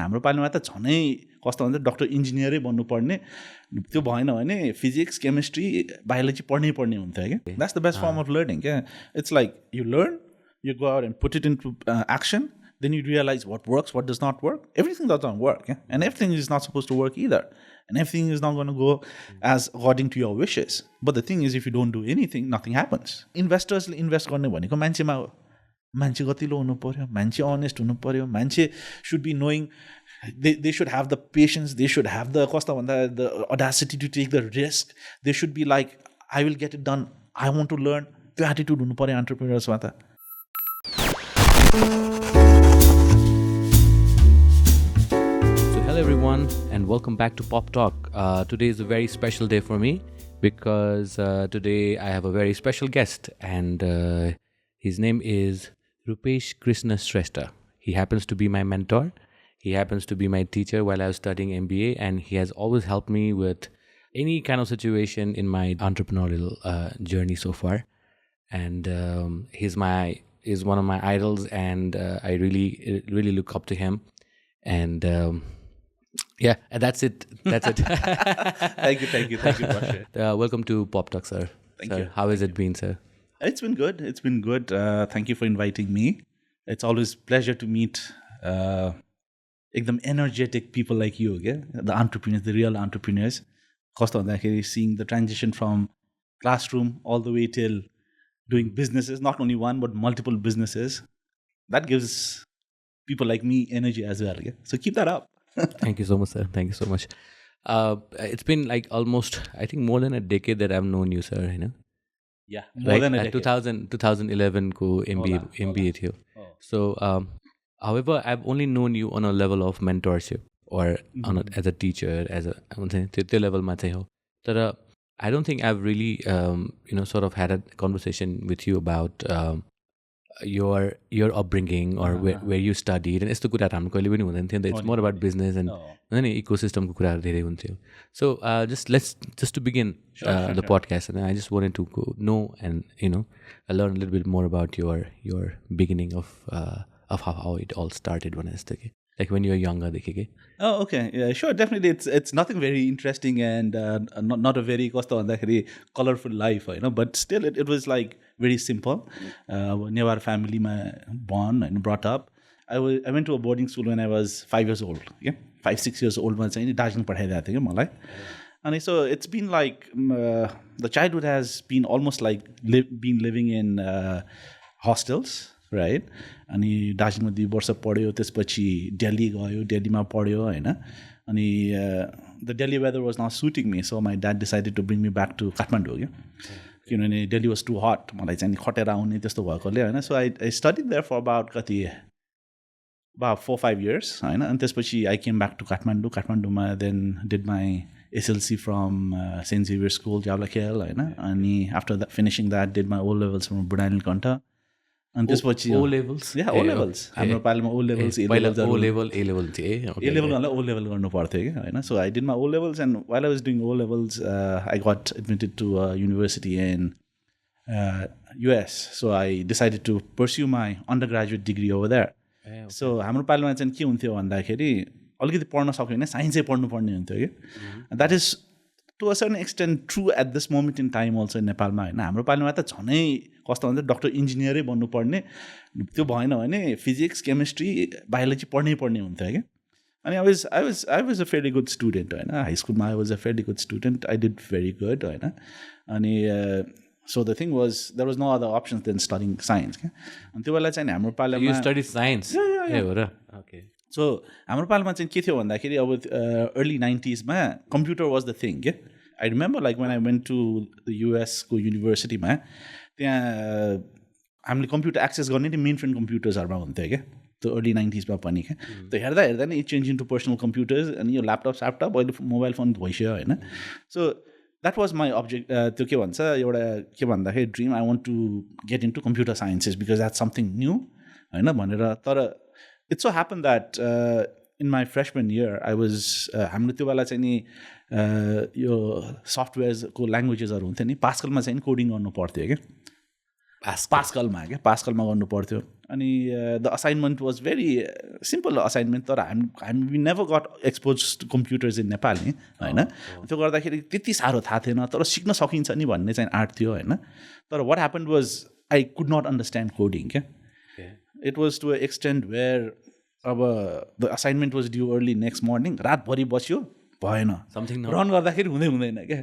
हाम्रो पालिमा त झनै कस्तो भन्छ डक्टर इन्जिनियरै बन्नुपर्ने त्यो भएन भने फिजिक्स केमिस्ट्री बायोलोजी पढ्नै पर्ने हुन्थ्यो क्या that's the best form of learning क्या it's like you learn you go out and put it into action then you realize what works, what does not work. Everything doesn't work, yeah? And everything is not supposed to work either. And everything is not going to go as according to your wishes. But the thing is, if you don't do anything, nothing happens. Investors invest गर्ने भनेको मान्छेमा हो मान्छे गतिलो हुनु पर्यो मान्छे honest हुनु पर्यो मान्छे should be knowing they should have the patience, they should have the कस्तो भन्दा the audacity to take the risk. They should be like, I will get it done, I want to learn. त्यो attitude हुनु पर्यो entrepreneursमा त. Hello everyone and welcome back to Pop Talk. Today is a very special day for me because today I have a very special guest and his name is Rupesh Krishna Shrestha. He happens to be my mentor. He happens to be my teacher while I was studying MBA and he has always helped me with any kind of situation in my entrepreneurial journey so far. And he's one of my idols and I really look up to him. And yeah, that's it. Thank you, Prashraya. Welcome to Pop Talk, sir. Thank you. How has it been, sir? It's been good. Thank you for inviting me. It's always pleasure to meet ekdam energetic people like you, okay? The entrepreneurs, the real entrepreneurs. Kasto bhandakeri seeing the transition from classroom all the way till doing businesses, not only one but multiple businesses. That gives people like me energy as well, okay? So keep that up. Thank you so much, sir. Thank you so much. It's been like almost, I think, more than a decade that I've known you, sir. You know? Yeah, more than a decade. 2011 ko MBA थियो. So, however, I've only known you on a level of mentorship or as a teacher, as a त्यो level मा चाहिँ हो. तर I don't think I've really, sort of had a conversation with you about your upbringing or where you studied and यस्तो कुराहरू हाम्रो कहिले पनि हुँदैन थियो नि त. It's more about business and नि इकोसिस्टमको कुराहरू धेरै हुन्थ्यो. So just to begin the podcast, and I just wanted to know and learn a little bit more about your beginning of how it all started when I was like when you were younger. Oh, okay. Yeah, sure. Definitely. It's nothing very interesting and not a very colorful life, but still it was like very simple. Never family born and brought up. I went to a boarding school when I was 5 years old. Yeah, 5-6 years old. And so it's been like the childhood has been almost like been living in hostels. Right अनि दार्जिलिङमा 2 वर्ष पढ्यो त्यसपछि दिल्ली गयो दिल्लीमा पढ्यो हैन अनि the Delhi weather was not suiting me so my dad decided to bring me back to Kathmandu किनभने दिल्ली वाज टु हट मलाई चाहिँ खटेर आउने त्यस्तो भएकोले हैन so I study there for about 4-5 years हैन अनि त्यसपछि आई केम ब्याक टु काठमाडौँमा then did my SLC from St. Xavier School Javlakhel हैन अनि after that finishing that did my O levels from Budhanilkantha अनि त्यसपछि O levels हाम्रो पालिमा O levels A level थियो A level भन्दा O level गर्नु पर्थ्यो कि हैन so I did my O levels and while I was doing O levels I got admitted to a university in US so I decided to pursue my undergraduate degree over there so हाम्रो पालिमा चाहिँ के हुन्थ्यो भन्दाखेरि अलिकति पढ्न सक्यो भने साइन्सै पढ्नुपर्ने हुन्थ्यो कि that is to a certain extent true at this moment in time also नेपालमा होइन हाम्रो पालिमा त झनै कस्तो भन्छ डक्टर इन्जिनियरै बन्नुपर्ने त्यो भएन भने फिजिक्स केमिस्ट्री बायोलोजी पढ्नै पर्ने हुन्थ्यो क्या अनि I was a very good student होइन हाई स्कुलमा I was a very good student I did very good होइन अनि so the thing was there was no other options then studying science क्या अनि त्यो बेला चाहिँ हाम्रो पालिमा स्टडी साइन्स हो र ओके सो हाम्रो पालिमा चाहिँ के थियो भन्दाखेरि अब अर्ली 90s मा कम्प्युटर वाज द थिङ के I remember like when I went to the युएसको युनिभर्सिटीमा त्यहाँ हामीले कम्प्युटर एक्सेस गर्ने नि मेन फ्रेन्ड कम्प्युटर्सहरूमा हुन्थ्यो क्या त्यो अर्ली 90s मा पनि क्या त्यो हेर्दा नै it change into personal computers अनि यो ल्यापटप अहिले मोबाइल फोन भइसक्यो होइन so that was my object त्यो के भन्छ एउटा के भन्दाखेरि dream I want to get into computer sciences because that something new होइन भनेर तर it's so happen that in my freshman year I was हाम्रो त्यो बेला चाहिँ नि यो सफ्टवेयर्सको ल्याङ्ग्वेजेसहरू हुन्थ्यो नि पास्कलमा चाहिँ कोडिङ गर्नु पर्थ्यो क्या पास्कलमा गर्नु पर्थ्यो अनि the assignment was very simple assignment तर हामी never got expose to computers in Nepal नि होइन त्यो गर्दाखेरि त्यति साह्रो थाहा थिएन तर सिक्न सकिन्छ नि भन्ने चाहिँ आँट थियो होइन तर what happened was I could not understand coding क्या it was to a extent where अब the assignment was due early next morning रातभरि बस्यो भएन रन गर्दाखेरि हुँदैन क्या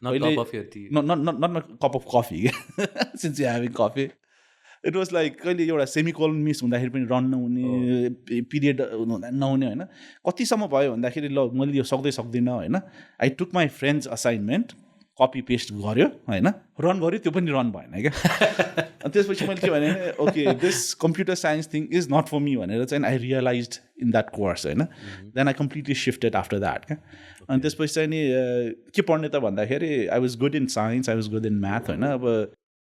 नट कप अफ कफी क्या since you having coffee it was like कहिले एउटा सेमिकोलन मिस हुँदाखेरि पनि रन नहुने पिरियड नहुने होइन कतिसम्म भयो भन्दाखेरि ल मैले यो सक्दिनँ होइन I took my friends assignment copy paste गर्यो होइन रन गर्यो त्यो पनि रन भएन क्या अनि त्यसपछि मैले के भने okay this computer science thing is not for me भनेर चाहिँ I realise in that course होइन then I completely shifted after that क्या अनि त्यसपछि चाहिँ नि के पढ्ने त भन्दाखेरि I was good in science I was good in math होइन अब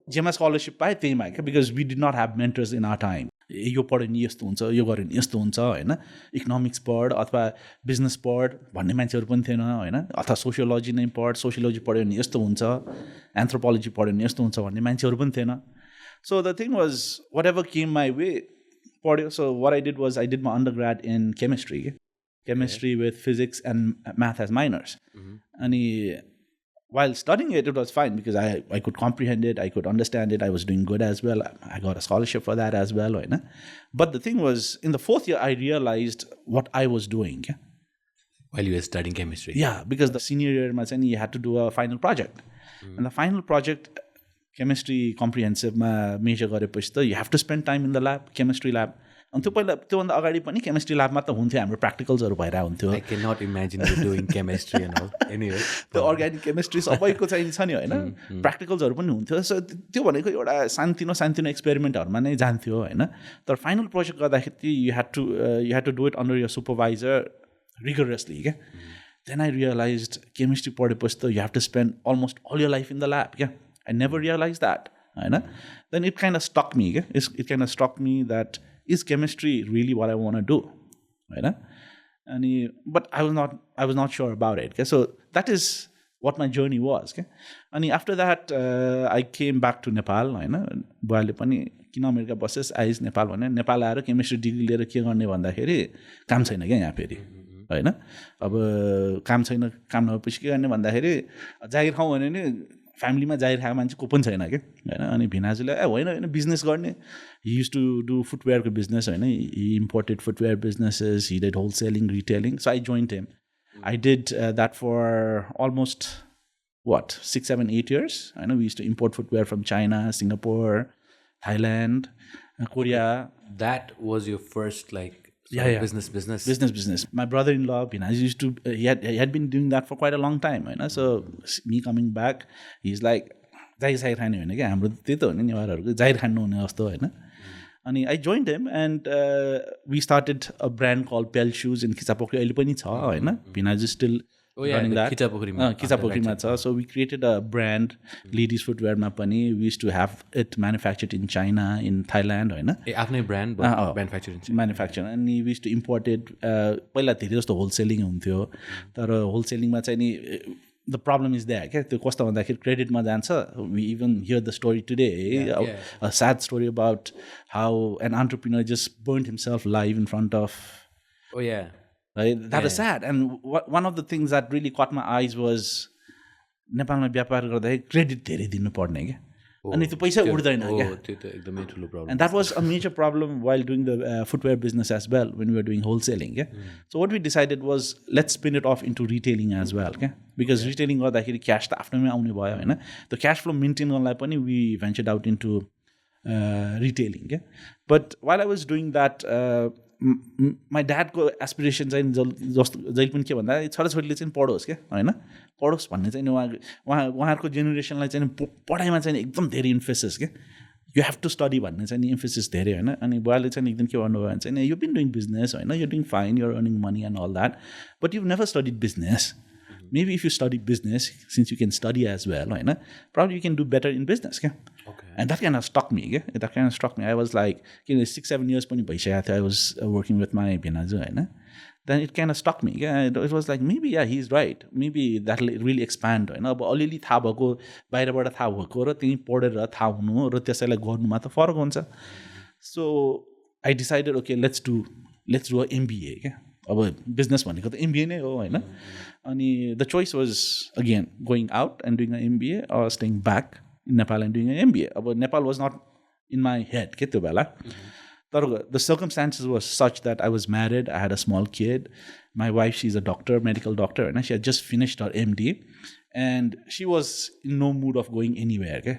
जेमा स्कलरसिप पाएँ त्यहीमा क्या because we did not have mentors in our time यो पढ्यो नि यस्तो हुन्छ यो गऱ्यो नि यस्तो हुन्छ होइन इकोनोमिक्स पढ अथवा बिजनेस पढ भन्ने मान्छेहरू पनि थिएन होइन अथवा सोसियोलोजी नै पढ सोसियोलोजी पढ्यो नि यस्तो हुन्छ एन्थ्रोपोलोजी पढ्यो नि यस्तो हुन्छ भन्ने मान्छेहरू पनि थिएन so the thing was whatever came my way पढ्यो so what I did was I did my undergrad in chemistry chemistry with physics and math as minors. And while studying it, it was fine because I could comprehend it, I could understand it, I was doing good as well. I got a scholarship for that as well. Right? But the thing was, in the fourth year, I realized what I was doing. While you were studying chemistry? Yeah, because the senior year, you had to do a final project. And the final project, chemistry comprehensive, major you have to spend time in the lab, chemistry lab. अनि त्यो पहिला त्योभन्दा अगाडि पनि chemistry ल्याबमा त हुन्थ्यो हाम्रो प्र्याक्टिकल्सहरू भइरहेको हुन्थ्यो I can not imagine you doing chemistry and all anyway त्यो अर्ग्यानिक केमिस्ट्री सबैको चाहिँ छ नि होइन प्र्याक्टिकल्सहरू पनि हुन्थ्यो सो त्यो भनेको एउटा सानोतिनो एक्सपेरिमेन्टहरूमा नै जान्थ्यो होइन तर फाइनल प्रोजेक्ट गर्दाखेरि you had to do it under your supervisor rigorously क्या देन आई रियलाइज केमिस्ट्री पढेपछि त you have to spend almost all your life in the lab क्या आई नेभर रियलाइज द्याट होइन then it kind of stuck me क्या it kind of stuck me that is chemistry really what I want to do, right? But I was not sure about it. Okay? So that is what my journey was. Okay? And after that, I came back to Nepal. Right? Buhale pani kina America bosses आइज नेपाल भने नेपाल आएर chemistry degree लिएर के गर्ने भन्दाखेरि काम छैन क्या यहाँ फेरि होइन अब काम नभएपछि के गर्ने भन्दाखेरि जागिर खाउँ भने नि फ्यामिलीमा जागिर खाएको मान्छे को पनि छैन क्या होइन अनि भिनाजुले होइन बिजनेस गर्ने हि युज टु डु फुटवेयरको बिजनेस होइन he imported footwear businesses he did wholesaling retailing so I joined him I did that for almost 6, 7, 8 years होइन we used to import footwear from China Singapore Thailand Korea that was your first like business. My brother-in-law, Pinaj, used to. He had been doing that for quite a long time, right? So me coming back, he's like, "Jair khane hoine ke hamro त्यही त हो नि नेवारहरुको जाहिर खानु हुने जस्तो हैन." अनि I joined him and we started a brand called Pel Shoes in Kichapokri अहिले पनि छ हैन Pinaj is still running that. Kichapokri छ. So we created a brand ladies footwear मा पनि we used to have it manufactured in China, in Thailand हैन आफ्नै brand but manufactured and we used to import it पहिला धेरै जस्तो होलसेलिङ हुन्थ्यो तर होलसेलिङमा चाहिँ नि the problem is there क्या त्यो कस्तो भन्दाखेरि क्रेडिटमा जान्छ we even hear the story today a sad story about how an entrepreneur just burned himself live in front of right? That is sad. And one of the things that really caught my eyes was नेपालमा व्यापार गर्दाखेरि credit धेरै दिनु पर्ने क्या अनि त्यो पैसा उड्दैन क्या त्यो त एकदमै ठुलो problem and that was a major problem while doing the footwear business as well when we were doing wholesaling yeah? So what we decided was let's spin it off into retailing as well okay? Because retailing गर्दाखेरि cash त आफ्नैमा आउने भयो होइन त्यो cash flow maintain गर्नलाई पनि we ventured out into retailing yeah? But while I was doing that my dadको aspiration चाहिँ जस्तो जहिले पनि के भन्दा छोराछोरीले चाहिँ पढोस् क्या होइन पढोस् भन्ने चाहिँ उहाँहरूको जेनेरेसनलाई चाहिँ पढाइमा चाहिँ एकदम धेरै इम्फेसिस क्या यु हेभ टु स्टडी भन्ने चाहिँ इम्फेसिस धेरै होइन अनि बुवाले चाहिँ एकदम के भन्नुभयो भने चाहिँ यु बिन डुइङ बिजनेस होइन you doing fine you're earning money and all that but you never studied business maybe if you study business since you can study as well होइन probably you can do better in business क्या and that kind of struck me I was like 6-7 years पनि भइसकेको थियो I was working with my भिनाजु होइन then it kind of struck me it was like maybe he's right maybe that will really expand होइन अब अलिअलि थाहा भएको बाहिरबाट थाहा भएको र त्यहीँ पढेर थाहा हुनु र त्यसैलाई गर्नुमा त फरक हुन्छ So I decided, okay, let's do a MBA क्या अब बिजनेस भनेको त MBA नै हो होइन अनि the choice was again going out and doing a MBA or staying back in Nepal and doing an MBA. अब Nepal was not in my head के त्यो बेला तर the circumstances was such that I was married, I had a small kid, my wife, she's a doctor, medical doctor, and she had just finished her MD and she was in no mood of going anywhere okay?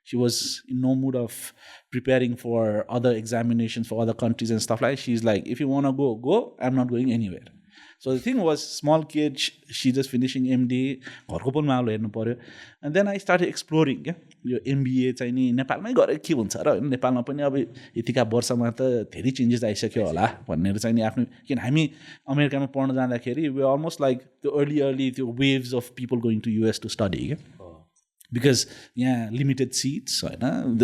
She was in no mood of preparing for other examinations for other countries and stuff like that. She's like, if you want to go, I'm not going anywhere. So the thing was, small kid, she just finishing MD, घरको पनि माहौल हेर्नु पर्यो. And then I started exploring क्या यो MBA चाहिँ नि नेपालमै गरेर के हुन्छ र होइन नेपालमा पनि अब यतिका वर्षमा त धेरै चेन्जेस आइसक्यो होला भनेर चाहिँ नि आफ्नो किन हामी अमेरिकामा पढ्न जाँदाखेरि वी अलमोस्ट लाइक त्यो अर्ली त्यो waves of people going to US to study क्या बिकज यहाँ लिमिटेड सिट्स होइन द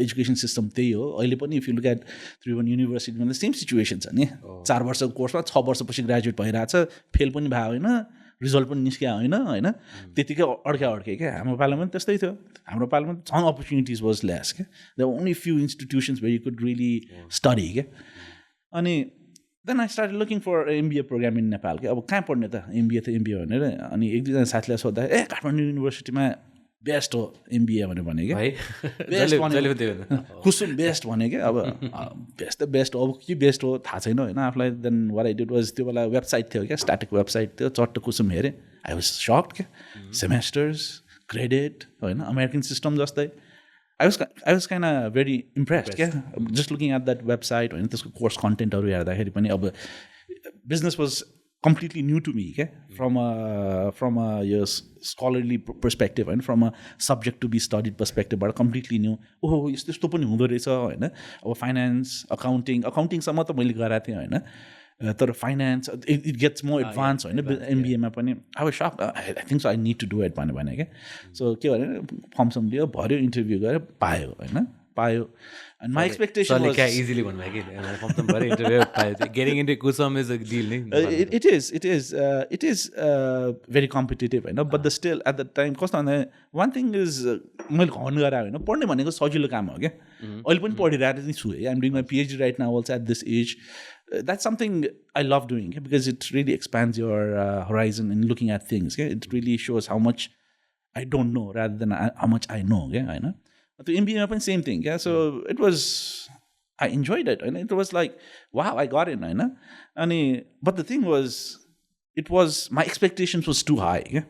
एजुकेसन सिस्टम त्यही हो अहिले पनि if you look at Tribhuvan युनिभर्सिटीमा सेम सिचुएसन छ नि 4 वर्षको कोर्समा 6 वर्षपछि ग्रेजुएट भइरहेछ फेल पनि भयो होइन रिजल्ट पनि निस्किया होइन त्यतिकै अड्के क्या हाम्रो पालामा पनि त्यस्तै थियो हाम्रो पालामा झन् अपर्च्युनिटिज वाज लेस क्या the only few institutions where you could really study क्या अनि then I start looking for MBA program in Nepal क्या अब कहाँ पढ्ने त MBA भनेर अनि एक दुईजना साथीलाई सोद्धा काठमाडौँ युनिभर्सिटीमा बेस्ट हो MBA भने क्या कुसुम बेस्ट भने क्या अब बेस्ट हो अब के बेस्ट हो थाहा छैन होइन आफूलाई then what I did was त्यो बेला वेबसाइट थियो क्या स्ट्याटिक वेबसाइट थियो चट्ट कुसुम हेरेँ आई वाज सक्ड क्या सेमेस्टर्स क्रेडिट होइन अमेरिकन सिस्टम जस्तै I was kind of very impressed क्या just looking at that website होइन त्यसको कोर्स कन्टेन्टहरू हेर्दाखेरि पनि अब business was completely new to me okay? from a scholarly perspective and from a subject to be studied perspective but completely new यस्तो पनि हुँदो रहेछ होइन अब फाइनेन्स अकाउन्टिङ सम्म त मैले गराएको थिएँ होइन तर finance it gets more advance होइन MBA मा पनि I was suck I think so I need to do it भने क्या सो के भने फर्म सम लियो भर्यो इन्टरभ्यू गरेर पायो and my expectation was easily one getting into kusum is a deal it is very competitive होइन but still at the time कस्तो भन्दा one thing is मैले घन गरायो होइन पढ्ने भनेको सजिलो काम हो क्या अहिले पनि पढिरहेको छु I'm doing my PhD right now also at this age that's something I love doing because it really expands your horizon in looking at things it really shows how much I don't know rather than how much I know होइन the MBA पनि same thing yeah so it was I enjoyed it and it was like wow I got in होइन अनि but the thing was it was my expectations was too high yeah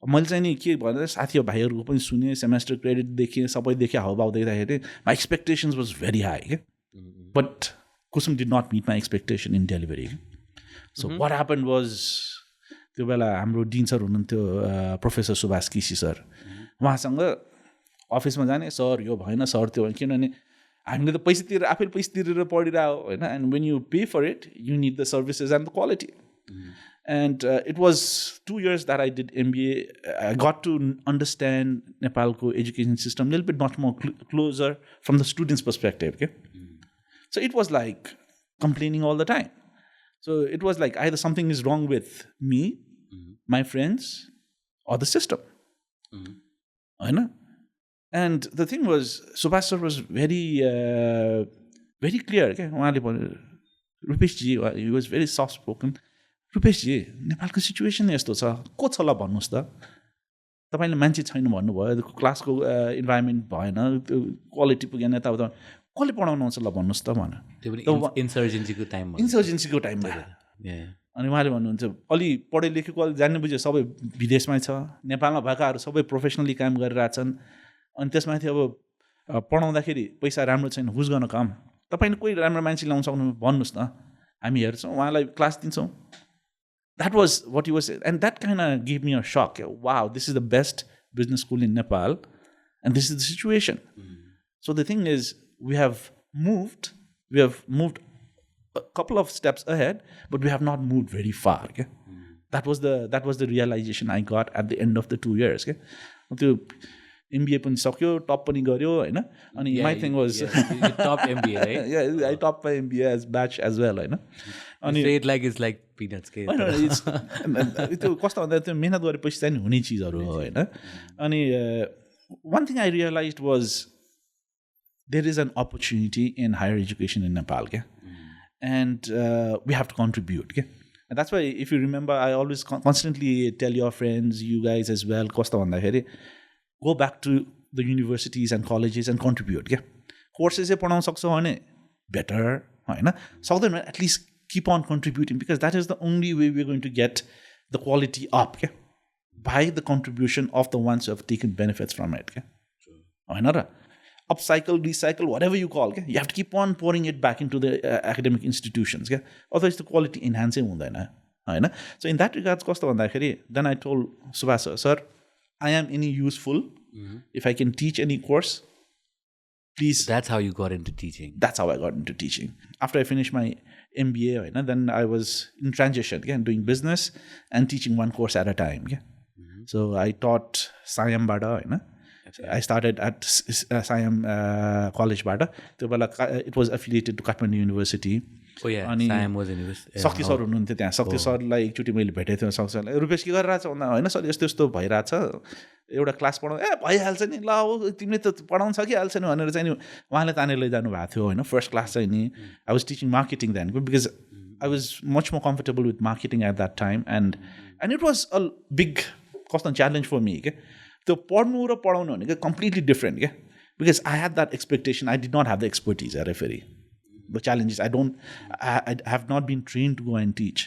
मैले चाहिँ नि के भन्दा साथी भाइहरूको पनि सुने सेमेस्टर क्रेडिट देखेँ सबै देखेँ हाउभाउ देख्दाखेरि my expectations was very high yeah but Kusum did not meet my expectation in delivery so what happened was त्यो बेला हाम्रो डिन सर हुनुहुन्थ्यो प्रोफेसर सुभाष केसी सर उहाँसँग अफिसमा जाने सर यो भएन सर त्यो किनभने हामीले त आफैले पैसा तिरेर पढिरहेको होइन and when you pay for it you need the services and the quality and it was 2 years that I did MBA I got to understand Nepalको education system little bit much more closer from the student's perspective okay? So it was like complaining all the time so it was like either something is wrong with me my friends or the system होइन And the thing was, Subhash sir was very clear. Okay? Rupesh ji, he was very soft spoken. Rupesh ji, Nepalको situation यस्तो छ को छ ल भन्नुहोस् त तपाईँले मान्छे छैन भन्नुभयो क्लासको इन्भाइरोमेन्ट भएन त्यो क्वालिटी पुगेन यताउता कसले पढाउनुहुन्छ ल भन्नुहोस् त भनेर इन्सर्जेन्सीको टाइममा अनि उहाँले भन्नुहुन्छ अलि पढे लेखेको अलि जान्ने बुझ्यो सबै विदेशमै छ नेपालमा भएकाहरू सबै प्रोफेसनली काम गरिरहेछन् अनि त्यसमाथि अब पढाउँदाखेरि पैसा राम्रो छैन हुज गर्न काम तपाईँले कोही राम्रो मान्छे ल्याउन सक्नु भन्नुहोस् न हामी हेर्छौँ उहाँलाई क्लास दिन्छौँ that was what you was and that kind of give me a shock wow this is the best business school in Nepal and this is the situation so the thing is we have moved a couple of steps ahead but we have not moved very far okay? that was the realization I got at the end of the 2 years okay? त्यो MBA पनि सक्यो top पनि गर्यो होइन अनि my thing was top MBA right yeah I topped my MBA as batch as well होइन अनि it like it's like peanuts के त्यो कस्तो भन्दा त्यो मेहनत गरेपछि चाहिँ हुने चिजहरू हो होइन अनि one thing I realized was there is an opportunity in higher education in Nepal, and we have to contribute. And that's why, if you remember, I always constantly tell your friends, you guys as well, go back to the universities and colleges and contribute. Courses better, at least keep on contributing, because that is the only way we're going to get the quality up, by the contribution of the ones who have taken benefits from it. Upcycle, recycle, whatever you call, you have to keep on pouring it back into the academic institutions. Otherwise, the quality enhancing. So in that regards, then I told Subhas, sir, I am any useful. If I can teach any course, please. That's how you got into teaching. That's how I got into teaching. After I finished my MBA, then I was in transition, doing business and teaching one course at a time. So I taught Siam Bada. I started at Siam College Bada. It was affiliated to Kathmandu University. Oh yeah, Siam was university. Sakti sir हुनुहुन्थ्यो त्यहाँ. Sakti सरलाई एकचोटि मैले भेटेको थिएँ. सक्ति सरलाई रुपेश के गरिरहेछ भन्दा होइन सर यस्तो यस्तो भइरहेछ, एउटा क्लास पढाउँ, भइहाल्छ नि, ल हो तिमीले त पढाउन सकिहाल्छ नि भनेर चाहिँ नि उहाँले तानेर लैजानु भएको थियो होइन. फर्स्ट क्लास चाहिँ नि I was teaching marketing then, because I was much more comfortable with marketing at that time, and it was a big कस्तो च्यालेन्ज फर मी. त्यो पढ्नु र पढाउनु भनेको completely different because I had that expectation. I did not have the expertise अरे फेरि. The challenge is I have not been trained to go and teach,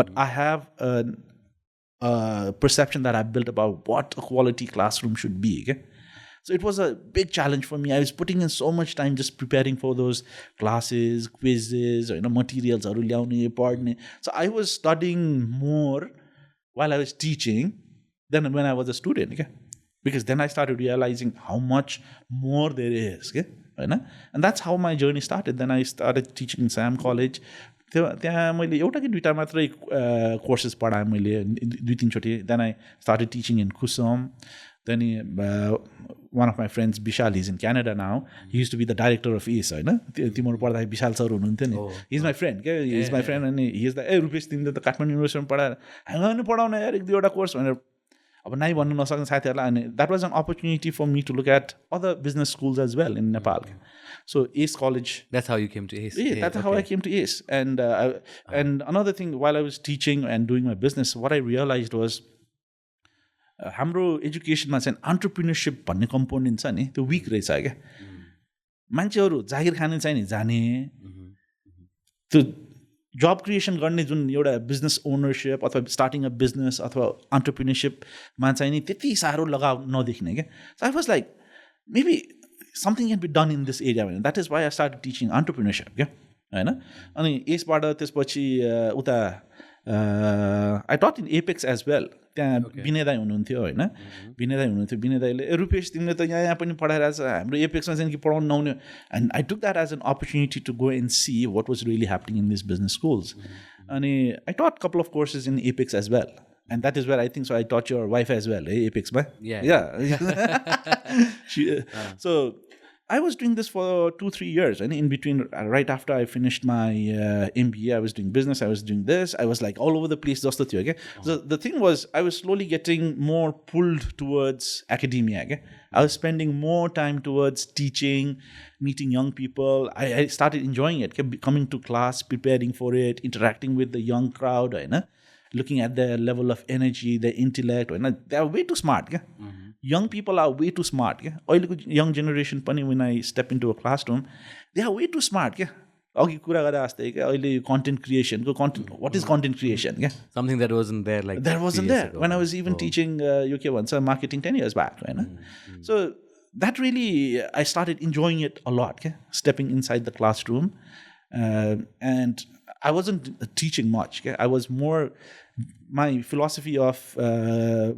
but I have a perception that I've built about what a quality classroom should be. So it was a big challenge for me. I was putting in so much time just preparing for those classes, quizzes, materials. So I was studying more while I was teaching than when I was a student. Because then I started realizing how much more there is. And that's how my journey started. Then I started teaching in Siam College. त्यहाँ मैले एउटा कि दुईवटा मात्रै courses पढाएँ मैले, दुई तिनचोटि. Then I started teaching in Kusum. Then one of my friends, Vishal, he's in Canada now. He used to be the director of ACE, होइन. तिम्रो पढ्दा विशाल सर हुनुहुन्थ्यो नि. He's my friend, he's my friend. अनि he is the Rupesh तिमीले त काठमाडौँ युनिभर्सिटीमा पढाएर हामी पढाउन यार एक दुईवटा कोर्स भनेर अब नाइ भन्नु नसक्ने साथीहरूलाई. अनि that was an opportunity for me to look at other business schools as well in Nepal. So ACE College. That's how you came to ACE. Yeah, that's how I came to ACE. And another thing, while I was teaching and doing my business, what I realized was हाम्रो एजुकेसनमा चाहिँ अन्टरप्रिन्योरसिप भन्ने component छ नि, त्यो week रहेछ क्या. मान्छेहरू जागिर खाने चाहिँ नि जाने, त्यो जब क्रिएसन गर्ने जुन एउटा बिजनेस ओनरसिप अथवा स्टार्टिङ अ बिजनेस अथवा अन्टरप्रिन्योरसिपमा चाहिँ नि त्यति साह्रो लगाव नदेख्ने क्या. So I was like maybe something can be done in this area भने. That is why I start teaching entrepreneurship क्या होइन. अनि यसबाट त्यसपछि उता आई टट इन एपेक्स एज वेल. त्यहाँ विनय दाई हुनुहुन्थ्यो होइन. विनय दाईले रुपेश तिमीले त यहाँ पनि पढाइरहेछ, हाम्रो एपेक्समा चाहिँ कि पढाउनु नहुने. And I took that as an opportunity to go and see what was really happening in this business schools. अनि I taught couple of courses in Apex as well. And that is where I think so I taught your wife as well, Apex, right? Yeah. So I was doing this for 2-3 years, and in between, right after I finished my MBA, I was doing business, I was doing this, I was like all over the place. Okay? So the thing was, I was slowly getting more pulled towards academia. Okay? I was spending more time towards teaching, meeting young people. I started enjoying it, coming to class, preparing for it, interacting with the young crowd, looking at their level of energy, their intellect. They are way too smart. Young people are way too smart. Young generation, when I step into a classroom, they are way too smart. Content creation. What is content creation? Something that wasn't there like that wasn't there ago. When I was even teaching UK once marketing 10 years back. So that really, I started enjoying it a lot. Stepping inside the classroom. And I wasn't teaching much. I was more, my philosophy of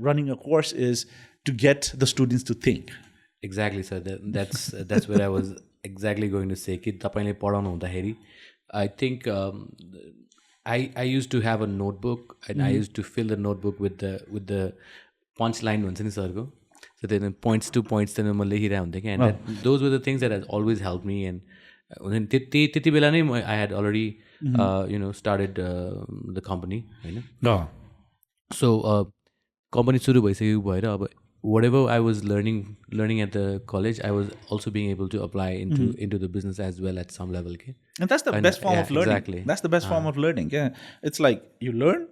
running a course is to get the students to think. Exactly, sir. That's where I was exactly going to say. I think I used to have a notebook, and I used to fill the notebook with the punchline ones in the So then points to points, and those were the things that has always helped me. And I had already started the company. So company सुरु भइसक्यो भएर अब whatever I was learning at the college, I was also being able to apply into the business as well at some level. Okay? And that's the best form of learning. Exactly. That's the best form of learning. Yeah, it's like you learn,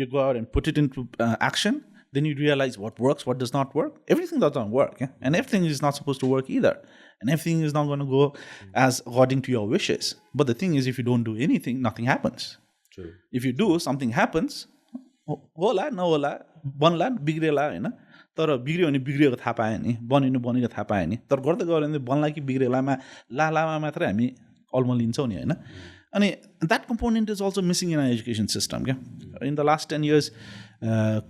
you go out and put it into action. Then you realize what works, what does not work. Everything doesn't work, yeah? And everything is not supposed to work either. And everything is not going to go as according to your wishes. But the thing is, if you don't do anything, nothing happens. True. If you do, something happens. होला नहोला बन्ला बिग्रेला होइन तर बिग्रियो भने बिग्रिएको थाहा पायो नि बनेको थाहा पायो नि तर गर्दै गयो भने बन्ला कि बिग्रेलामा लालामा मात्रै हामी अल्मलिन्छौँ नि होइन अनि that component is also missing in our education system क्या इन द लास्ट 10 years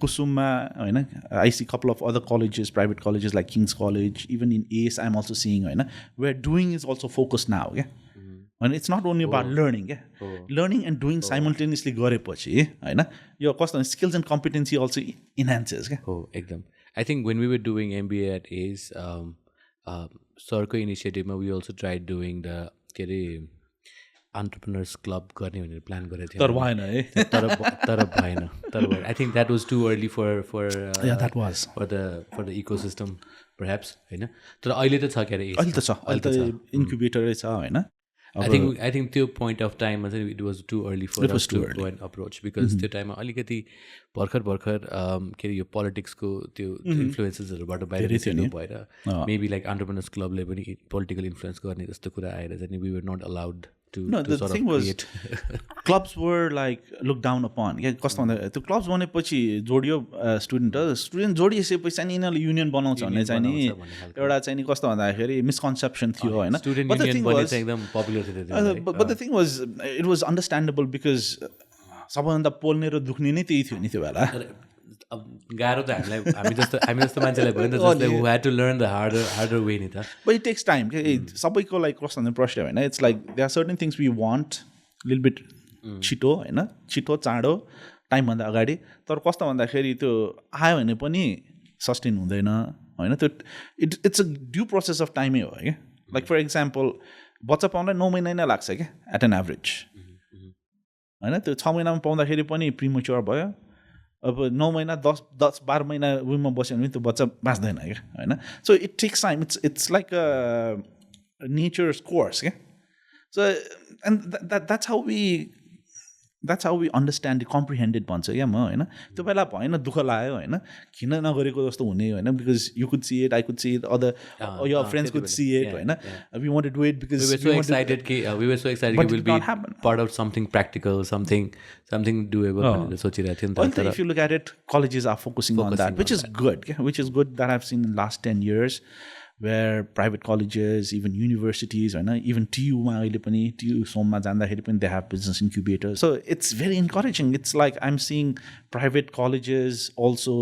कुसुममा होइन I see couple of other colleges private colleges like King's College even in as I am also seeing होइन where doing is also focus now क्या And it's not only about learning, learning and doing simultaneously गरेपछि होइन यो कस्तो skills and competency also enhances क्या एकदम I think when we were doing MBA at ACE सरको इनिसिएटिभमा we also tried doing the के अरे entrepreneurs club गर्ने भनेर प्लान गरेको थियो तर भएन है तर भएन I think that was too early for yeah that was for the ecosystem perhaps होइन तर अहिले त छ के अरे अहिले त इन्क्युबेटरै छ होइन I think त्यो point of time it was too early for us to go and approach because त्यो टाइममा अलिकति भर्खर के अरे यो पोलिटिक्सको त्यो इन्फ्लुएन्सेसहरूबाट बाहिर निस्किनु भएर मेबी लाइक एन्टरप्रेन्योर्स क्लबले पनि पोलिटिकल इन्फ्लुएन्स गर्ने जस्तो कुरा आएर चाहिँ we were not allowed to the sort thing of was create. clubs were like looked down upon क्या कस्तो भन्दा त्यो क्लब्स बनेपछि जोडियो स्टुडेन्ट जोडिसकेपछि चाहिँ यिनीहरूले युनियन बनाउँछ भन्ने चाहिँ नि एउटा चाहिँ नि कस्तो भन्दाखेरि मिसकन्सेप्सन थियो होइन but the thing was it was understandable because सबैभन्दा पोल्ने र दुख्ने नै त्यही थियो नि त्यो बेला गाह्रो त हामी जस्तो मान्छेलाई भयो नि त जसले who had to learn the harder way नि त but it takes time सबैको लाइक कस्तो भन्दा प्रश्न होइन it's like there are certain things we want little bit छिटो होइन छिटो चाँडो टाइमभन्दा अगाडि तर कस्तो भन्दाखेरि त्यो आयो भने पनि सस्टेन हुँदैन होइन त्यो it's a due process of टाइमै हो क्या लाइक फर इक्जाम्पल बच्चा पाउनलाई 9 महिना नै लाग्छ क्या एट एन एभरेज होइन त्यो 6 महिनामा पाउँदाखेरि पनि प्रिमेच्योर भयो अब 9 महिना 10-12 महिना उयोमा बस्यो भने त्यो बच्चा बाँच्दैन क्या होइन so it takes time it's like a nature's course क्या so and that's how we understand comprehended भन्छ क्या म होइन त्यो बेला भएन दुःख लाग्यो होइन किन नगरेको जस्तो हुने होइन because you could see it I could see it other your friends could see it होइन we want to do it because we were so excited कि we'll be part of something practical something doable भनेर सोचिरहेको थियो नि त if you look at it colleges are focusing on that which is good which is good that I've seen in the last 10 years where private colleges, even universities, even TU ma ahile pani TU somma jandakeri pani they have business incubators. So it's very encouraging. It's like I'm seeing private colleges also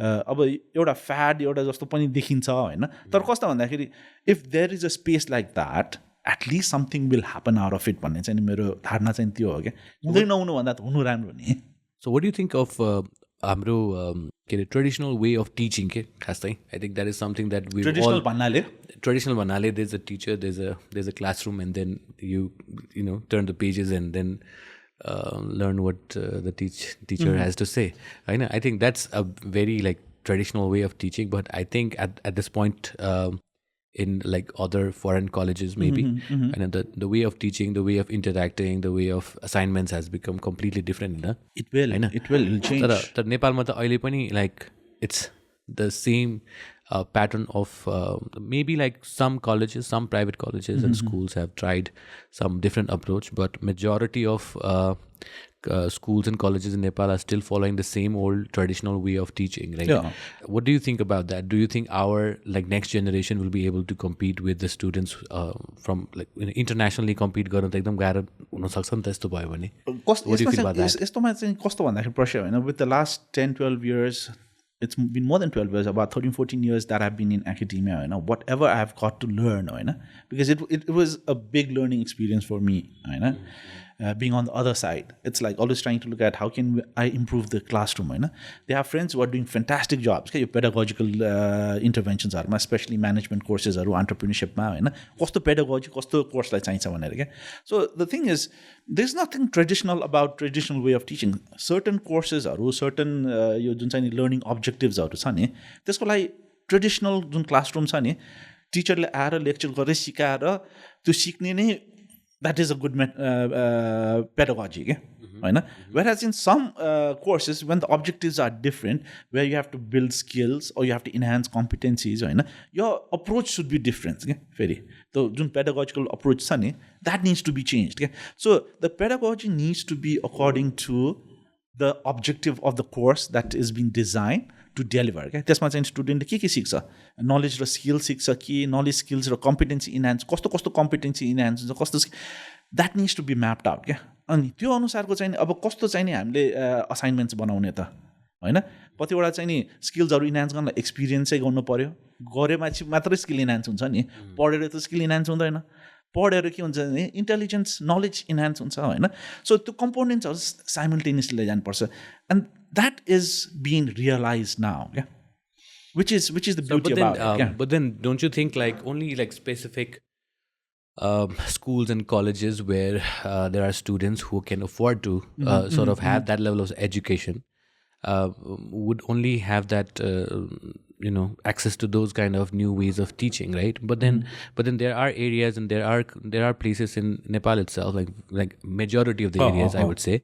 अब एउटा fad एउटा जस्तो पनि देखिन्छ होइन तर कस्तो भन्दाखेरि if there is a space like that at least something will happen out of it भन्ने चाहिँ मेरो धारणा चाहिँ त्यो हो क्या हुँदै नहुनु भन्दा त हुनु राम्रो नि so what do you think of हाम्रो के अरे ट्रेडिसनल वे अफ टिचिङ के खास चाहिँ I think that is something that we traditional भन्नाले there is a teacher there is a classroom and then you know turn the pages and then learn what the teacher has to say. I think that's a very like traditional way of teaching, but I think at this point in like other foreign colleges maybe and the way of teaching, the way of interacting, the way of assignments has become completely different. It will change. तर नेपालमा त अहिले पनि like it's the same pattern of maybe like some colleges, some private colleges and schools have tried some different approach, but majority of schools and colleges in Nepal are still following the same old traditional way of teaching. Right? Yeah. What do you think about that? Do you think our like next generation will be able to compete with the students from like internationally compete गर्न त एकदम गाह्रो हुन सक्छ नि त यस्तो भयो भने What do you feel about that? यस्तोमा चाहिँ कस्तो भन्दाखेरि प्रश्न होइन with the last 10-12 years it's been more than 12 years, about 13-14 years that I've been in academia, whatever I've got to learn, because it was a big learning experience for me, being on the other side. It's like always trying to look at how can I improve the classroom, They have friends who are doing fantastic jobs, pedagogical interventions, especially management courses, entrepreneurship, kasto pedagogy, kasto course lai chahicha bhanera. So the thing is, there's nothing traditional about traditional way of teaching. Certain courses, certain learning objectives, त्यसको लागि traditional जुन classroom छ नि टिचरले आएर lecture गरेर सिकाएर त्यो सिक्ने नै that is a good pedagogy के होइन whereas in some courses when the objectives are different where you have to build skills or you have to enhance competencies होइन your approach should be different के फेरि त्यो जुन pedagogical approach छ नि that needs to be changed के so the pedagogy needs to be according to the objective of the course that is being designed to deliver क्या त्यसमा चाहिँ स्टुडेन्टले के सिक्छ नलेज र स्किल सिक्छ कि नलेज स्किल्स र कम्पिटेन्सी इन्हान्स कस्तो कम्पिटेन्सी इन्हान्स हुन्छ कस्तो that needs to be mapped out क्या अनि त्यो अनुसारको चाहिँ अब कस्तो चाहिँ नि हामीले असाइनमेन्ट्स बनाउने त होइन कतिवटा चाहिँ नि स्किल्सहरू इन्हान्स गर्नलाई एक्सपिरियन्सै गर्नु पऱ्यो गरेमा मात्रै स्किल इन्हान्स हुन्छ नि पढेर त स्किल इन्हान्स हुँदैन पढेर के हुन्छ भने इन्टेलिजेन्स नलेज इन्हान्स हुन्छ होइन सो त्यो कम्पोनेन्ट्सहरू साइमल्टेनियसली लैजानुपर्छ and that is being realise now क्या which is the beauty about it. Yeah. But then don't you think like only like specific schools and colleges where there are students who can afford to sort of have that level of education would only have that access to those kind of new ways of teaching, right? But then there are areas and there are places in Nepal itself, like majority of the areas I would say,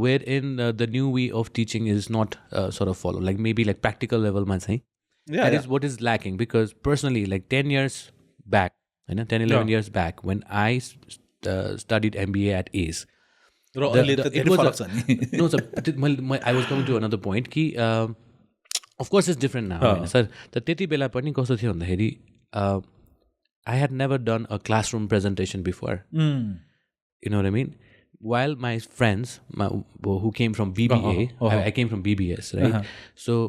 wherein the new way of teaching is not sort of followed, like maybe like practical level man say. That is what is lacking, because personally like 10 years back, 10-11 years back when I studied MBA at ACE, it was no sir, I was coming to another point ki of course it's different now. Sir, the त्यति बेला पनि कस्तो थियो भन्दाखेरि I had never done a classroom presentation before. You know what I mean? While my friends who came from BBA, I came from BBS, right? So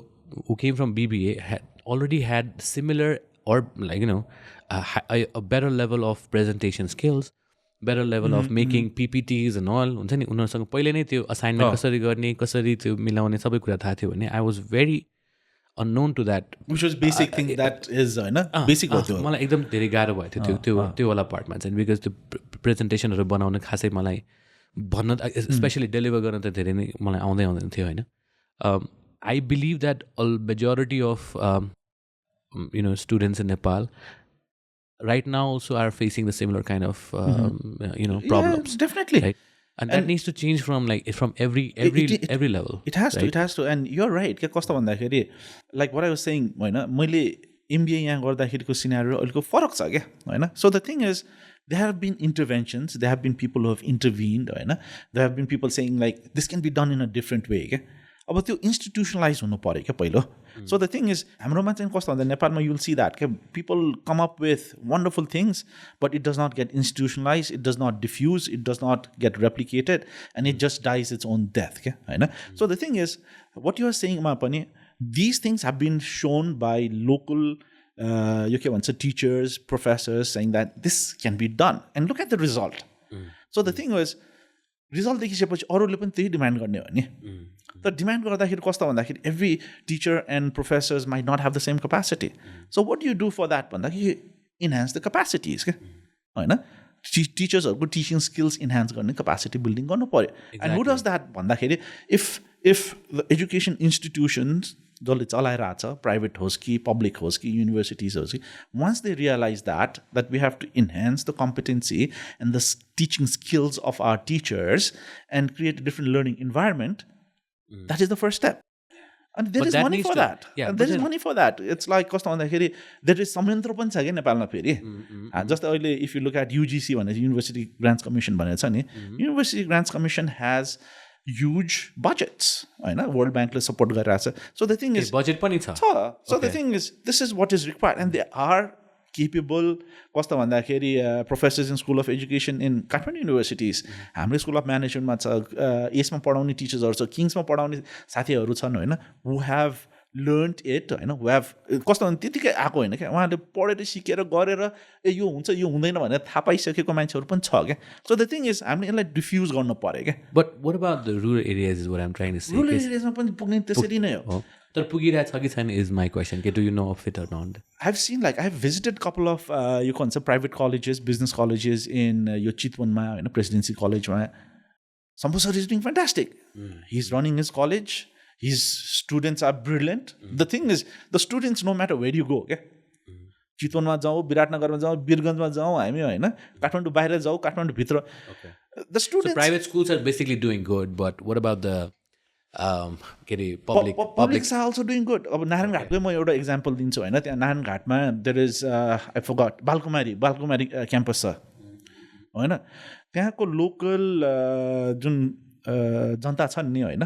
who came from BBA already had similar or like a better level of presentation skills, better level of making PPTs and all. हुन्छ नि उनीहरुसँग पहिले नै त्यो assignment कसरी गर्ने कसरी त्यो मिलाउने सबै कुरा थाहा थियो भने I was very unknown to that, which was basic thing that is basic हो त्यो मलाई एकदम धेरै गाह्रो भयो थियो त्यो वाला पार्टमा चाहिँ, बिकज त्यो प्रेजेन्टेसनहरु बनाउन खासै मलाई भन्न स्पेशली डेलिभर गर्न त धेरै नै मलाई आउँदैन थियो हैन. I believe that a majority of students in Nepal right now also are facing the similar kind of problems. Yeah, definitely. Right? And that needs to change from every level. It has to, and you're right. के कस्तो भन्दाखेरि like what I was saying हैन मैले MBA यहाँ गर्दाखेरिको scenario अलिकति फरक छ के हैन. So the thing is there have been interventions, there have been people who have intervened हैन, there have been people saying like this can be done in a different way के. अब त्यो इन्स्टिट्युसनलाइज हुनु पऱ्यो क्या पहिलो. सो द थिङ इज हाम्रोमा चाहिँ कस्तो भन्दा नेपालमा युल सी द्याट क्या people come up with wonderful things but it does not get institutionalise, it does not diffuse, it does not get replicated and it just dies its own death क्या होइन. So the thing is what you're सेयिङमा पनि these things have been shown by local यो के भन्छ teachers professors saying that this can be done and look at the result. So the thing was result देखिसकेपछि अरूले पनि त्यही demand गर्ने हो नि. तर डिमान्ड गर्दाखेरि कस्तो भन्दाखेरि every teacher and professors might not have the same capacity. So what you do for that भन्दाखेरि इन्हान्स द क्यापासिटिज क्या होइन. टिचर्सहरूको टिचिङ स्किल्स इन्हान्स गर्ने क्यापासिटी बिल्डिङ गर्नु पऱ्यो. एन्ड हु डज द्याट भन्दाखेरि इफ द एजुकेसन इन्स्टिट्युसन्स जसले चलाइरहेछ प्राइभेट होस् कि पब्लिक होस् कि युनिभर्सिटिज होस् कि once they realize that we have to enhance the competency and the teaching skills of our teachers and create a different learning environment, that is the first step. And there is money for that. And there is money for that. It's like कस्तो भन्दाखेरि there is संयन्त्र पनि छ क्या नेपालमा फेरि. जस्तै अहिले if you look at UGC भने University Grants Commission भनेको छ नि, University Grants Commission has huge budgets होइन, वर्ल्ड ब्याङ्कले सपोर्ट गरिरहेछ. So the thing is budget पनि छ. So the thing is this is what is required and they are capable. कस्तो भन्दाखेरि professors in school of education in Kathmandu universities, हाम्रो school of म्यानेजमेन्टमा छ, यसमा पढाउने टिचर्सहरू छ, किङ्समा पढाउने साथीहरू छन् होइन, हु हेभ लर्न्ड इट होइन, हु हेभ कस्तो भने त्यतिकै आएको होइन क्या, उहाँहरूले पढेर सिकेर गरेर यो हुन्छ यो हुँदैन भनेर थाहा पाइसकेको मान्छेहरू पनि छ क्या. सो द थिङ इज हामीले यसलाई डिफ्युज गर्नु पऱ्यो क्या. But what about the rural areas is what I am trying to say. Rural एरियाजमा पनि पुग्ने त्यसरी नै हो. तर पुगिरहेको छ कि छैन इज माई क्वेसन. के do you know of it or not? I have seen like I have visited couple of यो के भन्छ private colleges, business colleges in यो चितवनमा होइन, प्रेसिडेन्सी कलेजमा. Sambhav sir is doing fantastic. He is running his college. His students are brilliant. The thing is, the students, no matter where you go, okay? चितवनमा जाउँ, विराटनगरमा जाउँ, वीरगञ्जमा जाउँ, हामी होइन काठमाडौँ बाहिर जाउँ, काठमाडौँ भित्र. The students. So private schools are basically doing good, but what about the publics are also doing good. अब नारायण घाटकै म एउटा इक्जाम्पल दिन्छु होइन. त्यहाँ नारायण घाटमा there is I forgot Balkumari campus छ होइन. त्यहाँको लोकल जुन जनता छन् नि होइन,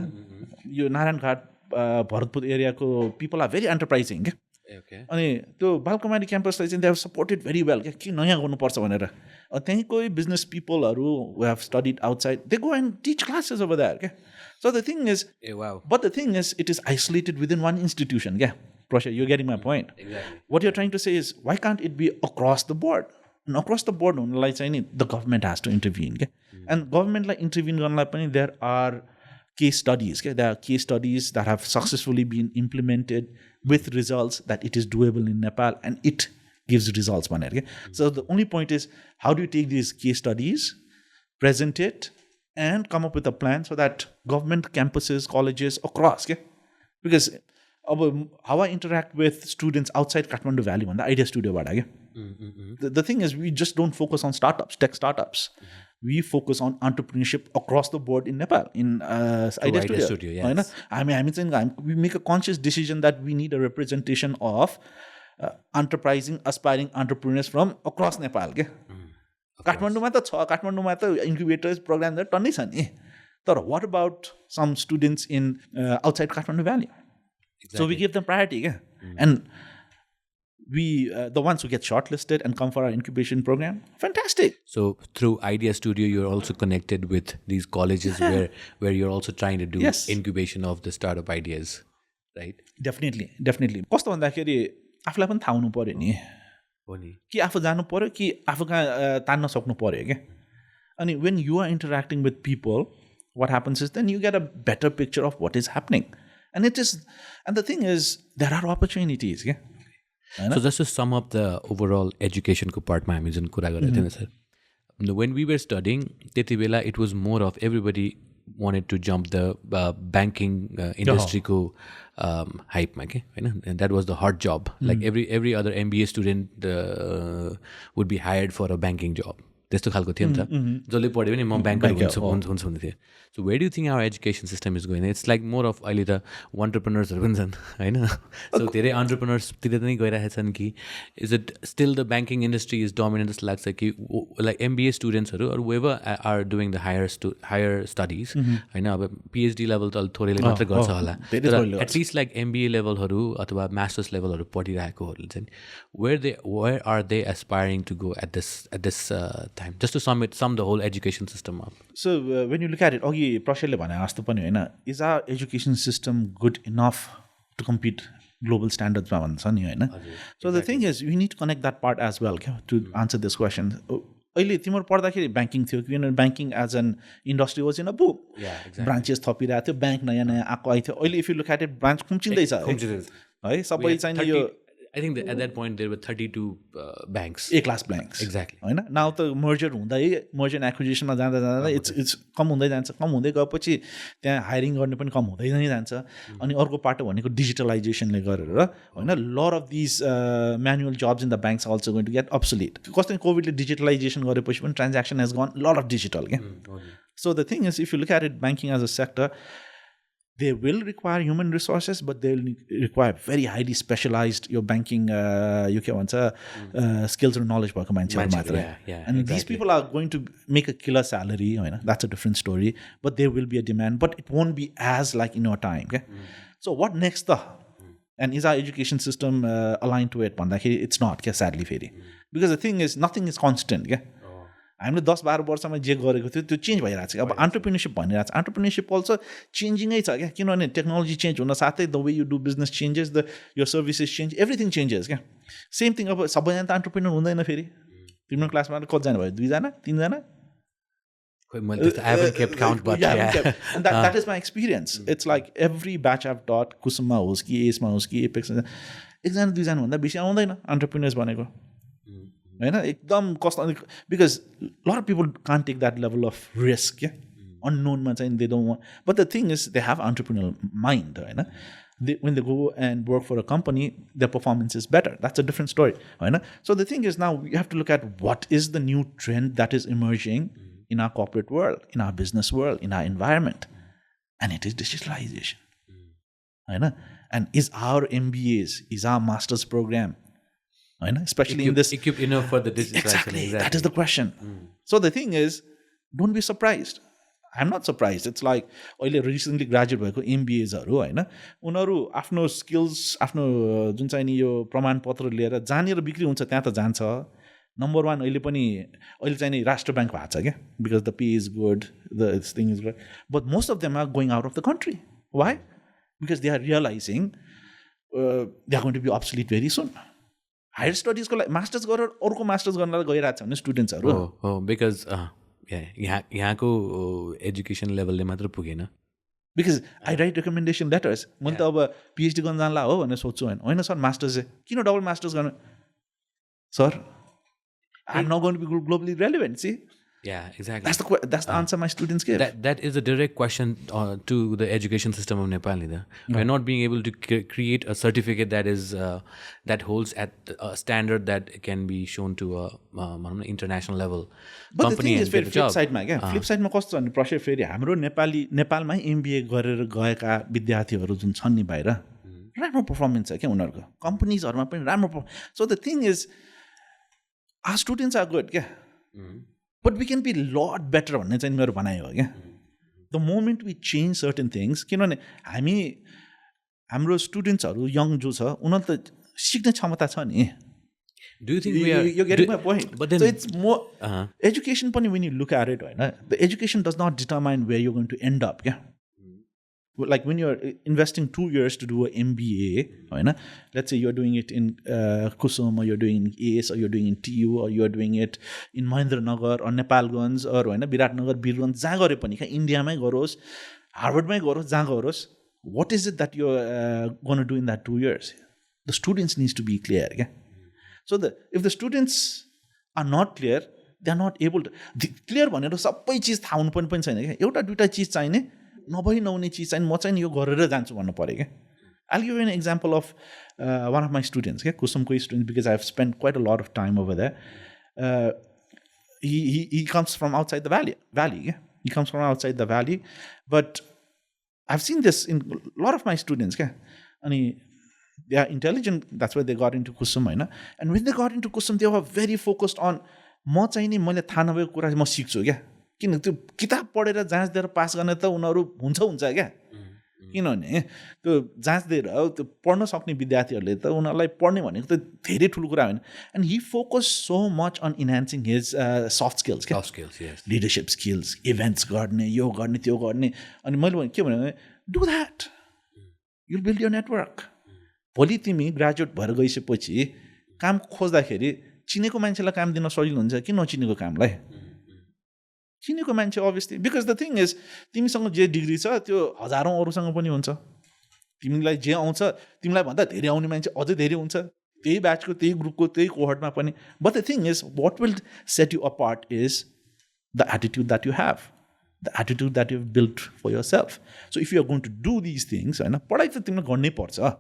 यो नारायण घाट भरतपुर एरियाको पिपल आर भेरी एन्टरप्राइजिङ क्या. अनि त्यो बालकुमारी क्याम्पसलाई चाहिँ they have supported very well क्या. के नयाँ गर्नुपर्छ भनेर त्यहीँ कोही बिजनेस पिपलहरू who have studied outside they go and teach classes over there क्या. So the thing is, but the thing is, it is isolated within one institution. Yeah, Prashraya, you're getting my point. Exactly. What you're trying to say is, why can't it be across the board? And across the board, the government has to intervene. Okay? And government like intervene, there are case studies. Okay? There are case studies that have successfully been implemented with results that it is doable in Nepal, and it gives results. Okay? So the only point is, how do you take these case studies, present it, and come up with a plan so that government campuses, colleges across, okay? Because how I interact with students outside Kathmandu Valley, the idea studio, okay? The thing is, we just don't focus on startups, tech startups. We focus on entrepreneurship across the board in Nepal, in idea studio. Yes. I mean, we make a conscious decision that we need a representation of enterprising, aspiring entrepreneurs from across Nepal, okay? काठमाडौँमा त छ, काठमाडौँमा त incubators programme त टन्नै छ नि. तर what about some students in outside Kathmandu valley? So we give them priority क्या. And we the ones who get shortlisted and come for our incubation program, fantastic. So through Idea Studio, you're also connected with these colleges where you're also trying to do incubation of the startup ideas, right? Definitely. कस्तो भन्दाखेरि आफूलाई पनि थाहा हुनु पर्यो नि कि आफू जानु पर्यो कि आफू कहाँ तान्न सक्नु पर्यो क्या. अनि when you are interacting with people, what happens is then you get a better picture of what is happening. And the thing is, there are opportunities. Yeah? So just to sum up the overall education part, my Amazon sir. When we were studying, it was more of everybody wanted to jump the banking industry ko hype ma ke, and that was the hard job. Like every other MBA student would be hired for a banking job. त्यस्तो खालको थियो नि त. जसले पढ्यो भने म banker हुन्छ भन्दै थियो. So where do think our education system is going? It's like more of अहिले त अन्टरप्रेनर्सहरू पनि छन् होइन. सो धेरै अन्टरप्रेनर्सतिर पनि गइरहेका छन् कि is it still the banking industry is dominant जस्तो लाग्छ कि लाइक एमबिए स्टुडेन्ट्सहरू अरू whoever are doing the higher studies होइन. अब पिएचडी लेभल त अलिक थोरैले मात्रै गर्छ होला, तर एटलिस्ट लाइक एमबिए लेभलहरू अथवा मास्टर्स लेभलहरू पढिरहेकोहरू चाहिँ where are they aspiring to go at this time, just to sum the whole education system up? So when you look at it, Prashraya भने जस्तो पनि होइन, is our education system good enough to compete global standards मा भन्छ नि होइन. So the thing is, we need to connect that part as well to answer this question. अहिले तिम्रो पढ्दाखेरि ब्याङ्किङ थियो, किनभने banking as an industry was in a boom. Branches थपिरहेको थियो, ब्याङ्क नयाँ नयाँ आएको आइथ्यो. अहिले if you look at it, branch खुम्चिँदैछ है. सबै चाहिँ यो I think that at that point there were 32 banks. A-class banks. Exactly. होइन. नाउ त मर्जर एन्ड एक्विजिसनमा जाँदा इट्स कम हुँदै जान्छ. कम हुँदै गएपछि त्यहाँ हायरिङ गर्ने पनि कम हुँदै नै जान्छ. अनि अर्को पाटो भनेको डिजिटलाइजेसनले गरेर होइन, lot of these manual jobs in the banks also going to get obsolete. कस्तो कोभिडले डिजिटलाइजेसन गरेपछि पनि transaction has gone lot of digital क्या. So the thing is, if you look at it, banking as a sector, they will require human resources, but they will require very highly specialized your banking skills or knowledge भएको मान्छेहरू मात्रै. And these people are going to make a killer salary, that's a different story, but there will be a demand, but it won't be as like in your time. Okay? So what next and is our education system aligned to it? It's not, sadly, because the thing is, nothing is constant. Okay? हामीले 10-12 वर्षमा जे गरेको थियो त्यो change भइरहेको छ. अब entrepreneurship भनिरहेको छ, एन्टरप्रेन्योरशिप अल्सो चेन्जिङै छ क्या. किनभने टेक्नोलोजी चेन्ज हुन साथै the way you do business changes, your services change, everything changes क्या. Same thing. अब सबैजना त एन्टरप्रेन्योर हुँदैन फेरि. तिम्रो क्लासमा कतिजना भयो? 2जना 3जना? I haven't kept count, but and that is my experience. It's like every batch I've taught, कुसुममा होस् कि एसमा होस् कि एपेक्स, 1जना 2जना भन्दा बेसी आउँदैन एन्टरप्रेन्योर्स भनेको होइन. एकदम कस्तो, because lot of people can't take that level of risk क्या. unknown they don't want. But the thing is, they have entrepreneurial mind, right? When they go and work for a company, their performance is better. That's a different story, right? So the thing is, now we have to look at what is the new trend that is emerging in our corporate world, in our business world, in our environment, and it is digitalization, right? And is our MBAs, is our master's program, right? Especially in this, equipped enough for the digitalization. Exactly, that is the question. So the thing is, don't be surprised. I'm not surprised. It's like अहिले recently graduate भएको MBAsहरू हैन उनीहरू आफ्नो skills आफ्नो जुन चाहिँ नि यो प्रमाणपत्र लिएर जानेर बिक्री हुन्छ त्यहाँ त जान्छ नम्बर 1 अहिले चाहिँ नि राष्ट्र बैंक भएको छ क्या because the pay is good, this thing is good, but most of them are going out of the country. Why? Because they are realizing they are going to be obsolete very soon. Higher studies को लागि masters गरेर अर्को masters गर्नलाई गइरहेछ भने स्टुडेन्ट्सहरू because यहाँको education लेभलले मात्र पुगेन because I right recommendation letters मैले त अब पिएचडी गर्न जानला हो भनेर सोध्छु होइन सर मास्टर्स चाहिँ किन डबल मास्टर्स गर्नु sir I am not going to be globally relevant see Yeah, exactly. That's the answer my students give. That is a direct question to the education system of Nepal. We're not being able to create a certificate that is that holds at a standard that can be shown to a international level. But company the thing is, flip side ma क्या flip side ma कस्तो छ भने प्रशय फेरि हाम्रो नेपालमै MBA गरेर गएका विद्यार्थीहरू जुन छन् नि बाहिर राम्रो पर्फर्मेन्स छ क्या उनीहरूको कम्पनीजहरुमा पनि राम्रो so the thing is our students are good क्या but we can be a lot better भन्ने चाहिँ मेरो भनाइ हो क्या the moment we change certain things किनभने हाम्रो स्टुडेन्ट्सहरू यङ जो छ उनीहरू त सिक्ने क्षमता छ नि Do you think we are you're getting my point? But then so it's more education पनि when you look at it right the education does not determine where you're going to end up yeah like when you're investing 2 years to do an MBA right let's say you're doing it in Kusum or you're doing in AS or you're doing in TU or you're doing it in Mahendranagar or Nepalganj or right Viratnagar Birganj जहाँ गरे पनि इन्डियामै गरोस् हार्वर्डमै गरोस् जहाँ गरोस् what is it that you're going to do in that 2 years the students needs to be clear yeah? So if the students are not clear they are not able to clear भनेर सबै चीज थाहा हुनु पनि छैन क्या एउटा दुईटा चीज चाहिने नभई नहुने चीज चाहिँ म चाहिँ यो गरेर जान्छु भन्नु पर्यो क्या I'll give you an example of one of my students okay Kusumko student because I've spent quite a lot of time over there he comes from outside the valley yeah? He comes from outside the valley but I've seen this in a lot of my students okay? And they are intelligent that's why they got into Kusum होइन and when they got into Kusum they were very focused on म चाहिँ नि मैले थाहा नभएको कुरा म सिक्छु क्या किन त्यो किताब पढेर जाँच दिएर पास गर्ने त उनीहरू हुन्छ क्या किनभने त्यो जाँच दिएर त्यो पढ्न सक्ने विद्यार्थीहरूले त उनीहरूलाई पढ्ने भनेको त धेरै ठुलो कुरा होइन and he focus so much on enhancing his soft skills क्या लिडरसिप स्किल्स इभेन्ट्स गर्ने यो गर्ने त्यो गर्ने अनि मैले के भने do that you'll build your network भोलि तिमी ग्रेजुएट भएर गइसकेपछि काम खोज्दाखेरि चिनेको मान्छेलाई काम दिन सजिलो हुन्छ कि नचिनेको कामलाई चिनेको मान्छे obviously because the thing is तिमीसँग जे डिग्री छ त्यो हजारौँ अरूसँग पनि हुन्छ तिमीलाई जे आउँछ तिमीलाई भन्दा धेरै आउने मान्छे अझै धेरै हुन्छ त्यही ब्याचको त्यही ग्रुपको त्यही कोहर्टमा पनि but the thing is what will set you apart is the attitude that you have the attitude that you have build for yourself so if you are going to do these things होइन पढाइ त तिमीलाई गर्नै पर्छ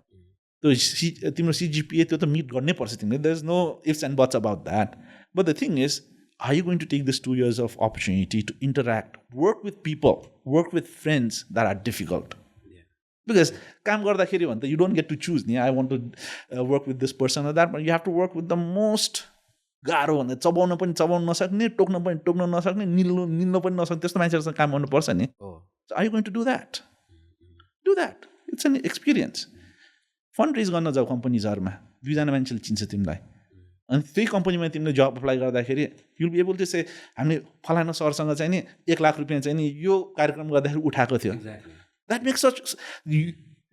त्यो तिम्रो CGPA त्यो त मिट गर्नै पर्छ तिमीले there is no ifs and buts about that but the thing is are you going to take this 2 years of opportunity to interact, work with people, work with friends that are difficult? Yeah. Because काम गर्दाखेरि भन्दा you don't get to choose. I want to work with this person or that, but you have to work with the most गाह्रो भन्दा चबाउन पनि चबाउन नसक्ने टोक्न पनि टोक्न नसक्ने निल्न पनि नसक्ने त्यस्तो मान्छेहरूसँग काम गर्नुपर्छ नि So are you going to do that? Do that. It's an experience. Fund raise गर्न जाऊ कम्पनीजहरूमा 2 जना मान्छेले चिन्छ तिमीलाई अनि त्यही कम्पनीमा तिमीले जब अप्लाई गर्दाखेरि you'll be able to say हामीले फलाना सरसँग चाहिँ नि 1 लाख रुपियाँ चाहिँ नि यो कार्यक्रम गर्दाखेरि उठाएको थियो that makes such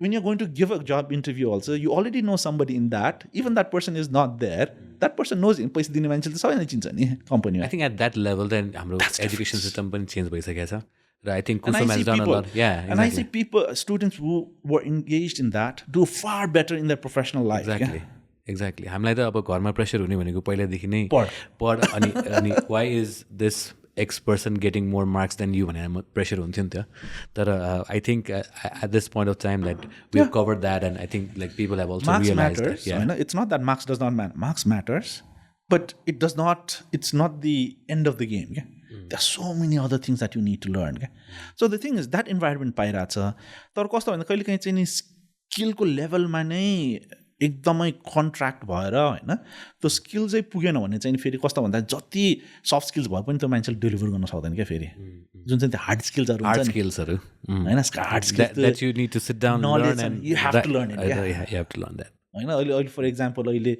when you're going to give a job interview also you already know somebody in that even that person is not there that person knows in पैसा दिने मान्छेले त सबैले चिन्छ नि कम्पनीमा I think at that level then हाम्रो education system पनि चेन्ज भइसकेको छ र I think Kusum has done a lot and I see people students who were engaged in that do far better in their professional life Exactly हामीलाई त अब घरमा pressure हुने भनेको पहिलादेखि नै पढ अनि why is this X person getting more marks than you and pressure हुन्थ्यो नि त तर I think at this point of time that we've covered that and I think like people have also marks realized matters, that yeah. It's not that marks does not matter. Marks matters, but it's not the end of the game. Yeah? There are so many other things that you need to learn. Yeah? So the thing is that environment पाइरहेछ तर कस्तो भन्दा कहिले काहीँ चाहिँ नि स्किलको लेभलमा नै एकदमै कन्ट्र्याक्ट भएर होइन त्यो स्किल चाहिँ पुगेन भने चाहिँ फेरि कस्तो भन्दा जति सफ्ट स्किल्स भए पनि त्यो मान्छेले डेलिभर गर्न सक्दैन क्या फेरि जुन चाहिँ त्यो हार्ड स्किल्सहरू होइन हार्ड स्किल्स होइन अहिले फर इक्जाम्पल अहिले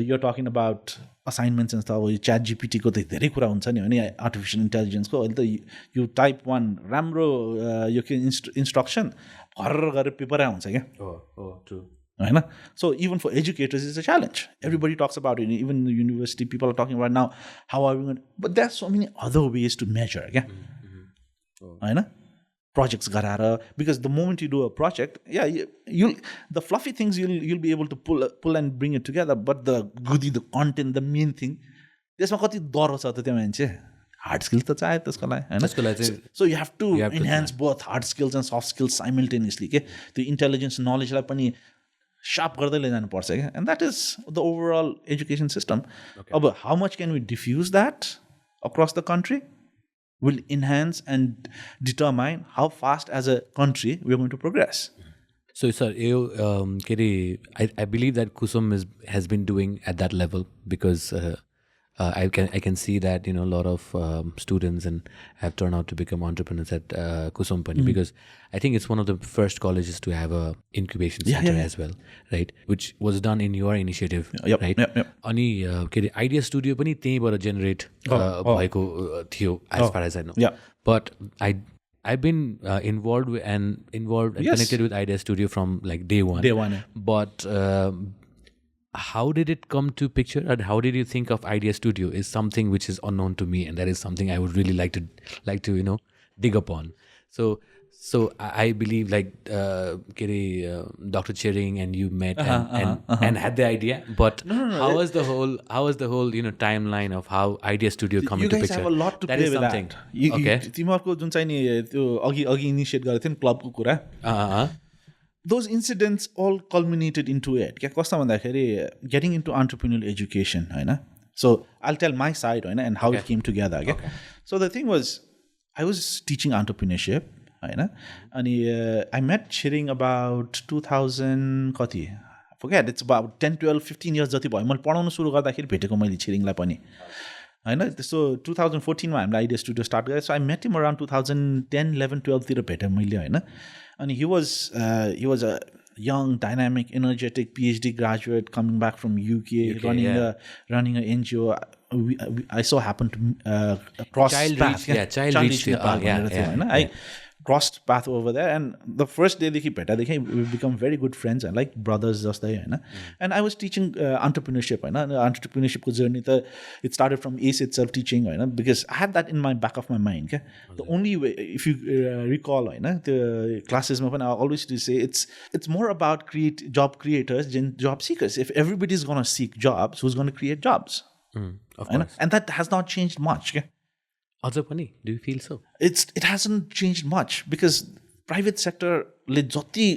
यो टकिङ अबाउट असाइनमेन्ट्स एन्ड अब यो च्याट जिपिटीको त धेरै कुरा हुन्छ नि होइन आर्टिफिसियल इन्टेलिजेन्सको अहिले त यो टाइप 1 राम्रो यो के इन्स्ट्रक्सन भर्र गरेर पेपरै आउँछ क्या होइन so even for educators is a challenge everybody talks about it even university people are talking about now how are we but there are so many other ways to measure क्या होइन projects garara because the moment you do a project you'll the fluffy things you'll be able to pull and bring it together but the goody the content the main thing त्यसमा कति डर छ त त्यो मान्छे hard skills त चाहियो त्यसको लागि हैन so you have to enhance both hard skills and soft skills simultaneously के त्यो intelligence knowledge लाई पनि sharp गर्दै लैजानु पर्छ के and that is the overall education system अब how much can we diffuse that across the country will enhance and determine how fast as a country we are going to progress. So, sir, I believe that Kusum has been doing at that level because I can see that a lot of students and have turned out to become entrepreneurs at Kusum Pani because I think it's one of the first colleges to have a incubation center as well, right? Which was done in your initiative, right? Ani idea studio pani त्यहीबाट generate भएको थियो as far as I know. But I've been involved and connected with Idea Studio from like day one. But how did it come to picture and how did you think of Idea Studio is something which is unknown to me and that is something I would really like to dig upon. So I believe like Dr. Chering and you met and had the idea, but how was the whole timeline of how Idea Studio come into picture? You guys have a lot to play with that. Okay. तिमीहरुको जुन चाहिँ नि त्यो अघि initiate गरेको थियो नि क्लबको कुरा those incidents all culminated into it. क्या कस्तो भन्दाखेरि getting into entrepreneurial education होइन so I'll tell my side होइन and how it came together. Okay. So the thing was I was teaching entrepreneurship होइन अनि I met Chering about 2000 कति I forget it's about 10, 12, 15 years जति भयो मैले पढाउन सुरु गर्दाखेरि भेटेको मैले छिरिङलाई पनि होइन so 2014 मा हामीले आइडिया स्टुडियो स्टार्ट गरेँ so I met him around 2010, 11, 12 तिर भेटेँ मैले होइन and he was a young, dynamic, energetic PhD graduate coming back from UK running a NGO. I so happened to cross path. Child reach. I crossed path over there, and the first day we become very good friends and like brothers just there. And I was teaching entrepreneurship. Entrepreneurship journey, it started from ACE itself teaching because I had that in my back of my mind. The only way, if you recall, the classes I always used to say it's more about job creators than job seekers. If everybody's going to seek jobs, who's going to create jobs? Of course. And that has not changed much. Also funny, do you feel so? It hasn't changed much because private sector le jati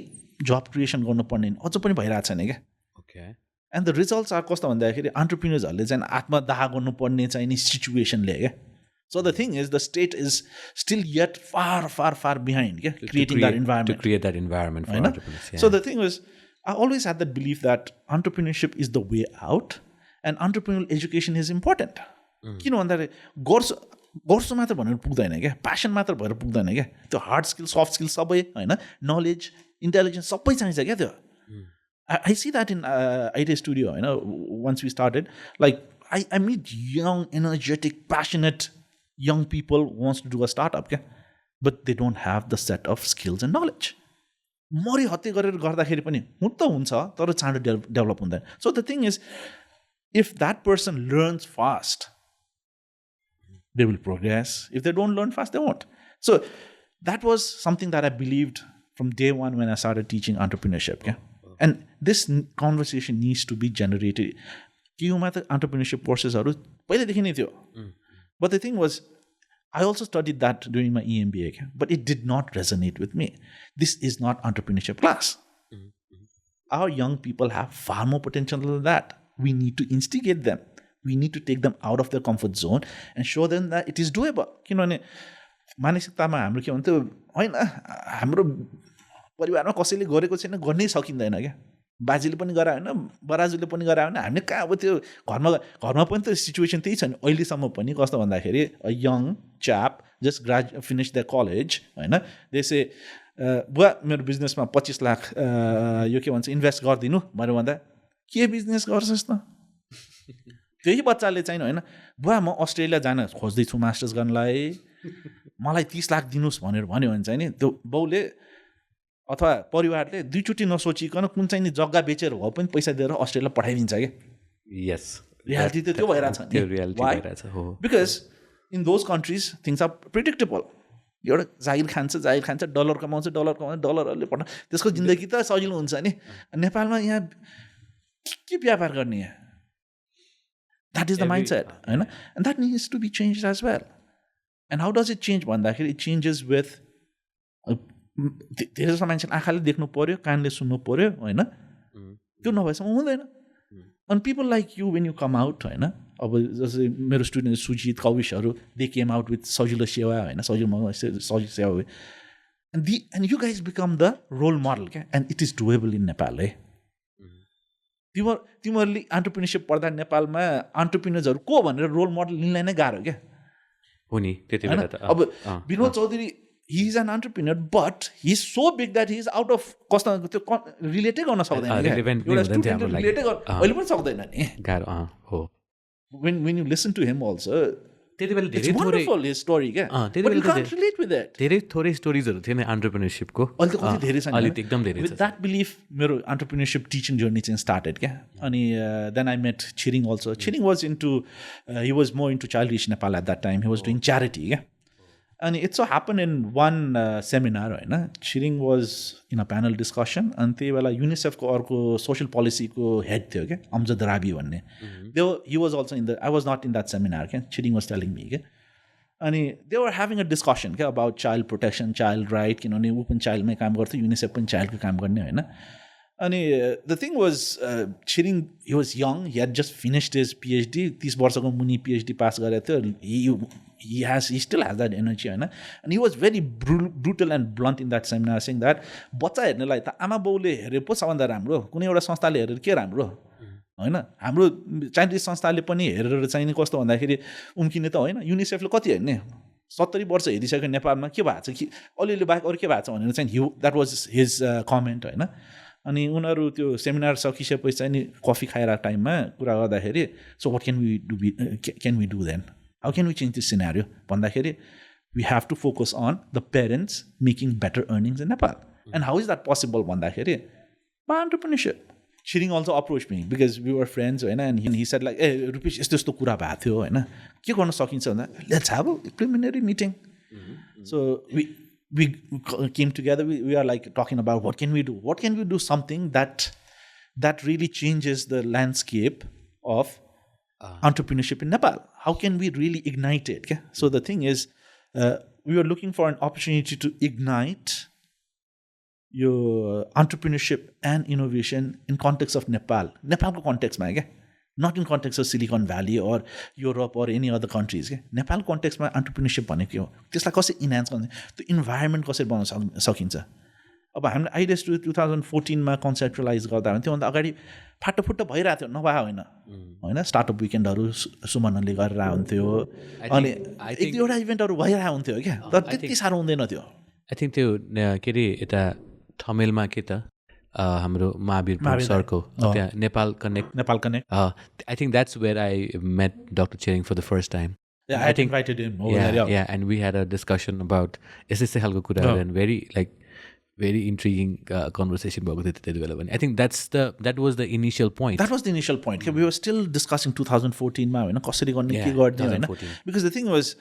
job creation गर्नु पर्ने अझ पनि भइरहेको छैन क्या Okay. And the results are कस्तो भन्दाखेरि entrepreneursहरूले चाहिँ आत्मदाह गर्नु पर्ने चाहिँ नि सिचुएसनले क्या So the thing is the state is still yet far behind creating that environment. To create that environment for entrepreneurs. So the thing was I always had that belief that entrepreneurship is the way out and entrepreneurial education is important. किन भन्दाखेरि गर्छु मात्र भनेर पुग्दैन क्या passion मात्र भएर पुग्दैन क्या त्यो हार्ड स्किल सफ्ट स्किल सबै होइन नलेज इन्टेलिजेन्स सबै चाहिन्छ क्या त्यो I see that in Idea Studio होइन once we started like I meet young energetic passionate young people wants to do a startup but they don't have the set of skills and knowledge मरि हत्ते गरेर गर्दाखेरि पनि हुन त हुन्छ तर चाँडो डेभलप हुँदैन so the thing is if that person learns fast they will progress if they don't learn fast they won't so that was something that I believed from day one when I started teaching entrepreneurship and this conversation needs to be generated के entrepreneurship courses पहिलेदेखि नै थियो But the thing was, I also studied that during my EMBA, but it did not resonate with me. This is not entrepreneurship class. Our young people have far more potential than that. We need to instigate them. We need to take them out of their comfort zone and show them that it is doable. किनभने मानसिकतामा हाम्रो के भन्थ्यो होइन हाम्रो परिवारमा कसैले गरेको छैन गर्नै सकिँदैन क्या बाजेले पनि गरायो होइन बराजुले पनि गरायो भने हामीले कहाँ अब त्यो घरमा पनि त सिचुएसन त्यही छ नि अहिलेसम्म पनि कस्तो भन्दाखेरि a young chap just finish the college होइन त्यसै बुवा मेरो बिजनेसमा 25 लाख यो के भन्छ इन्भेस्ट गरिदिनु भनेर भन्दा के बिजनेस गर्छस् त त्यही बच्चाले चाहिँ होइन बुवा म अस्ट्रेलिया जान खोज्दैछु मास्टर्स गर्नलाई मलाई 30 लाख दिनुहोस् भनेर भन्यो भने चाहिँ नि त्यो बाउले अथवा परिवारले दुईचोटि नसोचिकन कुन चाहिँ नि जग्गा बेचेर भए पनि पैसा दिएर अस्ट्रेलिया पठाइदिन्छ क्या यस रियालिटी त त्यो भइरहेछ नि because in those countries things are predictable एउटा जागिर खान्छ डलर कमाउँछ डलरहरूले पठाउँछ त्यसको जिन्दगी त सजिलो हुन्छ नि नेपालमा यहाँ के व्यापार गर्ने यहाँ that is the mindset होइन and that needs to be change as well and how does it change भन्दाखेरि इट चेन्जेस विथ धेरै जस्तो मान्छेले आँखाले देख्नु पऱ्यो कानले सुन्नु पऱ्यो होइन त्यो नभएसम्म हुँदैन अनि people like you when you come out होइन अब जस्तै मेरो स्टुडेन्ट सुजित कविशहरू they came out with Sajilo Sewa होइन Sajilo Sewa and you guys become the role model क्या and it is doable in Nepal है तिमीहरूले एन्टरप्रेन्योरसिप पढ्दा नेपालमा एन्टरप्रेन्योर्सहरू को भनेर रोल मोडल लिनलाई नै गाह्रो क्या हो नि त्यति बेला त अब Vinod Chaudhary he is an entrepreneur, but he's so big that he is out of कस्तो त्यो रिलेटै गर्न सक्दैन एउटा स्टुडेन्टले रिलेटै अहिले पनि सक्दैन नि गाह्रो हो when you listen to him also त्यति बेला धेरै थोरै his story क्या but you can't relate with that धेरै थोरै स्टोरीजहरू थिए नि एन्टरप्रेन्योरसिपको अहिले त कति धेरै छन् अहिले त एकदम धेरै छ with that belief मेरो एन्टरप्रेन्योरसिप टिचिङ जर्नी चाहिँ स्टार्टेड क्या अनि then I met Chiring also Chiring was into he was more into Child Reach Nepal at that time he was doing charity क्या And it so happened in one seminar, right? Chiring was in a panel discussion, and they were like UNICEF ko social policy ko head the, okay? Amjad Rabi one. He was also in the. I was not in that seminar. Okay? Chiring was telling me, okay? And they were having a discussion okay, about child protection, child right. You know, ne open child mein kaam garte, UNICEF pen child ko kaam garne, right? And the thing was, Chiring, he was young. He had just finished his Ph.D. 30 वर्ष को मुनि PhD pass गरेको थियो. He still has that energy, होइन and he was very brutal and blunt in that seminar, saying that बच्चा हेर्नेलाई त आमा बाउले हेरे पो सबभन्दा राम्रो कुनै एउटा संस्थाले हेरेर के राम्रो होइन हाम्रो चाइनिज संस्थाले पनि हेरेर चाहिँ नि कस्तो भन्दाखेरि उम्किने त होइन युनिसेफले कति हेर्ने 70 वर्ष हेरिसक्यो नेपालमा के भएको छ कि अलिअलि बाहेक अरू के भएको छ भनेर चाहिँ द्याट वाज हिज कमेन्ट होइन अनि उनीहरू त्यो सेमिनार सकिसकेपछि चाहिँ नि कफी खाइरहेको टाइममा कुरा गर्दाखेरि so what can we do then How can we change this scenario? Bandakere, we have to focus on the parents making better earnings in Nepal. And how is that possible? Bandakere, by entrepreneurship. Chiring also approached me because we were friends, and he said like, "Hey, Rupesh, is this to kura bhathyo, हैन? के गर्न सकिन्छ भन्दा let's have a preliminary meeting." So we came together. We are like talking about what can we do? What can we do something that really changes the landscape of entrepreneurship in Nepal. How can we really ignite it? Okay? So the thing is, we were looking for an opportunity to ignite your entrepreneurship and innovation in context of Nepal. Nepal context, okay? Not in context of Silicon Valley or Europe or any other countries. Okay? Nepal context, entrepreneurship भनेको के हो? त्यसलाई कसरी enhance गर्ने? त्यो environment कसरी बनाउन सकिन्छ? अब हामीले आइडियास 2014 मा कन्सेप्चुअलाइज गर्दा भने त्योभन्दा अगाडि फाटोफुट्टो भइरहेको थियो नभए होइन स्टार्टअप विकेन्डहरू सुमनले गरेर हुन्थ्यो अनि एक दुईवटा इभेन्टहरू भइरहेको हुन्थ्यो क्या तर त्यति साह्रो हुँदैन थियो आई थिङ्क त्यो के अरे यता थमेलमा के त हाम्रो महावीर सरको त्यहाँ Nepal connect I think that's where I met doctor Tsering for the first time I invited him over there. Yeah, and we had a discussion about यस्तै खालको कुराहरू and very intriguing conversation about it. I think that was the initial point. That was the initial point. We were still discussing 2014 ma हैन कसरी गर्ने के गर्ने हैन because the thing was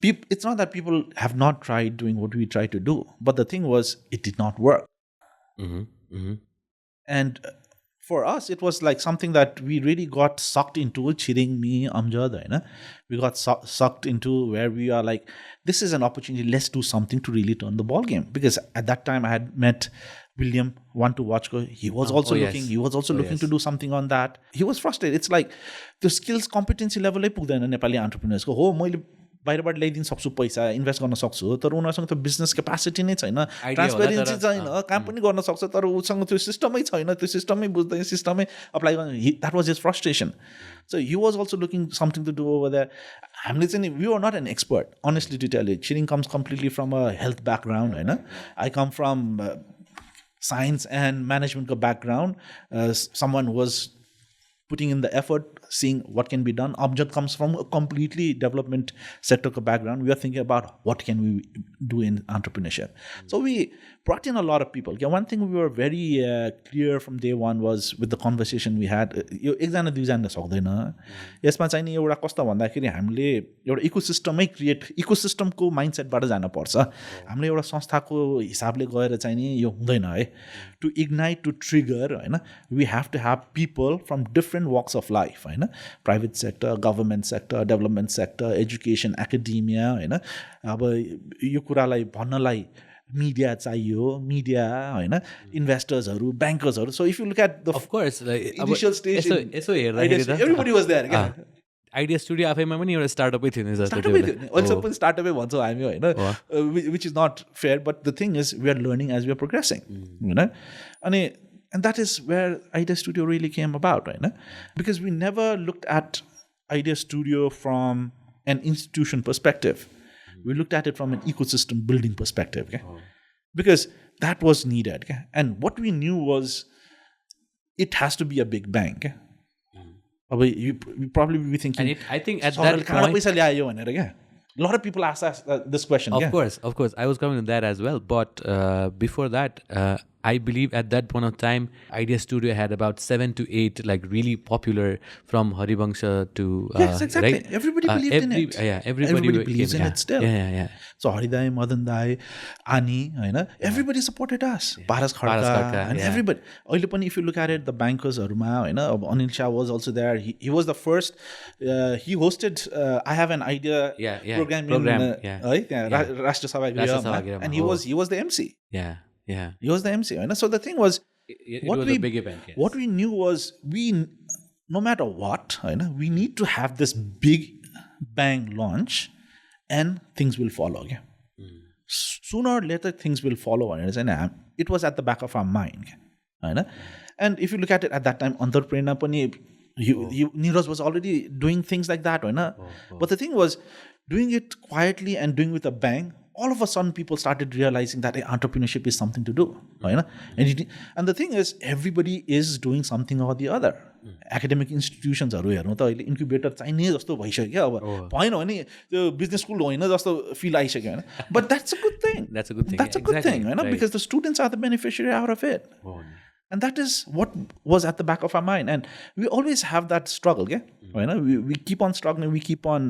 it's not that people have not tried doing what we tried to do but the thing was it did not work. And for us, it was like something that we really got sucked into. Chiring me, Amjad, we got sucked into where we are like, this is an opportunity. Let's do something to really turn the ball game. Because at that time, I had met William, one to watch. He was also looking. He was also looking to do something on that. He was frustrated. It's like the skills competency level Nepali entrepreneurs go, oh, मैले बाहिरबाट ल्याइदिन सक्छु पैसा invest गर्न सक्छु तर उनीहरूसँग त business capacity नै छैन ट्रान्सपेरेन्सी छैन काम पनि गर्न सक्छ तर उसँग त्यो सिस्टमै छैन त्यो सिस्टमै बुझ्दैन सिस्टमै अप्लाई गर्न that was his frustration so he was also looking something to do over that हामीले चाहिँ we are not an expert honestly to tell you Tsering comes completely from a health background होइन I come from science and management background, someone who was putting in the effort, seeing what can be done. Amjad comes from a completely development sector background. We are thinking about what can we do in entrepreneurship. So we brought in a lot of people. One thing we were very clear from day one was with the conversation we had, यो एकजना दुईजना सक्दैन यसमा चाहिँ नि एउटा कस्तो भन्दाखेरि हामीले एउटा इकोसिस्टमै क्रिएट इकोसिस्टमको माइन्डसेटबाट जानुपर्छ हामीले एउटा संस्थाको हिसाबले गएर चाहिँ नि यो हुँदैन है टु इग्नाइट टु ट्रिगर होइन we have to have people from different walks of life होइन private sector government sector development sector education academia होइन अब यो कुरालाई भन्नलाई media चाहियो media होइन इन्भेस्टर्सहरू ब्याङ्कर्सहरू so if you look at the of course initial stage यसो हेर्दाखेरि एभ्रीबडी वाज देयर क्या आइडिया स्टुडियो आफैमा पनि एउटा स्टार्टअपै थियो नि जस्तो अहिले सब पनि स्टार्टअपै भन्छौँ हामी होइन which is not fair but the thing is we are learning as we are progressing होइन अनि and that is where Idea Studio really came about, right? Because we never looked at Idea Studio from an institution perspective. We looked at it from an ecosystem building perspective, okay? Because that was needed. Okay? And what we knew was it has to be a big bang. Okay? You probably be thinking, and I think at that point, a lot of people ask us this question. Of course. I was coming to that as well. But before that, I believe at that point of time, Idea Studio had about 7 to 8 like really popular from Harivangsha to yes, exactly. Right? Everybody believed in it. Yeah, everybody believes in it still. Yeah. So Haridai, Madan Dai, Ani, everybody supported us. Paras Kharka, and everybody. If you look at it, the bankers, Anil Shah was also there. He was the first. He hosted. I have an idea program. Rashtra Sabha Griha, and he was the MC. Yeah. He was the MC. So the thing was, it was a big event. Yes. What we knew was no matter what, we need to have this big bang launch, and things will follow. Okay? Sooner or later, things will follow. And it was at the back of our mind. And if you look at it at that time, entrepreneur pani, Neeraj was already doing things like that. But the thing was, doing it quietly and doing with a bang. All of a sudden, people started realizing that entrepreneurship is something to do. And the thing is, everybody is doing something or the other. Academic institutions are here. Incubator Chinese जस्तो भइसक्यो अब भएन भने त्यो business school होइन जस्तो feel आइसक्यो होइन but that's a good thing. That's a good thing. That's a good thing, because the students are the beneficiary out of it. And that is what was at the back of our mind. And we always have that struggle. We keep on struggling. We keep on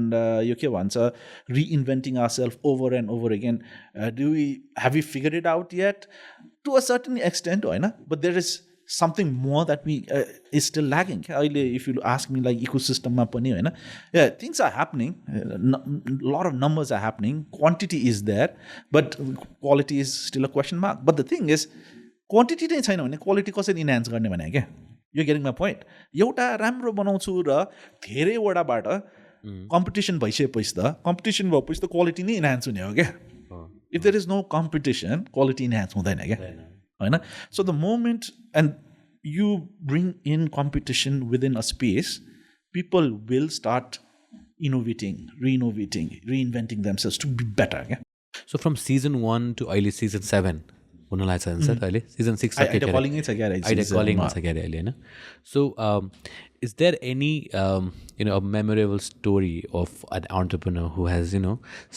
reinventing ourselves over and over again. Have we figured it out yet? To a certain extent, but there is something more that we is still lagging. If you ask me, like ecosystem, things are happening. A lot of numbers are happening. Quantity is there, but quality is still a question mark. But the thing is, quantity नै छैन भने quality कसरी enhance गर्ने भने क्या यो getting my point एउटा राम्रो बनाउँछु र धेरैवटाबाट कम्पिटिसन भइसकेपछि त क्वालिटी नै इन्हान्स हुने हो क्या if there is no competition quality enhance हुँदैन क्या होइन so the moment and you bring in competition within a space people will start reinventing themselves to be better. So from season 1 to early season 7 हुन लाग्छ sir अहिले season 6 idea calling छ क्या idea calling छ क्या अहिले हैन so is there any a memorable story of an entrepreneur who has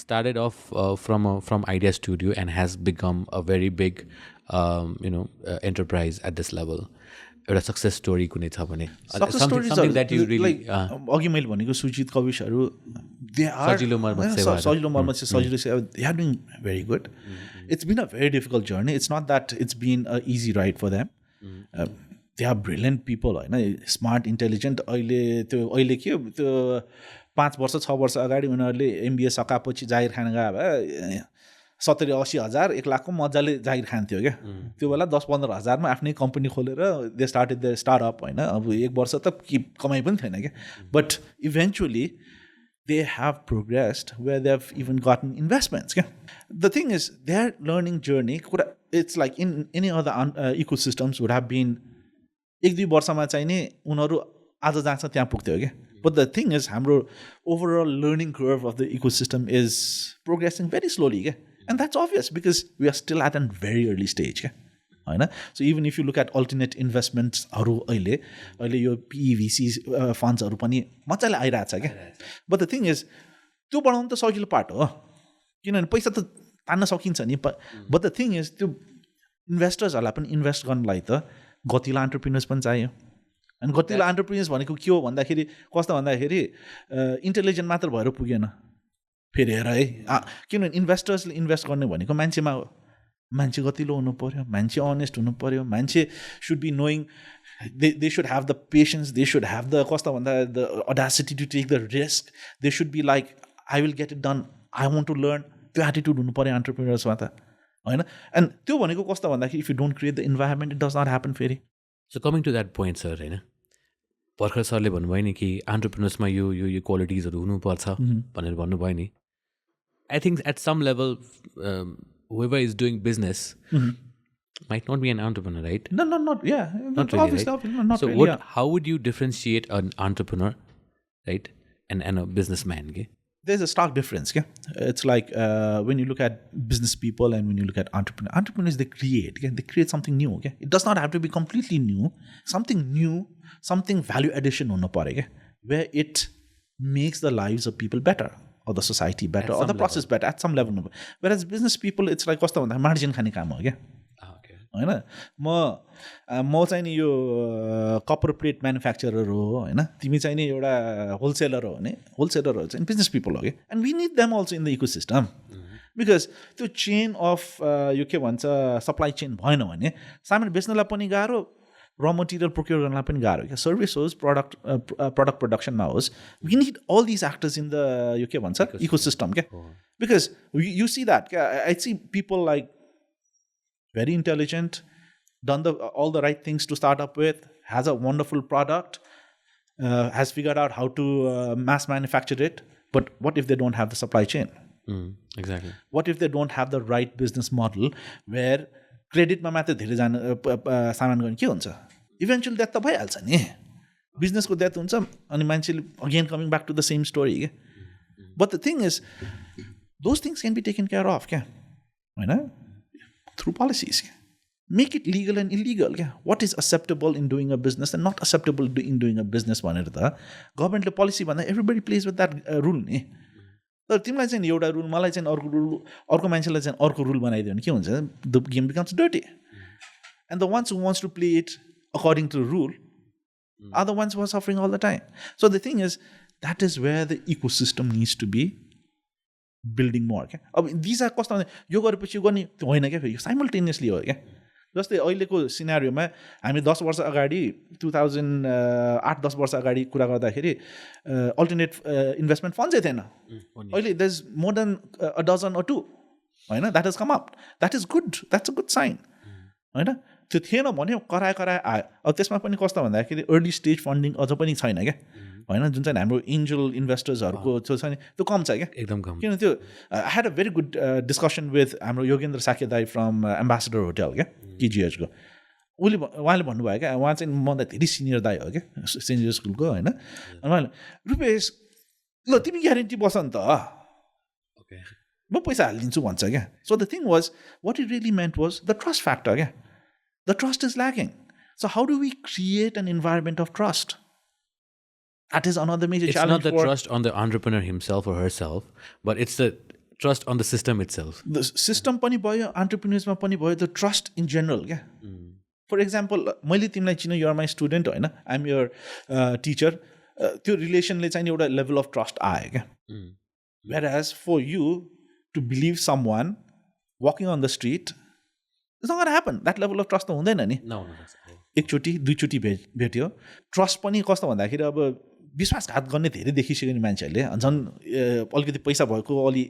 started off from Idea Studio and has become a very big enterprise at this level एउटा success story कुनै छ भने something that you really अघि मैले भनेको Sujit कविशहरू they are सजिलो मर्मत सेवा they are doing very good. It's been a very difficult journey. It's not that it's been an easy ride for them. They are brilliant people होइन, smart intelligent. अहिले के त्यो 5 वर्ष 6 वर्ष अगाडि उनीहरूले MBA सकाएपछि जागिर खान गयो भए 70-80 हजार 1 लाखको मजाले जागिर खान्थ्यो क्या. त्यो बेला 10-15 हजारमा आफ्नै कम्पनी खोलेर दे स्टार्टेड द स्टार्टअप होइन. अब 1 वर्ष त कमाइ पनि थिएन क्या. But eventually they have progressed where they've even gotten investments. The thing is, their learning journey, it's like in any other ecosystems would have been 1-2 वर्षमा चाहिँ नि उनीहरू आज जहाँ छ त्यहाँ पुग्थ्यो क्या. But the thing is, हाम्रो overall learning curve of the ecosystem is progressing very slowly. And that's obvious because we are still at a very early stage. होइन. So even if you look at alternate investmentsहरू अहिले यो PVC फन्ड्सहरू पनि मजाले आइरहेछ क्या. But the thing is त्यो बढाउनु त सजिलो पार्ट हो किनभने पैसा त तान्न सकिन्छ नि. बट द थिङ इज त्यो इन्भेस्टर्सहरूलाई पनि इन्भेस्ट गर्नलाई त गतिला एन्टरप्रिन्योर्स पनि चाहियो. अनि गतिला एन्टरप्रिन्योर्स भनेको के हो भन्दाखेरि कस्तो भन्दाखेरि इन्टेलिजेन्ट मात्र भएर पुगेन फेरि हेर है. किनभने इन्भेस्टर्सले इन्भेस्ट गर्ने भनेको मान्छेमा हो. मान्छे गतिलो हुनु पऱ्यो, मान्छे अनेस्ट हुनु पऱ्यो, मान्छे should be knowing, they should have the patience, they should have the कस्तो भन्दा the audacity to take the risk, they should be like I will get it done, I want to learn. त्यो attitude हुनु पऱ्यो एन्टरप्रिन्योर्समा त होइन. And त्यो भनेको कस्तो भन्दाखेरि if you don't create the environment it does not happen फेरि. So coming to that point sir होइन, भर्खर सरले भन्नुभयो नि कि एन्टरप्रिन्योर्समा यो क्वालिटिजहरू हुनुपर्छ भनेर भन्नुभयो नि. I think at some level whoever is doing business might not be an entrepreneur, right? No, not yeah. Not really, right? Not so really, how would you differentiate an entrepreneur, right, and a businessman? Okay? There's a stark difference. Okay? It's like when you look at business people and when you look at entrepreneurs, they create. Okay? They create something new. Okay? It does not have to be completely new. Something value addition on okay? Where it makes the lives of people better. Or the society better, or the process better at some level. Whereas business people, it's like कस्तो भन्दा margin खाने काम हो क्या होइन. म चाहिँ नि यो कपर प्लेट म्यानुफ्याक्चरर हो होइन, तिमी चाहिँ नि एउटा होलसेलर हो भने होलसेलरहरू चाहिँ बिजनेस पिपल हो क्या. And we need them also in the ecosystem because त्यो चेन अफ यो के भन्छ सप्लाई चेन भएन भने सामान बेच्नलाई पनि गाह्रो, र मटेरियल प्रोक्योर गर्नलाई पनि गाह्रो क्या. सर्भिस होस्, प्रडक्ट प्रोडक्सनमा होस्, we need all these actors in the यो के भन्छ इकोसिस्टम क्या. बिकज यु सी द्याट क्या. I see people like very intelligent, done all the right things to start up with, has a wonderful product, has figured out how to mass manufacture it. But what if they don't have the supply chain? Exactly. What if they don't have the right business model where credit ma matra धेरै जान सामान गर्ने के हुन्छ? Eventually that त भइहाल्छ नि. Business को death हुन्छ अनि मान्छेले again coming back to the same story के. But the thing is, those things can be taken care of क्या, होइन? Through policies. Make it legal and illegal. What is acceptable in doing a business and not acceptable in doing a business? Government policy, everybody plays with that rule. So, तिमीलाई चाहिँ एउटा rule, मलाई चाहिँ अर्को rule, अर्को मान्छेलाई चाहिँ अर्को रुल बनाइदियो भने के हुन्छ? The game becomes dirty. And the ones who wants to play it according to the rule are the ones who are suffering all the time. So the thing is, that is where the ecosystem needs to be building more. अब these are कस्तो यो गरेपछि यो गर्ने त्यो होइन क्या, फेरि साइमल्टेनियसली हो क्या. जस्तै अहिलेको सिनारियोमा हामी 10 वर्ष अगाडि 2008-10 वर्ष अगाडि कुरा गर्दाखेरि अल्टरनेट इन्भेस्टमेन्ट फन्ड्सै थिएन. अहिले there is more than a dozen or 2 होइन, that has come up. That is good, that's a good sign होइन. त्यो थिएन भने कराए आयो. अब त्यसमा पनि कस्तो भन्दाखेरि अर्ली स्टेज फन्डिङ अझ पनि छैन क्या होइन, जुन चाहिँ हाम्रो एन्जल इन्भेस्टर्सहरूको त्यो छ नि त्यो कम छ क्या, एकदम कम. किन त्यो I had a very good discussion with हाम्रो योगेन्द्र साके दाई फ्रम एम्बेसेडर होटल क्या, केजिएचको. उहाँले भन्नुभयो क्या, उहाँ चाहिँ मभन्दा धेरै सिनियर दाई हो क्या, सेन्ट जोसेफ स्कुलको होइन. अनि उहाँले रुपेश ल तिमी ग्यारेन्टी बस नि त, म पैसा हालिदिन्छु भन्छ क्या. So the thing was what it really meant was the trust factor क्या. The trust is lacking. So how do we create an environment of trust? That is another major challenge. It's not the trust on the entrepreneur himself or herself, but it's the trust on the system itself. The system pani bhayo, entrepreneurs ma pani bhayo, the trust in general. Yeah. For example, मैले तिमीलाई चिन्नु, you are my student होइन, I'm your teacher. त्यो रिलेसनले चाहिँ एउटा level of trust आयो क्या. Whereas for you to believe someone walking on the street, it's not going to happen. That level of trust हुँदैन नि. No. एकचोटि दुईचोटि भेट्यो ट्रस्ट पनि कस्तो भन्दाखेरि अब विश्वासघात गर्ने धेरै देखिसक्यो नि मान्छेहरूले झन् अलिकति पैसा भएको अलि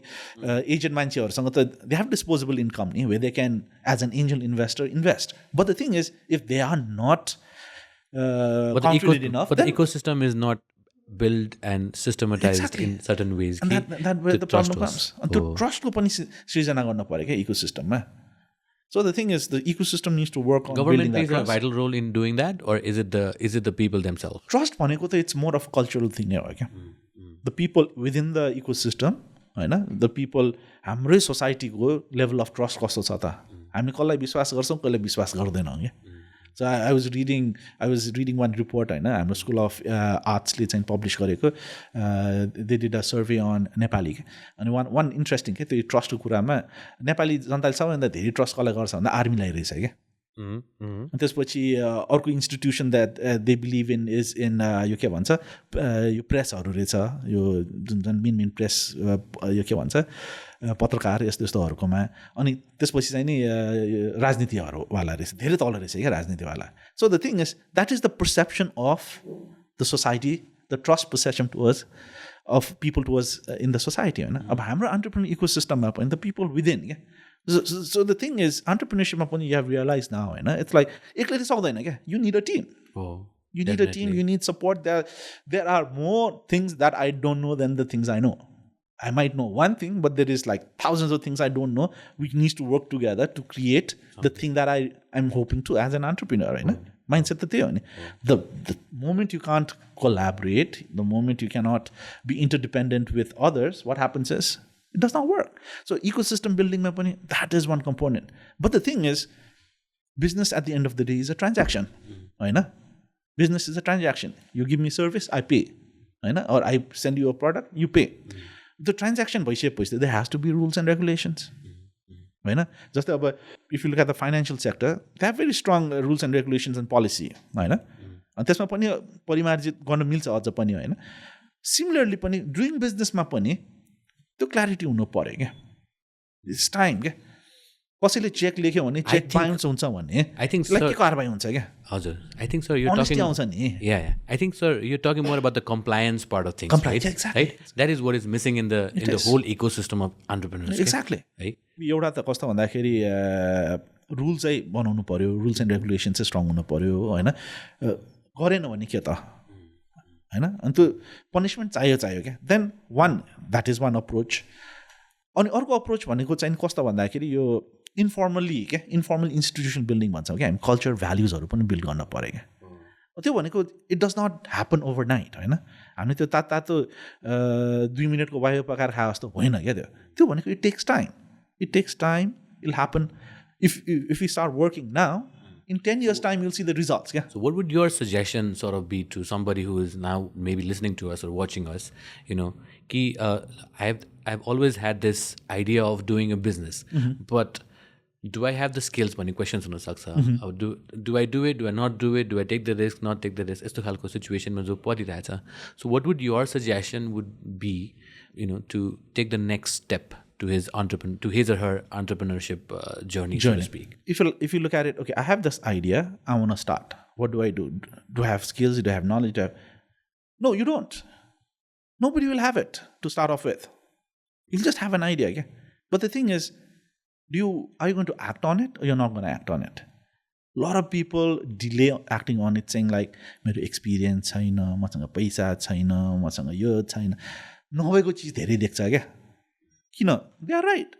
एजेड मान्छेहरूसँग त दे हेभ डिस्पोजेबल इन्कम नि way they can as an angel investor invest but the thing is if they are not confident enough but the ecosystem is not built and systematized in certain ways and that where the problem comes and to trust ko pani सृजना गर्न पर्यो के ecosystem ma so the thing is the ecosystem needs to work on government building that plays a vital role in doing that or is it the people themselves trust bhaneko ta it's more of a cultural thing ho ke the people within the ecosystem हैन the people हाम्रै सोसाइटीको level of trust कस्तो छ त हामी कसलाई विश्वास गर्छौं कसलाई विश्वास गर्दैनौं के So I was reading one report हैन हाम्रो स्कुल अफ आर्ट्सले चाहिँ पब्लिश गरेको they did a survey on Nepali अनि one interesting के त्यो ट्रस्टको कुरामा नेपाली जनताले सबैभन्दा धेरै ट्रस्ट कसलाई गर्छ भन्दा आर्मीलाई रहेछ के अनि त्यसपछि अर्को institution that they believe in is in यो के भन्छ यो प्रेसहरू रहेछ यो जुन मेन प्रेस यो के भन्छ पत्रकार यस्तो यस्तोहरूकोमा अनि त्यसपछि चाहिँ नि राजनीतिहरूवाला रहेछ धेरै तल रहेछ क्या राजनीतिवाला so the thing is that is the perception of the society the trust perception towards of people towards in the society होइन अब हाम्रो एन्टरप्रेन्योर इकोसिस्टममा पनि द पिपल विदिन क्या So the thing is, entrepreneurship you have realized now, it's like you need a team. You need a team. You need support. There are more things that I don't know than the things I know. I might know one thing, but there is like thousands of things I don't know, which needs to work together to create the thing that I'm hoping to as an entrepreneur. Mindset the moment you can't collaborate, the moment you cannot be interdependent with others, what happens is it does not work. So ecosystem building, that is one component. But the thing is, business at the end of the day is a transaction. Business is a transaction. You give me service, I pay. Or I send you a product, you pay. The transaction, there has to be rules and regulations. Just if you look at the financial sector, they have very strong rules and regulations and policy. And त्यसमा पनि परिमार्जित गर्न मिल्छ अझ पनि हैन similarly पनि doing बिजनेसमा पनि त्यो क्ल्यारिटी हुनु पर्यो क्या इट्स टाइम क्या कसैले चेक लेख्यो भने चेक बाउन्स हुन्छ भने आई थिंक के कारबाही हुन्छ क्या हजुर I think sir you talking आउँछ नि या I think sir you talking more about the compliance part of things right that is what is missing in the whole ecosystem of entrepreneurship exactly है एउटा त कस्तो भन्दाखेरि रुल चाहिँ बनाउनु पर्यो रुल्स एन्ड रेगुलेसन चाहिँ स्ट्रङ हुनु पर्यो हैन गरेन भने के त हैन अनि त्यो पनिसमेन्ट चाहियो क्या then one that is one approach अनि अर्को अप्रोच भनेको चाहिँ कस्तो भन्दाखेरि यो इन्फर्मल इन्स्टिट्युसन बिल्डिङ भन्छौँ क्या हामी कल्चर भ्याल्युजहरू पनि बिल्ड गर्न पऱ्यो क्या त्यो भनेको it does not happen overnight होइन हामीले त्यो तातो 2 मिनटको वायु पकाएर खाए जस्तो होइन क्या त्यो भनेको it takes time it happen if you start working now in 10 years time you'll see the results. Yeah. So what would your suggestion sort of be to somebody who is now maybe listening to us or watching us, I've always had this idea of doing a business, but do I have the skills? Many questions on saksa. Do I do it? Do I not do it? Do I take the risk? Not take the risk? Esto khalko situation mein jo pariरहेछ. So what would your suggestion would be, to take the next step to his or her entrepreneurship journey, so to speak? If you look at it, okay, I have this idea, I want to start. What do I do? Do I have skills? Do I have knowledge? No, you don't. Nobody will have it to start off with. You'll just have an idea. Okay? But the thing is, are you going to act on it or you're not going to act on it? A lot of people delay acting on it, saying like, मेरो experience छैन, मसँग पैसा छैन, मसँग यो छैन. नभएको चिज धेरै देख्छ क्या किन दे आर राइट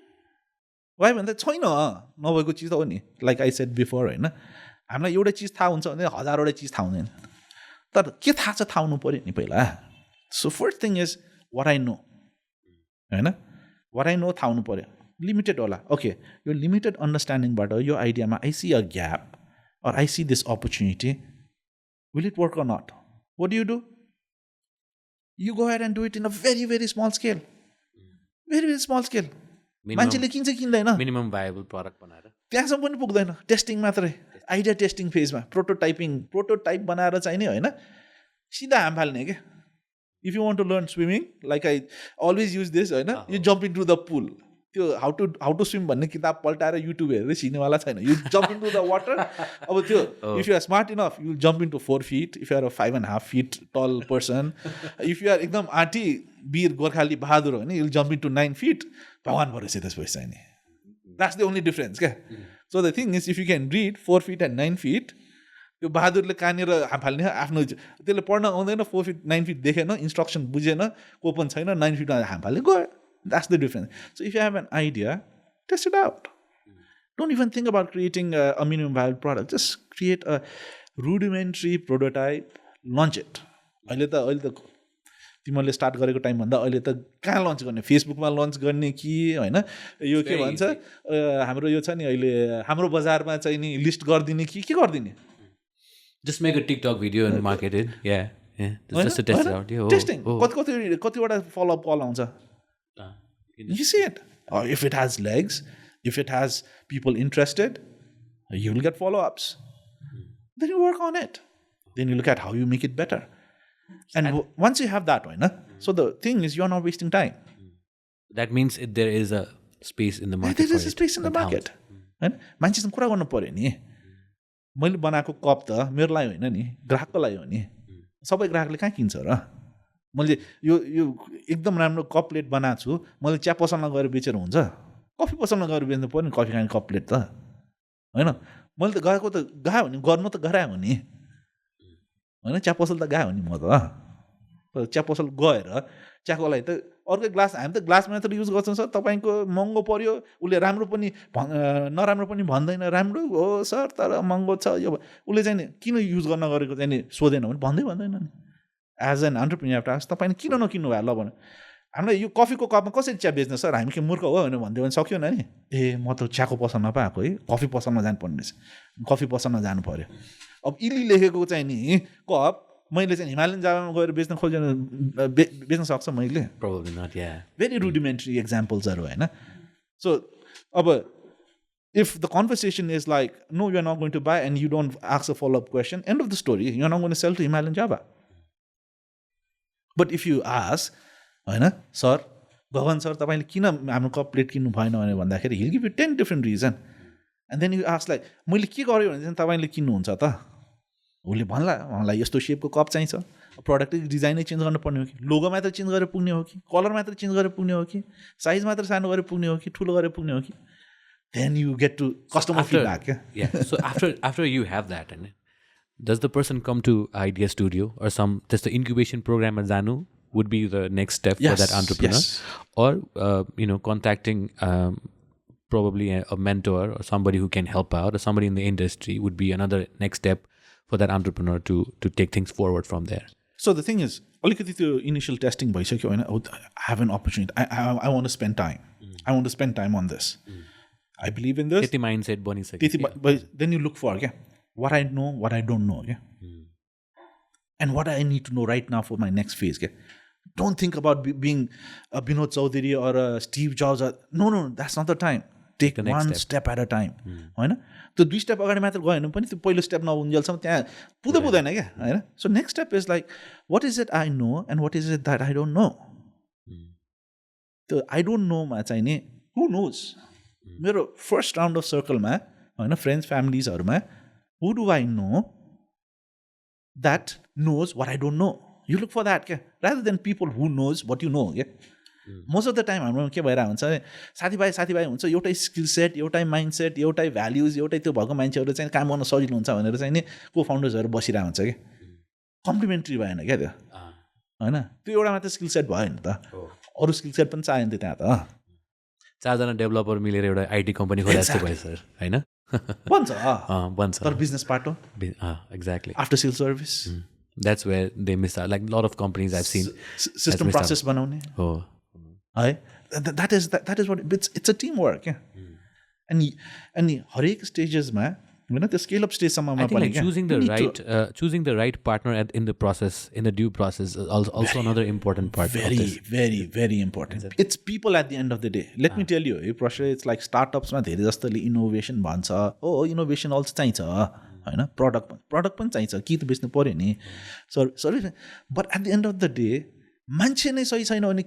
वाइ भन्दा छैन नभएको चिज त हो नि लाइक आई सेड बिफोर होइन हामीलाई एउटा चिज थाहा हुन्छ भने 1000वटा चिज थाहा हुँदैन तर के थाहा छ थाहा हुनु पऱ्यो नि पहिला so first thing is what I know होइन वाट आई नो थाहा हुनु पऱ्यो लिमिटेड होला ओके यो लिमिटेड अन्डरस्ट्यान्डिङबाट यो आइडियामा I see a gap or I see this opportunity will it work or not what do you go head and do it in a very very small scale very small scale मान्छेले किन्छ किन्दैन minimum viable product बनाएर त्यहाँसम्म पनि पुग्दैन testing मात्रै idea testing फेजमा prototype बनाएर चाहिँ नि होइन सिधा हाम फाल्ने क्या if you want to learn swimming like I always use this होइन you jump into the pool त्यो हाउ टु स्विम भन्ने किताब पल्टाएर युट्युब हेरेर सिक्नेवाला छैन. You jump into the water. अब त्यो if you are smart enough you jump into 4 feet. If you are a 5.5 feet tall person, if you are एकदम आँटी वीर गोर्खाली बहादुर हो भने यु जम्प इन्टु 9 feet. भगवान भरोसे त्यसपछि चाहिँ नि. द्याट्स द ओन्ली डिफरेन्स क्या. So the thing is if you can read 4 feet and 9 feet, त्यो बहादुरले कहाँनिर हामफाल्ने आफ्नो त्यसले पढ्न आउँदैन. 4 feet 9 feet देखेन, इन्स्ट्रक्सन बुझेन, कोपन छैन, 9 feet हामफाल्ने गयो. That's the difference. So if you have an idea, test it out. Don't even think about creating a minimum viable product. Just create a rudimentary prototype, launch it. अहिले त तिमीहरूले start गरेको time भन्दा अहिले त कहाँ lunch गर्ने, फेसबुकमा लन्च गर्ने कि होइन, यो के भन्छ हाम्रो यो छ नि अहिले हाम्रो बजारमा चाहिँ नि लिस्ट गरिदिने कि के गरिदिने. Just make a TikTok video and market it. Yeah. Just to test it out. Testing. कतिवटा follow-up call आउँछ. You see it. If it has legs, if it has people interested, you will get follow-ups. Then you work on it. Then you look at how you make it better. And once you have that one, so the thing is, you are not wasting time. That means there is a space in the market. There is a space in the market. मान्छेसँग कुरा गर्नु पर्यो नि. मैले बनाएको cup त मेरो लागि होइन नि, ग्राहकको लागि हो नि. सबै ग्राहकले कहाँ किन्छ र? मैले यो एकदम राम्रो कप प्लेट बनाएको छु, मैले चिया पसलमा गएर बेचेर हुन्छ? कफी पसलमा गएर बेच्नु पर्यो नि कफी खाने कप प्लेट त होइन. मैले त गएको त गयो नि, गर्नु त गरायो हो नि होइन. चिया पसल त गयो हो नि. म त चिया पसल गएर चियाको लागि त अर्कै ग्लास, हामी त ग्लास मात्र युज गर्छौँ सर. तपाईँको महँगो पऱ्यो, उसले राम्रो पनि नराम्रो पनि भन्दैन, राम्रो हो सर तर महँगो छ यो, उसले चाहिँ नि किन युज गर्न गरेको चाहिँ नि सोधेन भने भन्दैन नि. एज एन अन्टरप्रेन्योर तपाईँले किन नकिन्नु भयो ल भने, हामीलाई यो कफीको कपमा कसरी चिया बेच्ने सर, हामी के मूर्ख हो भनेर भनिदियो भने सक्यो नि. ए म त चियाको पसलमा पो आएको है, कफी पसलमा जानुपर्ने रहेछ, कफी पसलमा जानु पऱ्यो. अब इली लेखेको चाहिँ नि कप मैले चाहिँ हिमालयन जाभामा गएर बेच्न खोजेन, बेच्न सक्छ मैले? Probably not, yeah. Very rudimentary examples-हरु होइन. So अब if the conversation is like, no, you're not going to buy and you don't ask a follow-up question, end of the story, you're not going to sell to Himalayan Java. But if you ask, होइन sir Gagan sir तपाईँले किन हाम्रो cup plate किन्नु भएन भनेर भन्दाखेरि he'll give you 10 different reasons. And then you ask like, मैले के गरेँ भने चाहिँ तपाईँले किन्नुहुन्छ त? उसले भन्ला मलाई यस्तो सेपको कप चाहिन्छ. प्रडक्टको डिजाइनै चेन्ज गर्नुपर्ने हो कि, लोगो मात्र चेन्ज गरेर पुग्ने हो कि, कलर मात्र चेन्ज गरेर पुग्ने हो कि, साइज मात्र सानो गरेर पुग्ने हो कि, ठुलो गरेर पुग्ने हो कि. Then you get to customer feedback. Yeah. So after you have that, and does the person come to Idea Studio or some, just the incubation program at Zanu would be the next step for that entrepreneur? Yes. Or contacting probably a mentor or somebody who can help out, or somebody in the industry would be another next step for that entrepreneur to take things forward from there. So the thing is, अलिकति त्यो initial testing भइसक्यो होइन, I have an opportunity, I want to spend time, I want to spend time on this, I believe in this. त्यति mindset बनिसक्यो. Then you look for what I know, what I don't know, and what I need to know right now for my next phase. Don't think about being a Binod Chaudhary or a Steve Jobs. No, that's not the time. Take one step at a time. होइन त्यो 2 step अगाडि मात्र गयो भने पनि त्यो पहिलो step नहुन्जेलसम्म त्यहाँ पुग्दैन क्या होइन. So next step is like what is it I know and what is it that I don't know. त्यो आई डोन्ट नोमा चाहिँ नि हु नोज. मेरो फर्स्ट राउन्ड अफ सर्कलमा होइन, फ्रेन्ड्स फ्यामिलीजहरूमा, who do I know that knows what I don't know. You look for that क्या, rather than people who knows what you know. क्या मोस्ट अफ द टाइम हाम्रो के भइरहेको हुन्छ, साथीभाइ हुन्छ, एउटै स्किल सेट, एउटै माइन्ड सेट, एउटै भ्याल्युज, एउटै त्यो भएको मान्छेहरू चाहिँ काम गर्न सजिलो हुन्छ भनेर चाहिँ नि को फाउन्डर्सहरू बसिरहेको हुन्छ कि. कम्प्लिमेन्ट्री भएन क्या त्यो होइन. त्यो एउटा मात्रै स्किल सेट भयो नि त, अरू स्किल सेट पनि चाहियो नि त त्यहाँ त. 4 जना डेभलपर मिलेर एउटा आइटी कम्पनी खोले जस्तो भयो सर होइन. बन्छ तर बिजनेस पार्ट हो. Exactly. After sale service, that's where they miss out. Like a lot of companies I've seen. System process बनाउने. Oh. That is what it's a teamwork. And हरेक स्टेजेसमा होइन त्यो स्केल अप स्टेजसम्ममा पनि choosing the right partner in the process, in the due process is also another important part. Very very important. It's people at the end of the day. Let me tell you, Prashraya, it's like startups मा धेरै जस्तोले innovation भन्छ. Innovation also चाहिन्छ होइन, product पनि चाहिन्छ कि त बेच्नु पऱ्यो नि service. But at the end of the day मान्छे नै सही छैन भने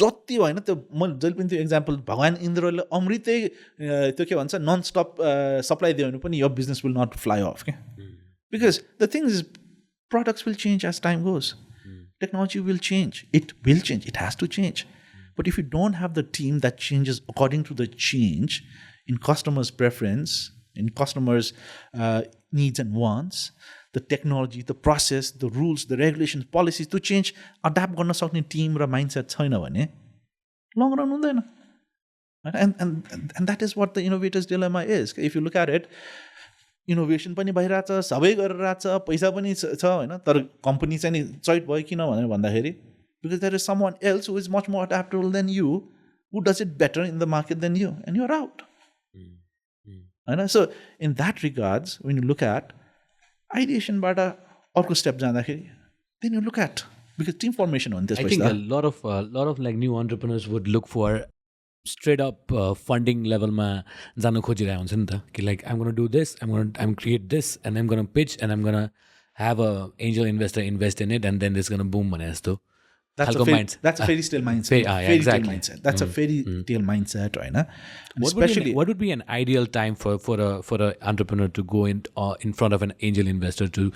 जति होइन त्यो मैले जहिले पनि त्यो इक्जाम्पल भगवान् इन्द्रले अमृतै त्यो के भन्छ नन स्टप सप्लाई दियो भने पनि यो business will not fly off क्या because the thing is products will change as time goes. Technology will change. It will change. It has to change. But if you don't have the team that changes according to the change in customers' preference, in customers' needs and wants, the technology, the process, the rules, the regulations, policies to change, adapt गर्न सक्ने team र mindset छैन भने long run हुँदैन. And that is what the innovator's dilemma is. If you look at it, innovation पनि भइरहेछ सबै गरिरहेछ पैसा पनि छ होइन तर कम्पनी चाहिँ नि चैट भयो किन भनेर भन्दाखेरि because there is someone else who is much more adaptable than you who does it better in the market than you and you are out होइन so in that regards when you look at आइडिएसनबाट अर्को step जाँदाखेरि then you look at because team formation हो नि त्यसपछि lot of like new entrepreneurs would look for straight up funding level ma janu khojiraheko huncha ni ta ki like I'm going to do this, I'm create this and I'm going to pitch and I'm going to have a angel investor invest in it and then it's going to boom bhane jasto that's a fairy tale mindset. Exactly. Mindset. That's a fairy tale mindset, right? What would be an ideal time for a entrepreneur to go in front of an angel investor to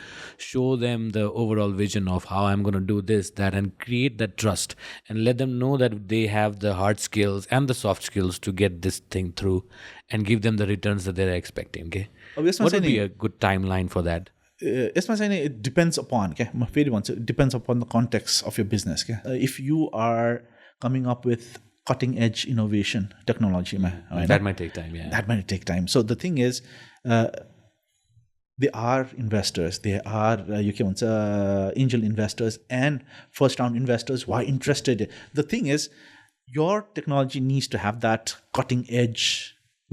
show them the overall vision of how I'm going to do this, that, and create that trust and let them know that they have the hard skills and the soft skills to get this thing through and give them the returns that they're expecting. Okay, what would be a good timeline for that? यसमा चाहिँ नि it depends upon क्या म फेरि भन्छु it depends upon the context of your business क्या if you are coming up with cutting edge innovation टेक्नोलोजीमा That might take time. So the thing is they are investors, they are you के भन्छ angel investors and first round investors who are interested. The thing is your technology needs to have that cutting edge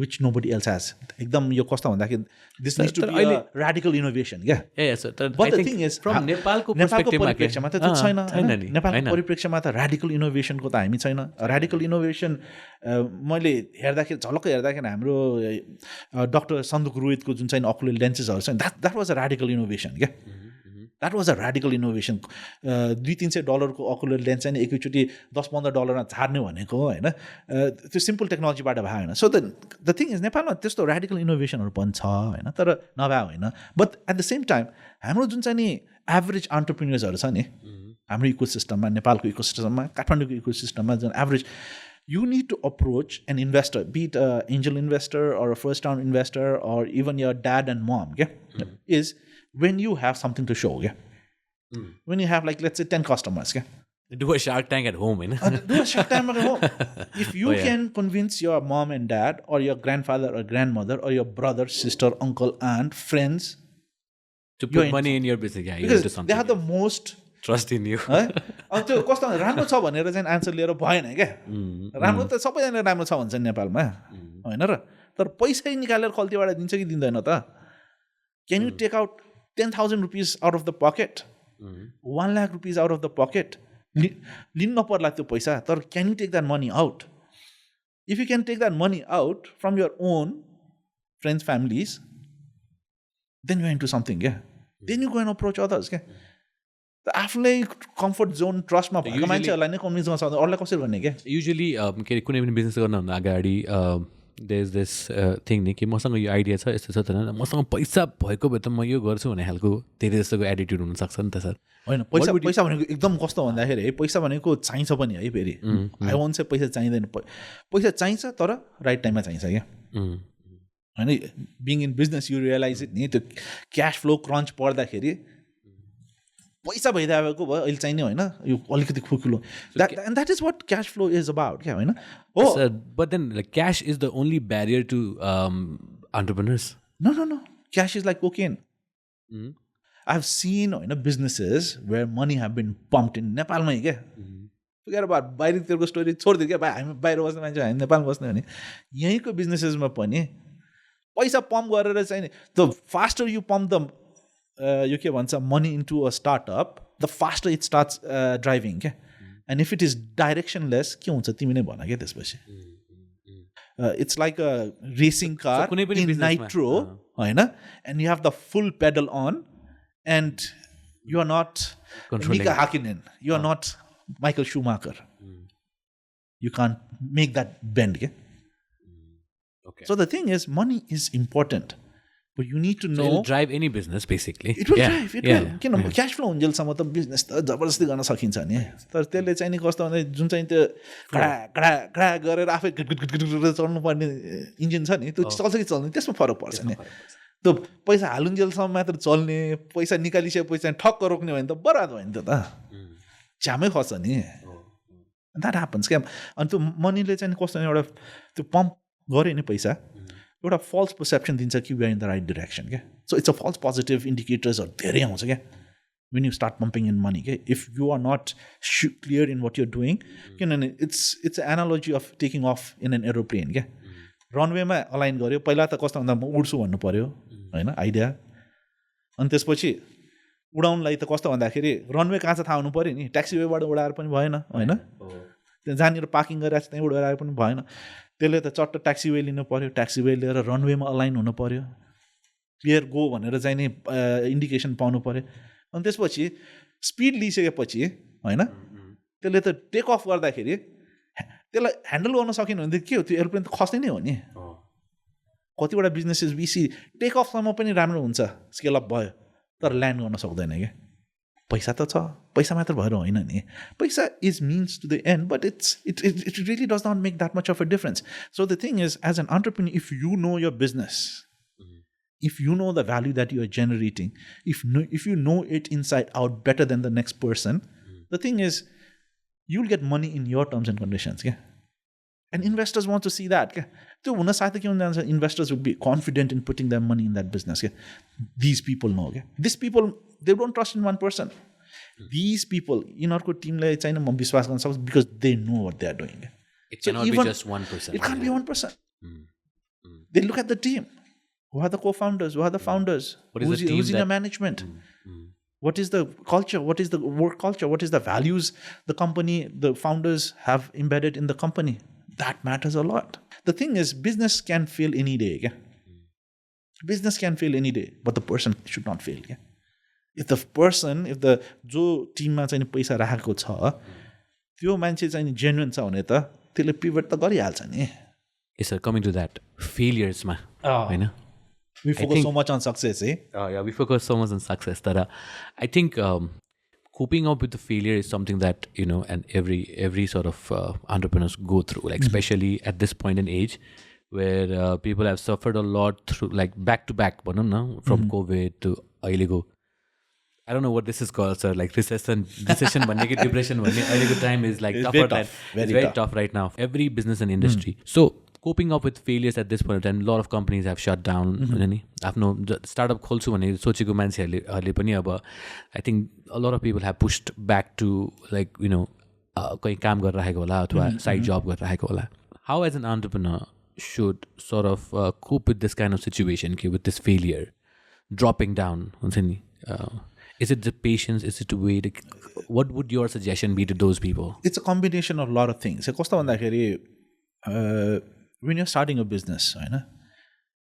which nobody else has. एकदम यो कस्तो भन्दाखेरि this needs to be a radical innovation. Yeah, sir. But the thing is from नेपालको परिप्रेक्ष्यमा त त्यो छैन नेपालको परिप्रेक्ष्यमा त radical innovation को त हामी छैन. Radical innovation मैले हेर्दाखेरि झलक्क हेर्दाखेरि हाम्रो डाक्टर सन्दुक रोहितको जुन चाहिँ अकुलर लेन्सेसहरू छ that was a radical innovation क्या That was a radical innovation. $200-300 को अकुलर लेन्स चाहिँ एकैचोटि $10-15 झार्ने भनेको होइन त्यो सिम्पल टेक्नोलोजीबाट भयो होइन सो द थिङ इज नेपालमा त्यस्तो रेडिकल इनोभेसनहरू पनि छ होइन तर नभए होइन but at the same time हाम्रो जुन चाहिँ नि एभरेज अन्टरप्रिन्यर्सहरू छ नि हाम्रो इकोसिस्टममा नेपालको इकोसिस्टममा काठमाडौँको इकोसिस्टममा जुन average you need to approach an investor, be it an angel investor or a first round investor or even your dad and mom, is when you have something to show, when you have like let's say 10 customers, do a Shark Tank at home, do a Shark Tank at home. If you can convince your mom and dad or your grandfather or grandmother or your brother, sister, uncle, aunt, friends to put money in your business, because they have the most trust in you. अब त्यो कस्तो राम्रो छ भनेर चाहिँ answer लिएर भएन क्या राम्रो त सबैजना राम्रो छ भन्छ नेपालमा होइन र तर पैसै निकालेर खल्तीबाट दिन्छ कि दिँदैन त can you take out 10,000 rupees out of the pocket 1 lakh rupees out of the pocket लिनु नपर्ला त्यो पैसा तर can you take that money out if you can take that money out from your own friends families then you into something क्या then you go and approach others क्या आफूलाई comfort John ट्रस्टमा भएको मान्छेहरूलाई नै कन्भिन्स गर्न सक्दैन अरूलाई कसरी भन्ने क्या युजली के अरे कुनै पनि बिजनेस गर्नुभन्दा अगाडि देयर इज दिस थिङ नि कि मसँग यो आइडिया छ यस्तो छ त मसँग पैसा भएको भए त म यो गर्छु भन्ने खालको धेरै जस्तोको एटिट्युड हुनसक्छ नि त सर होइन पैसा भनेको एकदम कस्तो भन्दाखेरि है पैसा भनेको चाहिन्छ पनि है फेरि आई वन्ट से पैसा चाहिँदैन पैसा चाहिन्छ तर राइट टाइममा चाहिन्छ क्या होइन being in business you realize it नि त्यो क्यास फ्लो क्रन्च पर्दाखेरि पैसा भइरहेको भयो अहिले चाहिने होइन यो अलिकति खुकुलो and that is what cash flow is about क्या होइन हो but then cash is the only barrier to entrepreneurs no cash is like cocaine I have seen होइन businesses where money have been pumped in नेपालमै क्या पुगेर बाहिरतिरको story छोडिदियो क्या भाइ हामी बाहिर बस्ने मान्छे हामी नेपालमा बस्ने भने यहीँको बिजनेसेसमा पनि पैसा पम्प गरेर चाहिँ the faster you pump the यो के भन्छ money into a startup the faster it starts driving क्या and if it is directionless के हुन्छ तिमी नै भन क्या त्यसपछि it's like a racing car in nitro होइन and you have the full pedal on and you are not Mika Hakkinen you are not Michael Schumacher. You can't make that bend. Okay? Okay. So the thing is, money is important. But you need to know. It'll drive any business basically. It will drive. It will. किन cash flow हुन्जेलसम्म त business त जबरजस्ती गर्न सकिन्छ नि तर त्यसले चाहिँ नि कस्तो भन्दा जुन चाहिँ त्यो कडा कडा कडा गरेर आफै घुट चल्नुपर्ने इन्जिन छ नि त्यो चल्छ कि चल्दैन त्यसमा फरक पर्छ नि त्यो पैसा हालुन्जेलसम्म मात्र चल्ने पैसा निकालिसकेपछि चाहिँ ठक्क रोक्ने भयो भने त बराद भयो नि त झ्यामै खस्छ नि द्याट ह्यापन्स क्या अनि त्यो मनीले चाहिँ कस्तो एउटा त्यो पम्प गऱ्यो नि पैसा एउटा फल्स पर्सेप्सन दिन्छ कि we are in the right direction क्या so it's a false positive इन्डिकेटर्सहरू धेरै आउँछ क्या when you start pumping in money okay? If you are not clear in what you're doing it's an analogy of taking off in an aeroplane okay? रनवेमा align गर्यो पहिला त कस्तो भन्दा म उड्छु भन्नु पर्यो होइन आइडिया अनि त्यसपछि उडाउनलाई त कस्तो भन्दाखेरि रनवे कहाँ छ थाहा हुनु पऱ्यो नि ट्याक्सी वेबाट उडाएर पनि भएन होइन त्यहाँ जहाँनिर पार्किङ गरिरहेको छ त्यहीँ उडाएर पनि भएन त्यसले त चट्ट ट्याक्सी वे लिनु पऱ्यो ट्याक्सी वे लिएर रनवेमा अलाइन हुनु पऱ्यो क्लियर गो भनेर चाहिँ नि इन्डिकेसन पाउनु पऱ्यो अनि त्यसपछि स्पिड लिइसकेपछि होइन त्यसले त टेक अफ गर्दाखेरि त्यसलाई ह्यान्डल गर्न सकेन भने त के हो त्यो एरोप्लेन त खस्ने नै हो नि कतिवटा बिजनेसेस बिसी टेक अफसम्म पनि राम्रो हुन्छ स्केल अप भयो तर ल्यान्ड गर्न सक्दैन क्या पैसा त छ पैसा मात्र भएर होइन नि पैसा is means to the end but it really does not make that much of a difference so the thing is as an entrepreneur if you know your business if you know the value that you are generating, if you know it inside out better than the next person, the thing is, you'll get money in your terms and conditions. Yeah? And investors want to see that. Yeah? Investors would be confident in putting their money in that business. Yeah? These people know. Yeah? These people, they don't trust in one person. These people, in our team, because they know what they are doing. Yeah? It cannot be just one person. It can't be one person. They look at the team. Who are the co-founders? Who are the founders? Who's in the management? What is the culture? What is the work culture? What is the values the company, the founders have embedded in the company? That matters a lot. The thing is, business can fail any day. Yeah? Business can fail any day, but the person should not fail. Yeah? If the जो टिममा चाहिँ पैसा राखेको छ त्यो मान्छे चाहिँ genuine छ भने त त्यसले पिभट त गरिहाल्छ नि Yes, sir. Coming to that, failures, ma. Right? We focus so much on success, eh? Yeah, we focus so much on success. That I think coping up with the failure is something that and every sort of entrepreneurs go through. Like especially at this point in age, where people have suffered a lot through like back to back, from COVID to Ailigo. I don't know what this is called, sir. Like recession, depression. Ailigo time is like tougher. It's very tough right now. Every business and industry. So. Coping up with failures at this point, and a lot of companies have shut down. आफ्नो startup खोल्छु भने सोचेको मान्छेहरूले पनि अब I think a lot of people have pushed back to like कहीं काम गरिरहेको होला अथवा side job गरिरहेको होला. How as an entrepreneur should sort of cope with this kind of situation, with this failure, dropping down? Is it the patience? Is it the way? What would your suggestion be to those people? It's a combination of a lot of things. कस्तो भन्दाखेरि when you're starting a business,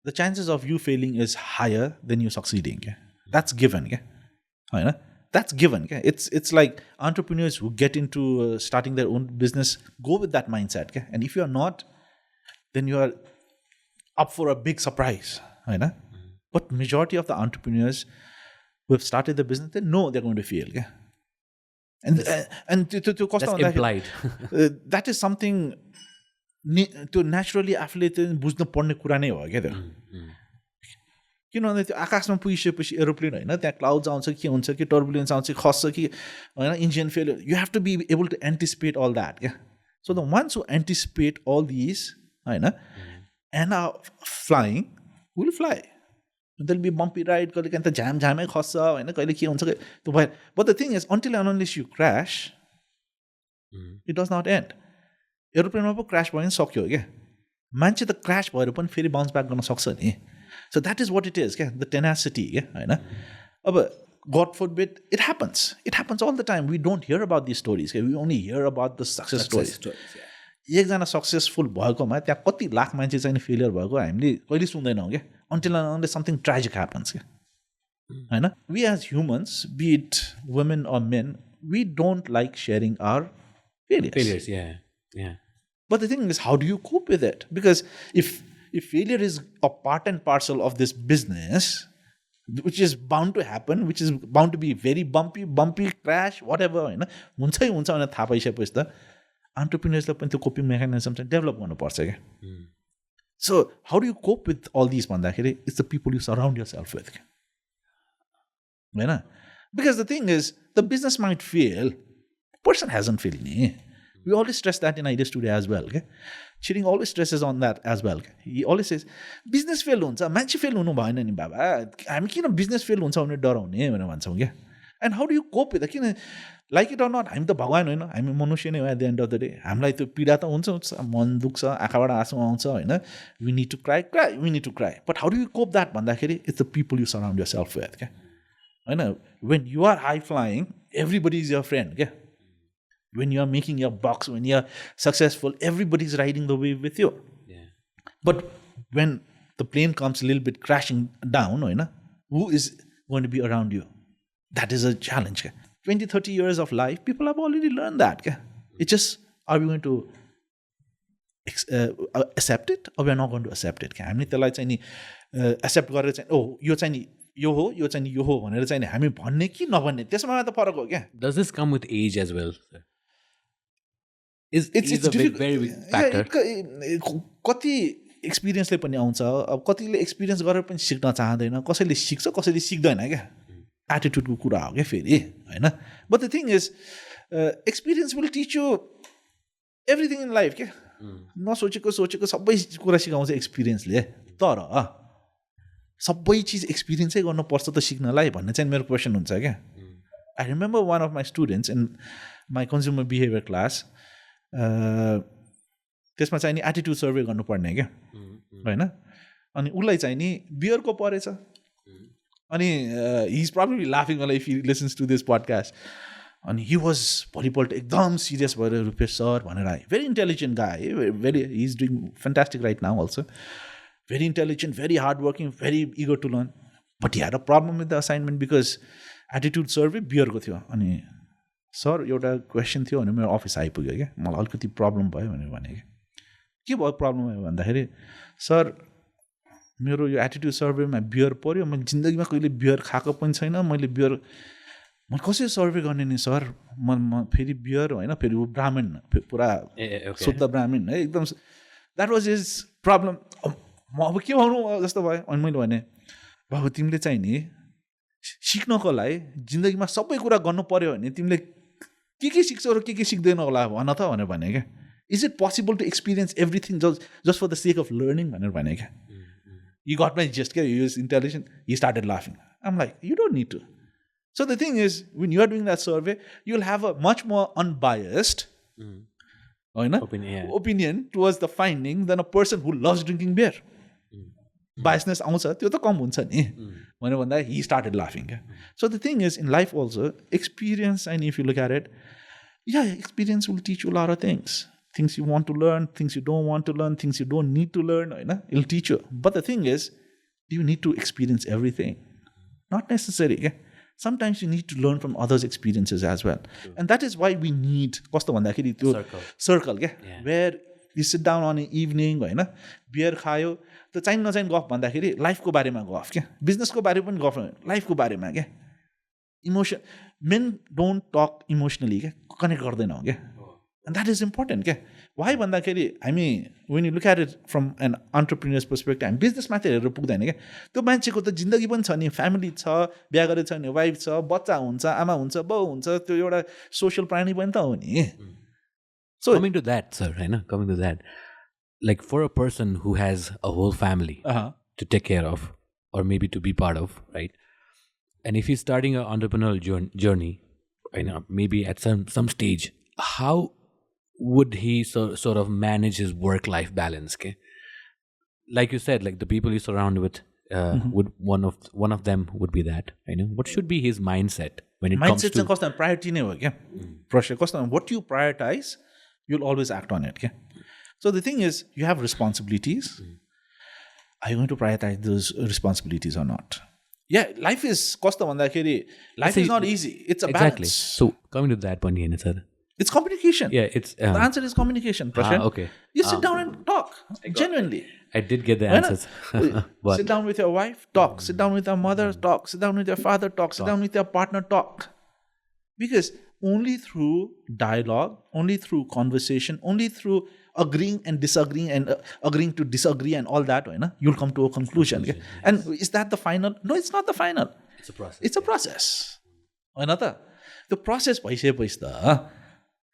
the chances of you failing is higher than you succeeding. Okay? That's given. Okay? That's given. Okay? It's like entrepreneurs who get into starting their own business go with that mindset. Okay? And if you're not, then you are up for a big surprise. But majority of the entrepreneurs who have started the business, they know they're going to fail. Okay? And to cost that's implied. That is something त्यो naturally आफूले चाहिँ बुझ्नु पर्ने कुरा नै हो क्या त्यो किनभने त्यो आकाशमा पुगिसकेपछि एरोप्लेन होइन त्यहाँ क्लाउड्स आउँछ के हुन्छ कि टर्बुलेन्स आउँछ खस्छ कि होइन engine fail you have to be able to anticipate all that क्या so the ones who anticipate all this होइन and flying will fly there be bumpy ride कहिले काहीँ त झ्यामै खस्छ होइन कहिले के हुन्छ त्यो भयो but the thing is until and unless you cross it does not and एरोप्लेनमा पो क्रास भयो भने सक्यो क्या मान्छे त क्रास भएर पनि फेरि बाउन्स ब्याक गर्न सक्छ नि so that is what it is क्या द टेनासिटी क्या होइन अब God forbid it happens all the time we don't hear about this stories क्या we only hear about the success stories एकजना सक्सेसफुल भएकोमा त्यहाँ कति लाख मान्छे चाहिँ फेलियर भएको हामीले कहिले सुन्दैनौँ क्या until unless something tragic happens क्या होइन we as humans be it women or men we don't like sharing our failures. Failures, yeah. But the thing is, how do you cope with it? Because if failure is a part and parcel of this business, which is bound to happen, which is bound to be very bumpy, crash, whatever, हुन्छै हुन्छ भनेर थाहा पाइसकेपछि त entrepreneursलाई पनि त्यो coping mechanism चाहिँ develop गर्नुपर्छ क्या. So how do you cope with all these भन्दाखेरि it's the people you surround yourself with. Because the thing is, the business might fail, person hasn't failed ni. We always stress that in Ideas Today as well. Cheating always stresses on that as well. He always says, business fail huncha, मान्छे fail हुनु भएन नि बाबा. हामी किन business fail हुन्छ भने डराउने भनेर भन्छौँ क्या. And how do you cope with it? किन like it or not, हामी त भगवान होइन, हामी मनुष्य नै हो at the end of the day. हामीलाई त्यो पीडा त हुन्छ, मन दुख्छ, आँखाबाट आँसु आउँछ हैन. We need to cry, we need to cry. But how do you cope that भन्दाखेरि it's the people you surround yourself with. हैन. When you are high flying, everybody is your friend. When you are making your bucks, when you are successful, everybody is riding the wave with you. Yeah. But when the plane comes a little bit crashing down, who is going to be around you? That is a challenge. 20, 30 years of life, people have already learned that. It's just, are we going to accept it or we are not going to accept it? हामीले त्यसलाई चाहिँ नि accept गरेर चाहिँ ओ यो चाहिँ नि यो हो यो चाहिँ नि यो हो भनेर चाहिँ नि हामी भन्ने कि नभन्ने त्यसमा त फरक हो क्या. Does this come with age as well, sir? It's a very big factor. कति एक्सपिरियन्सले पनि आउँछ. अब कतिले एक्सपिरियन्स गरेर पनि सिक्न चाहँदैन, कसैले सिक्छ कसैले सिक्दैन क्या. एटिट्युडको कुरा हो क्या फेरि हैन. But the thing is experience will teach you everything in life क्या. नसोचेको सोचेको सबै कुरा सिकाउँछ एक्सपिरियन्सले. तर सबै चिज एक्सपिरियन्सै गर्नुपर्छ त सिक्नलाई भन्ने चाहिँ मेरो क्वेसन हुन्छ क्या. I remember one of my students in my consumer behaviour class. त्यसमा चाहिँ नि एटिट्युड सर्वे गर्नुपर्ने क्या होइन. अनि उसलाई चाहिँ नि बियरको परेछ. अनि हि इज प्रब्लली लाफिङ होला if he listens to this podcast. अनि हि वाज भोलिपल्ट एकदम सिरियस भएर रुपेश सर भनेर आयो. Very intelligent guy, very he is doing fantastic right now also. Very intelligent, very hardworking, very eager to learn. But he had a problem with the assignment because attitude survey beer को थियो. अनि sir एउटा question थियो भने मेरो office आइपुग्यो क्या. मलाई अलिकति प्रब्लम भयो भनेर भने क्या. के भयो प्रब्लम भयो भन्दाखेरि सर मेरो यो एटिट्युड सर्वेमा बियर पऱ्यो. मैले जिन्दगीमा कहिले बियर खाएको पनि छैन. मैले बियर म कसरी सर्वे गर्ने नि सर. म फेरि बियर होइन, फेरि ऊ ब्राह्मण पुरा शुद्ध ब्राह्मण है एकदम. That was his problem. म अब के भन्नु जस्तो भयो. अनि मैले भने बाबु तिमीले चाहिँ नि सिक्नको लागि जिन्दगीमा सबै कुरा गर्नु पऱ्यो भने तिमीले के सिक्छौ र के सिक्दैन होला भन त भनेर भने क्या. Is it possible to experience everything just for the sake of learning भनेर भने क्या. यु गट माई जस्ट क्या. You is intelligent. He started लाफिङ. I'm like you don't need to. So the thing is when you are doing that survey you will have a much more unbiased opinion towards the finding than a person who loves drinking beer. Biasness आउँछ त्यो त कम हुन्छ नि भनेर भन्दा he started लाफिङ क्या. So the thing is in life also experience and if you look at it experience will teach you lot of things you want to learn, things you don't want to learn, things you don't need to learn होइन. It will teach you. But the thing is you need to experience everything. Not necessary क्या. Sometimes you need to learn from others' experiences as well. And that is why we need कस्तो भन्दाखेरि त्यो circle क्या. Where you sit down on an evening होइन beer खायो त्यो चाहिँ नचाहिँ गफ भन्दाखेरि लाइफको बारेमा गफ क्या. बिजनेसको बारेमा पनि गफ, लाइफको बारेमा क्या. Emotion men don't talk emotionally क्या. कनेक्ट गर्दैनौँ क्या. एन्ड द्याट इज इम्पोर्टेन्ट क्या. वाइ भन्दाखेरि हामी when you look at it from an entrepreneurs perspective हामी बिजनेस मात्रै हेरेर पुग्दैन क्या. त्यो मान्छेको त जिन्दगी पनि छ नि. फ्यामिली छ, बिहा गरेको छ भने वाइफ छ, बच्चा हुन्छ, आमा हुन्छ, बाउ हुन्छ. त्यो एउटा सोसियल प्राणी पनि त हो नि. So coming to that, sir, coming to that, like for a person who has a whole family to take care of or maybe to be part of, right? And if he's starting an entrepreneurial journey, maybe at some stage, how would he sort of manage his work-life balance? Okay? Like you said, like the people you surround with, would one of them would be that. What should be his mindset when it comes to... Mindset is a priority. Prashraya, what you prioritize, you'll always act on it. Okay? So the thing is, you have responsibilities. Are you going to prioritize those responsibilities or not? Yeah, life is कस्तो भन्दाखेरि life is not easy. It's a Exactly. balance. So coming to that point, sir. It's communication. Yeah, it's The answer is communication, Prashraya. okay. You sit down and talk genuinely. I did get the Why not? answers. Sit down with your wife, talk. Sit down with your mother, talk. Sit down with your father, talk. Sit down with your partner, talk. Because only through dialogue, only through conversation, only through agreeing and disagreeing and agreeing to disagree and all that, you'll come to a conclusion. Okay? And is that the final? No, it's not the final. It's a process. It's a process. The process भइसकेपछि त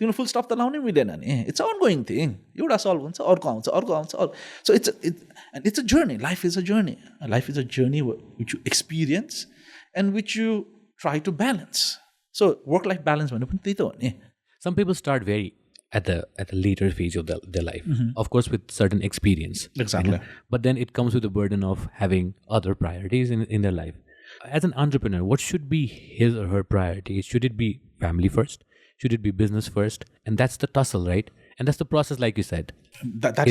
तिम्रो फुल stop त लाउनै मिलेन नि. It's an ongoing thing. एउटा solve हुन्छ, अर्को आउँछ. So it's a journey. Life is a journey. Life is a journey which you experience and which you try to balance. So work-life balance भन्ने पनि त्यही त हो नि. Some people start very at the later phase of their life, of course, with certain experience. Exactly. But then it comes with the burden of having other priorities in their life. As an entrepreneur, what should be his or her priority? Should it be family first? Should it be business first? And that's the tussle, right? And that's the process, like you said. That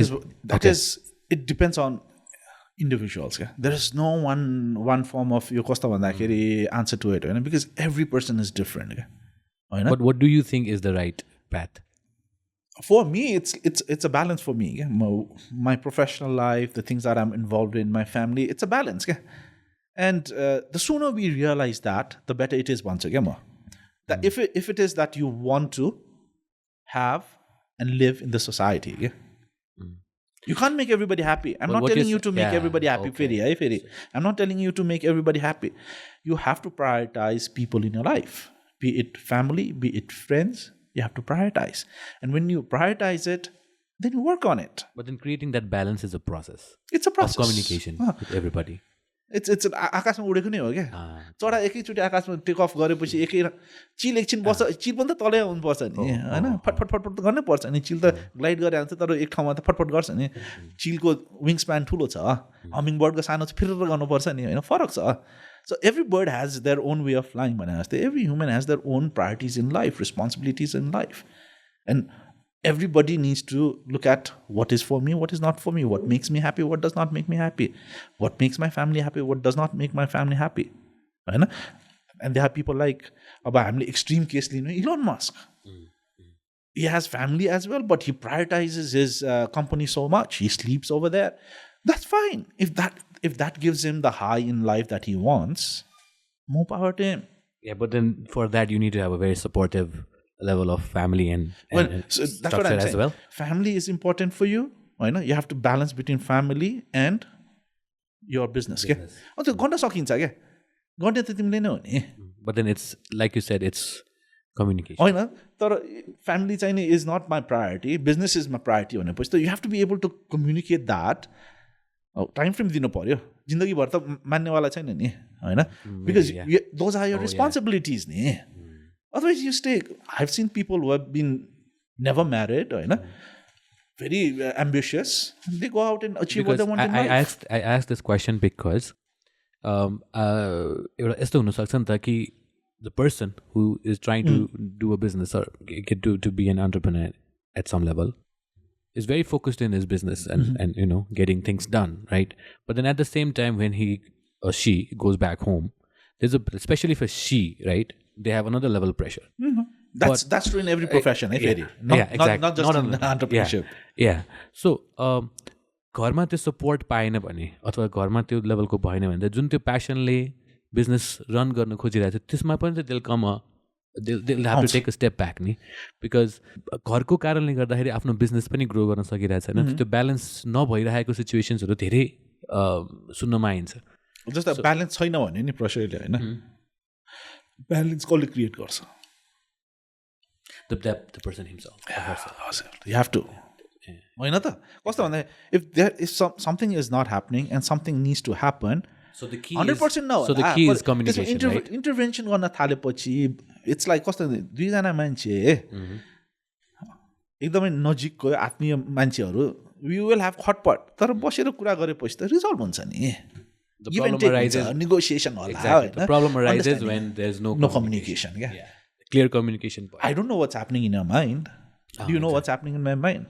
is. It depends on individuals. Yeah? There is no one form of your costa answer to it, because every person is different. Yeah? But what do you think is the right path? For me, it's a balance for me. Yeah? My professional life, the things that I'm involved in, my family, it's a balance. Yeah? And the sooner we realize that, the better it is once again. That if it is that you want to have and live in the society, yeah? You can't make everybody happy. I'm not telling you to make everybody happy. Okay. I'm not telling you to make everybody happy. You have to prioritize people in your life, be it family, be it friends. You have to prioritize. And when you prioritize it, then you work on it. But then creating that balance is a process. It's a process of communication with everybody. It's आकाशमा उडेको नै हो क्या. चरा एकैचोटि आकाशमा take off गरेपछि चिल एकछिन बस्छ, चिल पनि त तलै आउनुपर्छ नि होइन. फटफट त गर्नै पर्छ नि. चिल त ग्लाइड गरेर आउँछ, तर एक ठाउँमा त फटफट गर्छ नि. चिलको विङ स्प्यान ठुलो छ, हमिङ बर्डको सानो छ, फिरेर गर्नुपर्छ नि होइन. फरक छ. So every bird has their own way of flying. Every human has their own priorities in life, responsibilities in life. And everybody needs to look at what is for me, what is not for me, what makes me happy, what does not make me happy, what makes my family happy, what does not make my family happy. And there are people like extreme case Elon Musk. He has family as well, but he prioritizes his company so much. He sleeps over there. That's fine. If that gives him the high in life that he wants, more power to him. Yeah, but then for that you need to have a very supportive level of family and so that's what I'm saying. As well. Family is important for you. You have to balance between family and your business. Also, गर्न सकिन्छ क्या. गर्ने त तिमीले नै हो नि. But then it's like you said, it's communication. होइन, तर family चाहिँ नि is not my priority. Business is my priority भनेपछि त you have to be able to communicate that. Time frame दिनु पर्यो. जिन्दगीभर त मान्नेवाला छैन नि होइन. Because those are your responsibilities नि. Otherwise, you stay. I've seen people who have been never married, very ambitious. They go out and achieve what they want in life. I asked this question because the person who is trying to do a business or get to be an entrepreneur at some level is very focused in his business and getting things done, right? But then at the same time, when he or she goes back home, especially for she, right? They have another level of pressure. That's true in every profession, exactly. Not just in entrepreneurship. Yeah. So, घरमा त्यो support पाएन भने अथवा घरमा त्यो लेभलको भएन भने जुन त्यो प्यासनले बिजनेस रन गर्न खोजिरहेको थियो त्यसमा पनि they'll have to take a step back नि. बिकज घरको कारणले गर्दाखेरि आफ्नो बिजनेस पनि ग्रो गर्न सकिरहेको छैन. त्यो ब्यालेन्स नभइरहेको सिचुएसन्सहरू धेरै सुन्नमा आइन्छ. जस्तो ब्यालेन्स छैन भने नि प्रश्रयले होइन, balance कसले क्रिएट गर्छ? The person himself. You have to. होइन त कस्तो भन्दा if something is not happening and something needs to happen, so the key 100% no. So the key is communication, right? Intervention गर्न थालेपछि it's like कस्तो दुईजना मान्छे एकदमै नजिकको आत्मीय मान्छेहरू we will have खटपट, तर बसेर कुरा गरेपछि त रिजल्भ हुन्छ नि. The problem arises. Negotiation होला. Exactly. The problem arises when there's no communication. Yeah. Clear communication. I don't know what's happening in your mind. Do you know what's happening in my mind?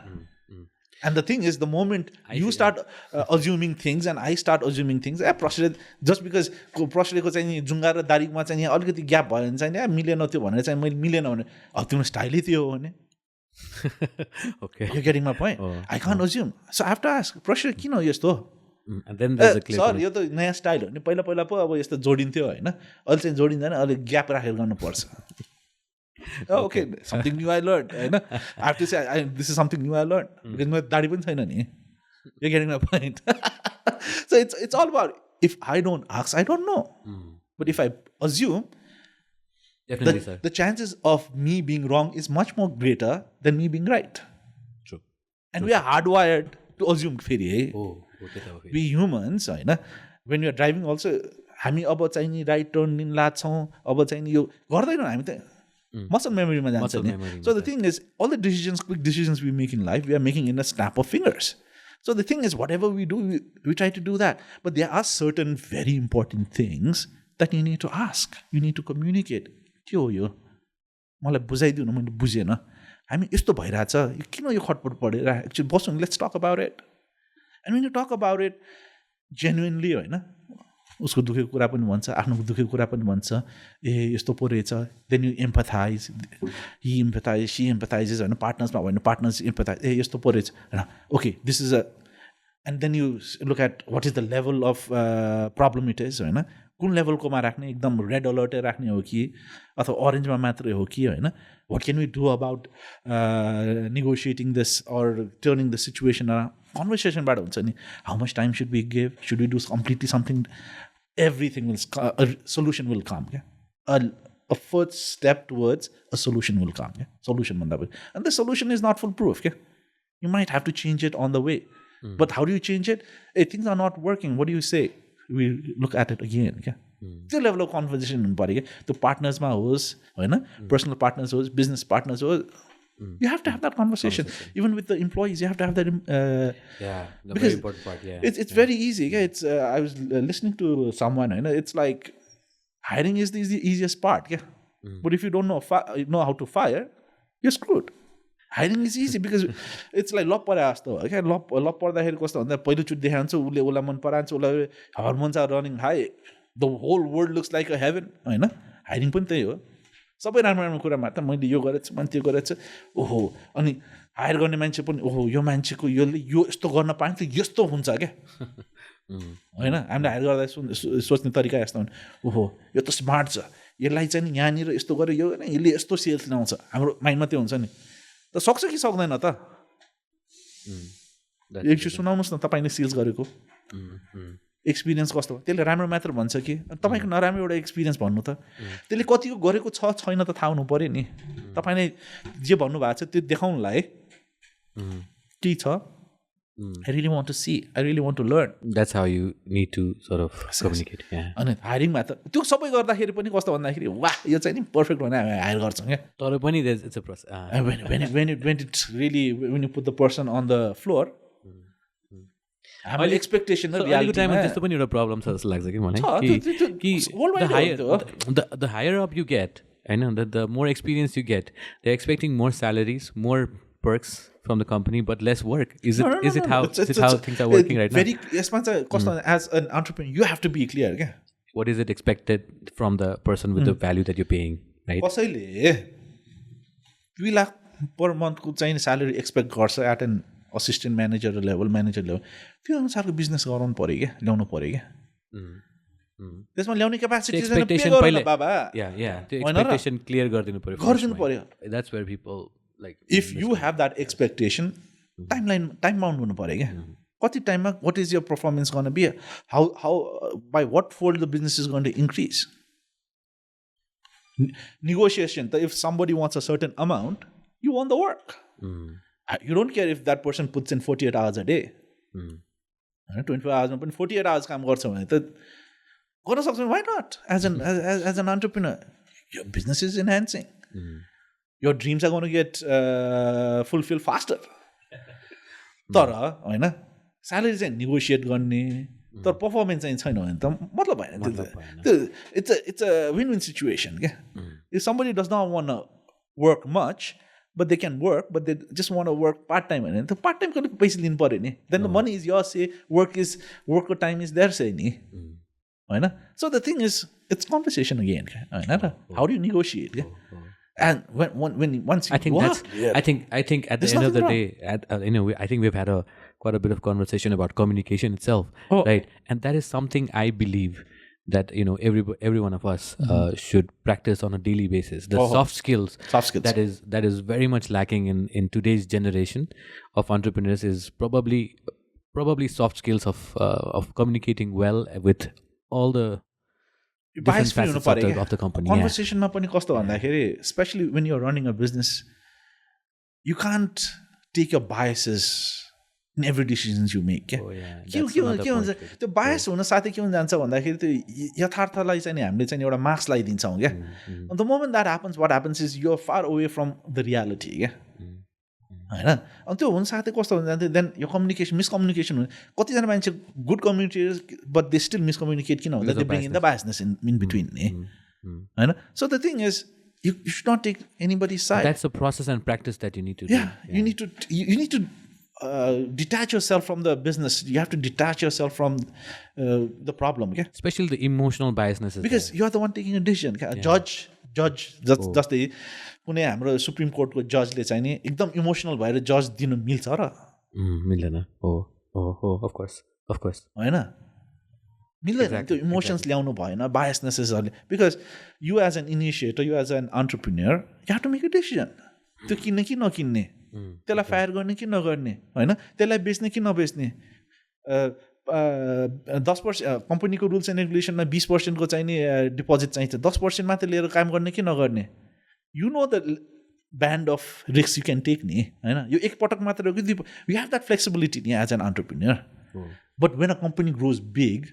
And the thing is, the moment you start assuming things and I start assuming things, Prashraya, just because Prashrayako चाहिँ जुङ्गा र दारीमा चाहिँ अलिकति gap भयो भने चाहिँ मिलेन त्यो भनेर चाहिँ मैले मिलेन भने तिम्रो स्टाइलै त्यो हो भने Okay. you're getting my point. I can't assume. So I have to ask, Prashraya किन हो यस्तो? And then there's a clear sir यो त नयाँ स्टाइल हो नि पहिला पहिला पो अब यस्तो जोडिन्थ्यो होइन अहिले चाहिँ जोडिँदैन अहिले ग्याप राखेर गर्नुपर्छ okay something new I learned होइन I have to say this is something new I learned because मेरो दाढी पनि छैन नि you're getting my point so it's all about if I don't ask I don't know but if I assume definitely sir the chances of me being wrong is much more greater than me being right true and we are hardwired to assume फेरि है we humans होइन when you are driving also हामी अब चाहिँ नि right turn नि लाग्छौँ अब चाहिँ नि यो गर्दैनौँ हामी त muscle memory ma jancha ni. So the thing is, all the decisions, quick decisions we make in life, we are making in a snap of fingers. So the thing is, whatever we do, we try to do that. But there are certain very important things that you need to ask. You need to communicate. के हो यो मलाई बुझाइदिउ न मैले बुझेन हामी यस्तो भइरहेछ किन यो खटपट परेर एक्चुअली बसौँ let's talk about it and when you talk about it genuinely होइन उसको दुखेको कुरा पनि भन्छ आफ्नो दुखेको कुरा पनि भन्छ ए यस्तो पो रहेछ then you empathize he empathize she empathizes होइन पार्टनर्समा होइन पार्टनर्स एम्पथाइज ए यस्तो पो रहेछ होइन okay this is a and then you look at what is the level of problem it is होइन कुन लेभलकोमा राख्ने एकदम रेड अलर्टै राख्ने हो कि अथवा अरेन्जमा मात्रै हो कि होइन what can we do about negotiating this or turning the situation कन्भर्सेसनबाट हुन्छ नि how much time should we give should we do completely something everything will a solution will come a first step towards a solution will come solution and the solution is not foolproof you might have to change it on the way but how do you change it if things are not working what do you say we look at it again the level of conversation the partners ma hoes personal partners hoes business partners hoes you have to have that conversation. Even with the employees you have to have that the very important part it's very easy it's I was listening to someone it's like hiring is the easiest part but if you don't know how to fire you're screwed hiring is easy because it's like लप परे जस्तो हो लप पर्दाखेरि कस्तो भन्दा पहिलोचोटि देखाउँछ उसले उसलाई मन परान्छ उसलाई hormones are running high the whole world looks like a heaven होइन हायरिङ पनि त्यही हो सबै राम्रो राम्रो कुरा मात्र मैले यो गरेको छु मैले त्यो गरेको छु ओहो अनि हायर गर्ने मान्छे पनि ओहो यो मान्छेको योले यो यस्तो गर्न पाएन त यस्तो हुन्छ क्या होइन हामीले हायर गर्दा सोच्ने तरिका यस्तो हुन्छ ओहो यो त स्मार्ट छ यसलाई चाहिँ नि यहाँनिर यस्तो गरेर यो होइन यसले यस्तो सेल्स ल्याउँछ हाम्रो माइन्डमा त्यो हुन्छ नि त सक्छ कि सक्दैन त एकचोटि सुनाउनुहोस् न तपाईँले सेल्स गरेको एक्सपिरियन्स कस्तो हो त्यसले राम्रो मात्र भन्छ कि तपाईँको नराम्रो एउटा एक्सपिरियन्स भन्नु त त्यसले कतिको गरेको छ छैन त थाहा हुनु पऱ्यो नि तपाईँले जे भन्नुभएको छ त्यो देखाउनुलाई के छ I really want to see. I really want to learn. That's how you need to sort of communicate. अनि हायरिङमा त त्यो सबै गर्दाखेरि पनि कस्तो भन्दाखेरि वाह यो चाहिँ नि पर्फेक्ट भने हामी हायर गर्छौँ क्या तर पनि it's a process. when you put the person on the floor हामीले एक्सपेक्टेसन र रियालिटी टाइममा त्यस्तो पनि एउटा प्रब्लम छ जस्तो लाग्छ कि मलाई कि the higher up you get हैन the more experience you get they're expecting more salaries more perks from the company but less work is it how things are working right now very यसमा चाहिँ कस्तो as an entrepreneur you have to be clear क्या what is it expected from the person with the value that you're paying right कसैले 2 lakh per month को चाहिँ salary expect गर्छ at an assistant manager level manager level त्यो अनुसारको business गराउनु पर्यो क्या ल्याउनु पर्यो क्या त्यसमा ल्याउने क्यापासिटी छैन पे गर्नु बाबा त्यो एक्सपेक्टेसन क्लियर गरिदिनु पर्यो that's where people like if you have that expectation time bound हुनु पर्यो क्या कति टाइममा what is your performance going to be how by what fold the business is going to increase negotiation if somebody wants a certain amount you want the work you don't care if that person puts in 48 hours a day 24 hours मा पनि 48 hours काम गर्छ भने त गर्न सक्छ why not as an entrepreneur your business is enhancing your dreams are going to get fulfilled faster तर होइन स्यालेरी चाहिँ नेगोसिएट गर्ने तर पर्फर्मेन्स चाहिँ छैन भने त मतलब भएन त्यो it's a win-win situation क्या if somebody does not want to work much but they can work, but they just want to work part-time. And the part-time ko paisa linu paryo ni. Then the money is yours, say, work time is theirs, say ni. So the thing is, it's conversation again. How do you negotiate? And once you I think at the end of the day, I think we've had quite a bit of conversation about communication itself, right? And that is something I believe that every one of us should practice on a daily basis. The soft skills that is very much lacking in today's generation of entrepreneurs is probably soft skills of communicating well with all the different facets of the company. Conversation ma pani kasto bhandakeri, especially when you're running a business, you can't take your biases in every decisions you make. त्यो bias हुन साथै के हुन जान्छ भन्दाखेरि त्यो यथार्थलाई चाहिँ हामीले चाहिँ एउटा मार्क्स लगाइदिन्छौँ क्या. The moment that happens, what happens is you're far away from the reality. क्या होइन. अनि त्यो हुन साथै कस्तो हुन्छ भने देन यो कम्युनिकेसन मिसकम्युनिकेसन हुन्छ. कतिजना मान्छे good communicators but they still miscommunicate किन भन्दा they bring in the biasness in between नि होइन. So the thing is you should not take anybody's side. That's a process and practice that you need to do. You need to detach yourself from the business. You have to detach yourself from the problem. Okay? Especially the emotional biasness. Because you are the one taking a decision. Judge जस्तै कुनै हाम्रो supreme कोर्टको जजले चाहिँ नि एकदम emotional भएर जज दिनु मिल्छ र मिल्दैन. Of course होइन मिल्दैन. त्यो इमोसन्स ल्याउनु भएन, बायसनेसेसहरूले. Because you as an initiator, you as an entrepreneur, you have to make a decision. त्यो किन्ने कि नकिन्ने, त्यसलाई फायर गर्ने कि नगर्ने होइन, त्यसलाई बेच्ने कि नबेच्ने. 10% कम्पनीको रुल्स एन्ड रेगुलेसनमा 20% चाहिँ नि डिपोजिट चाहिन्छ, 10% मात्रै लिएर काम गर्ने कि नगर्ने. You know the band of risk you can take नि होइन. यो एकपटक मात्र यु हेभ द्याट फ्लेक्सिबिलिटी नि as an entrepreneur. But when a company grows big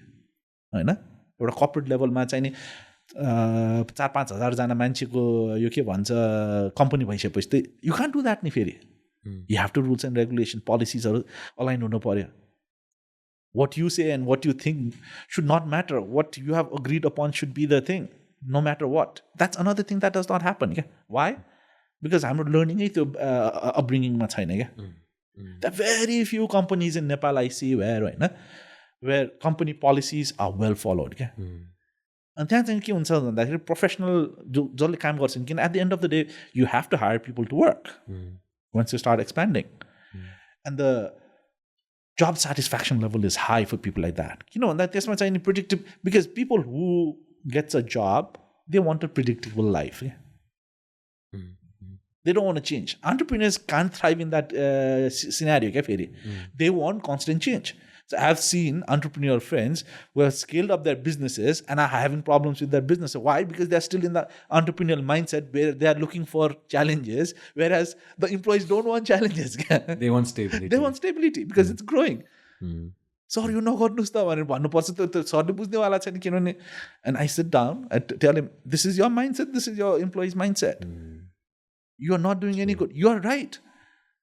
होइन, एउटा कर्पोरेट लेभलमा चाहिँ नि 4-5 हजारजना मान्छेको यो के भन्छ कम्पनी भइसकेपछि त यु कान्ट डु द्याट नि. फेरि you have to rules and regulation पोलिसिजहरू अलाइन हुनु पर्यो. What you say and what you think should not matter. What you have agreed upon should be the thing no matter what. That's another thing that does not happen क्या. Why? Because हाम्रो लर्निङै त्यो अपब्रिङिङमा छैन क्या. The very few companies in Nepal I see where company policies are well followed. And त्यहाँ चाहिँ के हुन्छ भन्दाखेरि प्रोफेसनल जसले काम गर्छन्, किन at the end of the day you have to hire people to work once you start expanding. And the job satisfaction level is high for people like that. किन भन्दा त्यसमा चाहिँ नि predictable, because people who gets a job, they want a predictable life. They don't want to change. Entrepreneurs can't thrive in that scenario. They want constant change. So I've seen entrepreneurial friends who have scaled up their businesses and are having problems with their business. Why? Because they're still in the entrepreneurial mindset where they are looking for challenges, whereas the employees don't want challenges. They want stability. They want stability because it's growing. Sir, you know what to and I sit down and tell him, this is your mindset, this is your employee's mindset. You are not doing any good. You are right.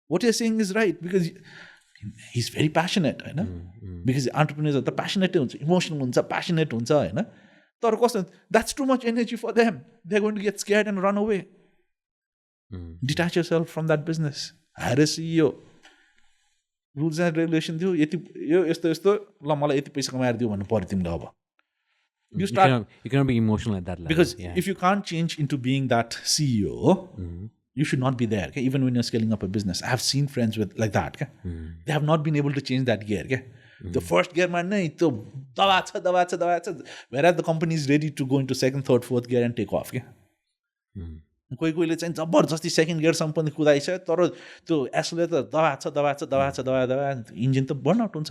What you're saying is right, because he's very passionate, because entrepreneurs are the passionate, emotional, passionate, that's too much energy for them. They're going to get scared and run away. Detach yourself from that business. Hire a CEO. Rules and regulations. You cannot be emotional at that level. Because if you can't change into being that CEO, you should not be there. Okay? Even when you're scaling up a business. I have seen friends with like that. Okay? They have not been able to change that gear. Okay? The first gear, whereas the company is ready to go into second, third, fourth gear and take off. Okay? कोहीले चाहिँ जबरजस्ती second गियरसम्म पनि कुदाइछ, तर त्यो accelerator दबाछ engine त burn out हुन्छ.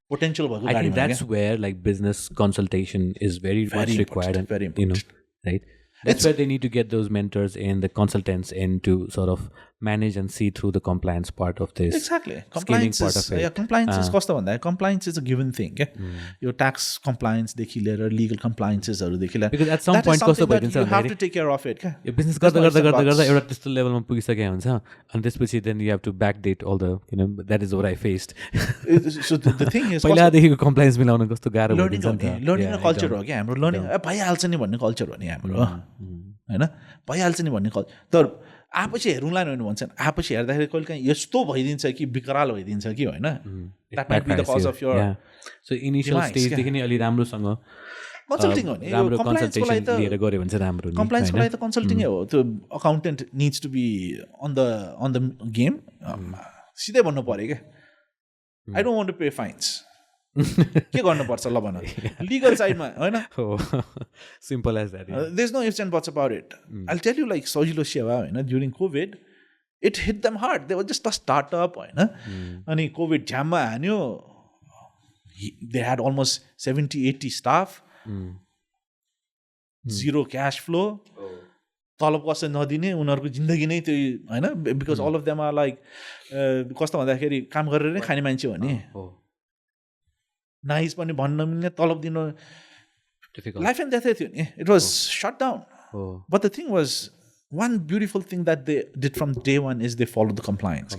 Potential I think that's where like business consultation is very much required, and very important. Right? That's where they need to get those mentors in, the consultants in, to sort of manage and see through the compliance part of this. Exactly. Compliance part of it. Yeah, compliance is cost of compliance is a given thing. Your tax compliance, legal compliances, because at some point you have to take care of it. Your business एउटा level पुगिसकेको हुन्छ, and त्यसपछि then you have to backdate all the, that is what I faced. So the thing is, पहिलादेखिको compliance मिलाउन कस्तो गाह्रो हुन्छ नि त. Learning a culture हो क्या हाम्रो, learning भइहाल्छ नि भन्ने culture हो नि हाम्रो, हैन भइहाल्छ नि भन्ने culture. तर आएपछि हेरौँला नि भन्छन् आएपछि हेर्दाखेरि कहिले काहीँ यस्तो भइदिन्छ कि विकराल भइदिन्छ कि होइन that might be the cause of your so initial स्टेजदेखि नै अलि राम्रोसँग कन्सल्टिङ हो नि राम्रो कन्सल्टेसन लिएर गऱ्यो भने चाहिँ राम्रो नि कम्प्लायन्सको लागि त कन्सल्टिङै हो त्यो accountant needs to be on the game सिधै भन्नु पऱ्यो क्या I don't want to pay fines के गर्नुपर्छ ल भन लिगल साइडमा होइन simple as that there is no ifs and buts about it I tell you like Sajilo Sewa होइन during Covid it hit them hard they was just a startup होइन अनि Covid झ्याममा हान्यो they had almost 70-80 staff zero cash flow तलब कसै नदिने उनीहरूको जिन्दगी नै त्यही होइन because all of them are like कस्तो भन्दाखेरि काम गरेर नै खाने मान्छे हो नि नाइज पनि भन्न नमिल्ने तलब दिनु लाइफ एन्ड डेथै थियो नि it was shut down but the thing was one beautiful thing that they did from day one is they followed the compliance.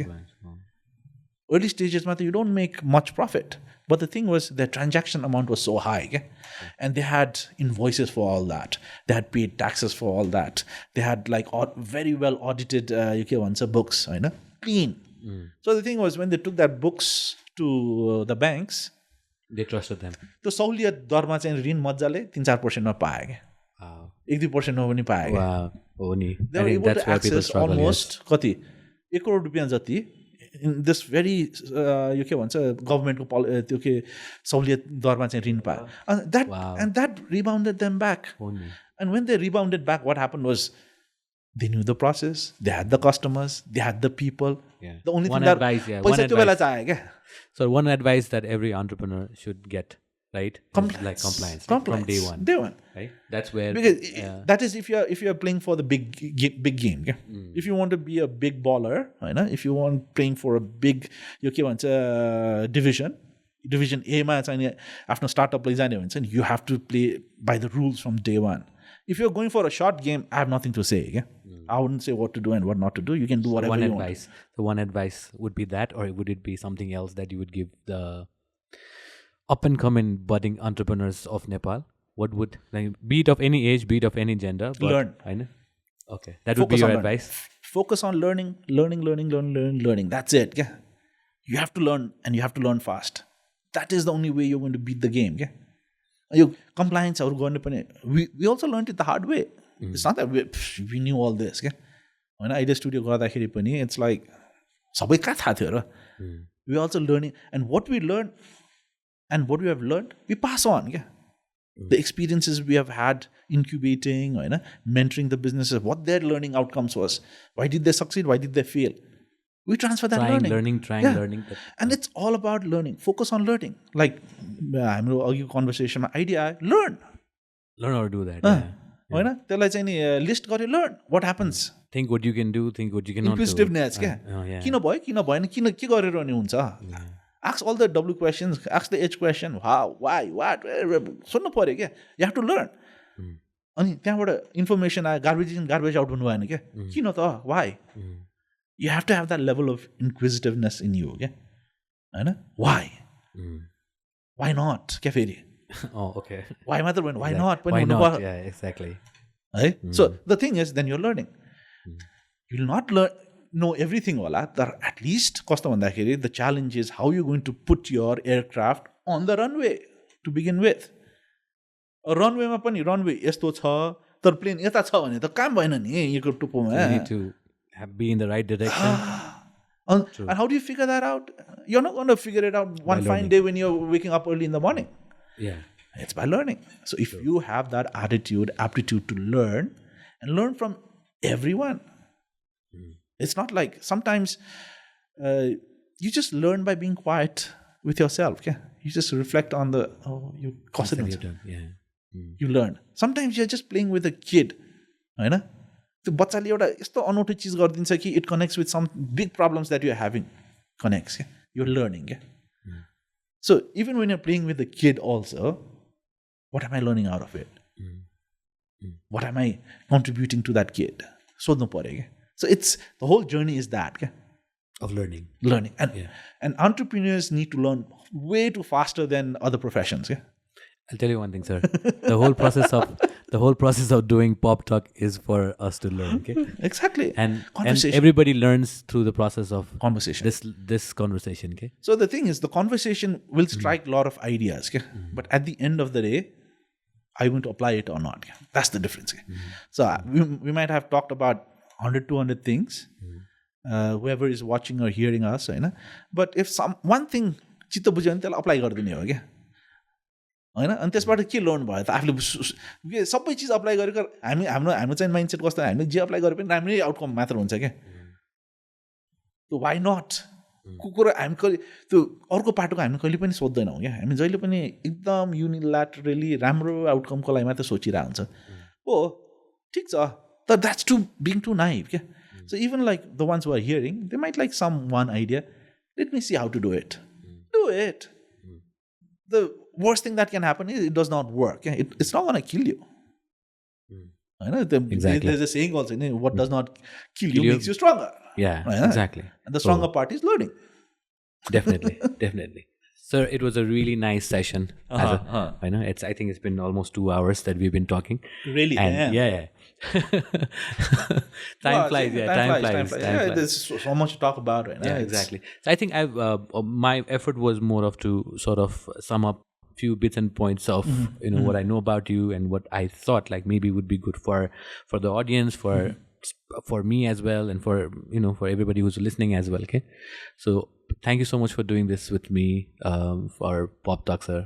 Early stages, you don't make much profit. But the thing was, their transaction amount was so high. And they had invoices for all that. They had paid taxes for all that. They had like very well audited books, clean. So the thing was, when they took that books to the banks, they trusted them. So sauliyat darma चाहिँ ऋण मज्जाले 3-4% मा पाए क्या 1-2% मा पनि पाए क्या हो नि they were able to access almost कति 1 करोड रुपियाँ जति in this very यो के भन्छ गभर्नमेन्टको त्यो के सहुलियत दरमा चाहिँ ऋण पाए and that rebounded them back and when they rebounded back what happened was they knew the process, they had the customers, they had the people. The only thing that पैसा त्यो बेला चाहियो क्या so one advice that every entrepreneur should get, right? Like compliance from day one, right? That's where because that is if you're playing for the big game. If you want to be a big baller, if you want playing for a big यो के भन्छ division A मा चाहिँ आफ्नो startup लाई जाने भन्छ नि you have to play by the rules from day one. If you're going for a short game, I have nothing to say. I wouldn't say what to do and what not to do. You can do whatever you want. So one advice would be that, or would it be something else that you would give the up-and-coming budding entrepreneurs of Nepal? What would, be it of any age, be it of any gender? Learn. Okay. That would be your advice? Focus on learning. That's it. You have to learn and you have to learn fast. That is the only way you're going to beat the game. यो कम्प्लायन्सहरू गर्ने पनि we also learned it the hard way. It's not that we knew all this होइन idea studio गर्दाखेरि पनि it's like सबै कहाँ थाहा थियो र we also learning and what we learned and what we have learned we pass on the experiences we have had incubating mentoring the businesses what their learning outcomes was why did they succeed why did they fail we transfer that learning and it's all about learning focus on learning like हाम्रो अघि कन्भर्सेसनमा idea आयो learn how to do that होइन त्यसलाई चाहिँ नि list गर्यो learn what happens think what you can do think what you cannot do inquisitiveness किन भयो किन भएन किन के गरेर अनि हुन्छ ask all the W questions ask the H question how why what सुन्नु पर्यो क्या you have to learn अनि त्यहाँबाट इन्फर्मेसन आयो गार्बेज इन गार्बेज आउट भन्नु भएन क्या किन त why you have to have that level of inquisitiveness in you होइन why not क्या फेरि okay why मात्र भन्नु why not why not yeah exactly है so the thing is then you're learning you'll not know everything होला तर at least कस्तो भन्दाखेरि the challenge is how you're going to put your aircraft on the runway to begin with runway मा पनि runway यस्तो छ तर plain यता छ भने त काम भएन नि यो टुप्पोमा you need to be in the right direction and how do you figure that out you're not going to figure it out one fine day when you're waking up early in the morning it's by learning so if you have that aptitude to learn and learn from everyone it's not like sometimes you just learn by being quiet with yourself you just reflect on the you learn sometimes you're just playing with a kid होइन त्यो बच्चाले एउटा यस्तो अनौठो चिज गरिदिन्छ कि it connects with some big problems that you're having connects you're learning so even when you're playing with the kid also what am I learning out of it what am I contributing to that kid सोध्नु पऱ्यो so it's the whole journey is that of learning and entrepreneurs need to learn way too faster than other professions I'll tell you one thing, sir. The whole process of doing Pop Talk is for us to learn. Okay. Exactly. And Conversation. everybody learns through the process of Conversation. this conversation. Okay. So the thing is, the conversation will strike a lot of ideas. Okay? But at the end of the day, are you going to apply it or not? Okay? That's the difference. Okay? So we might have talked about 100, 200 things. Whoever is watching or hearing us, you know? But if one thing चित्त बुझ्यो भने त्यसलाई apply गरिदिने हो क्या होइन अनि त्यसबाट के लर्न भयो त आफूले सबै चिज अप्लाई गरेको हाम्रो चाहिँ माइन्डसेट कस्तो हामीले जे अप्लाई गरे पनि राम्रै आउटकम मात्र हुन्छ क्या त्यो वाइ नट कुरो हामी कहिले त्यो अर्को पाटोको हामी कहिले पनि सोध्दैनौँ क्या हामी जहिले पनि एकदम युनिल्याटरली राम्रो आउटकमको लागि मात्र सोचिरहेको हुन्छ हो ठिक छ तर that's too being too naive क्या so even like the ones who are hearing they might like some one idea let me see how to do it do it. The worst thing that can happen is it does not work. It's not going to kill you. I know exactly. There's a saying also, what does not kill you makes you stronger. Yeah, exactly. And the stronger part is learning. Definitely, definitely. Sir, it was a really nice session. I know I think it's been almost 2 hours that we've been talking. Really? And yeah. Time flies. Time flies. There's so much to talk about right now. Yeah, exactly. So I think my effort was more of to sort of sum up few bits and points of what I know about you and what I thought like maybe would be good for the audience, for me as well, and for for everybody who's listening as well. Okay, so thank you so much for doing this with me for Pop Talk, sir.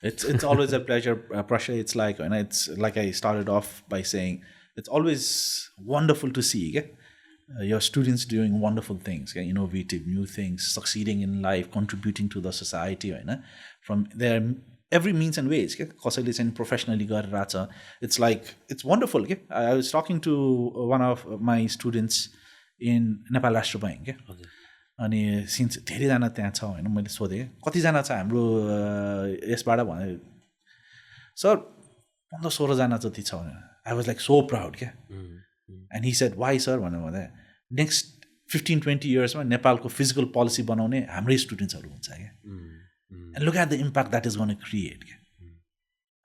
It's always a pleasure, Prashraya. It's like, and it's like I started off by saying, it's always wonderful to see your students doing wonderful things, innovative new things, succeeding in life, contributing to the society, from their every means and ways. Kasaiले चाहिँ professionally गरिरहेछ. It's like, it's wonderful. I was talking to one of my students in Nepal राष्ट्रपति अनि since धेरैजना त्यहाँ छ होइन मैले सोधेँ कतिजना छ हाम्रो यसबाट भने सर 15-16जना जति छ भने I was like so proud क्या and he said why sir भनेर भन्दा नेक्स्ट 15-20 इयर्समा नेपालको फिजिकल पोलिसी बनाउने हाम्रै स्टुडेन्ट्सहरू हुन्छ क्या and look at the impact that is gonna create क्या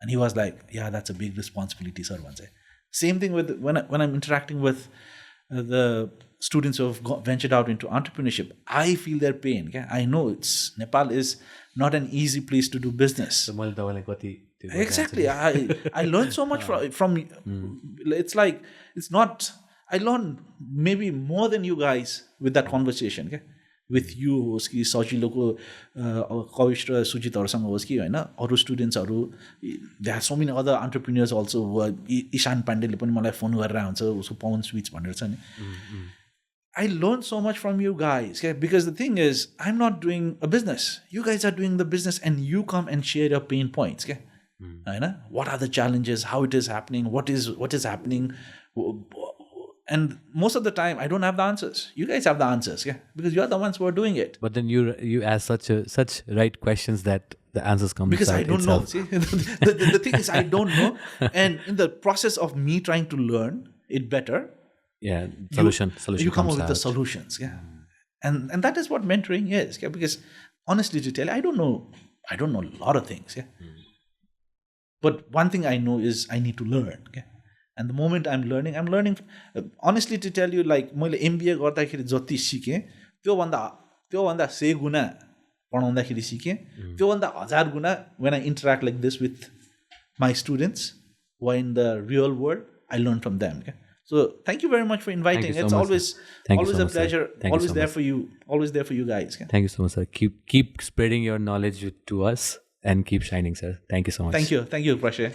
and he was like yeah that's a big responsibility sir भन्छ same thing with when I'm interacting with the students who have ventured out into entrepreneurship, I feel their pain. I know Nepal is not an easy place to do business. Exactly. I learned so much from it's like, it's not, I learned maybe more than you guys with that conversation. With you होस् कि सजिलोको कविष्ट सुजितहरूसँग होस् कि होइन अरू स्टुडेन्ट्सहरू they are so many other entrepreneurs also Ishan पाण्डेले पनि मलाई फोन गरेर हुन्छ उसको पवन स्विच भनेर छ नि I learned so much from you guys because the thing is I'm not doing a business, you guys are doing the business and you come and share your pain points. What are the challenges, how it is happening, what is happening, and most of the time I don't have the answers. You guys have the answers, because you are the ones who are doing it. But then you ask such right questions that the answers come because I don't itself. know. See, the thing is I don't know, and in the process of me trying to learn it better, solution you come up with the solutions. And that is what mentoring is. Because honestly to tell you, I don't know a lot of things. But one thing I know is I need to learn. And the moment I'm learning, honestly to tell you, like मैले MBA गर्दाखेरि जति सिकेँ त्योभन्दा 100 गुना पढाउँदाखेरि सिकेँ त्योभन्दा 1000 गुना when I interact like this with my students who are in the real world, I learn from them. So thank you very much for inviting. It's always a pleasure. Always there for you. Always there for you guys. Thank you so much, sir. Keep spreading your knowledge to us and keep shining, sir. Thank you so much. Thank you, Prashraya.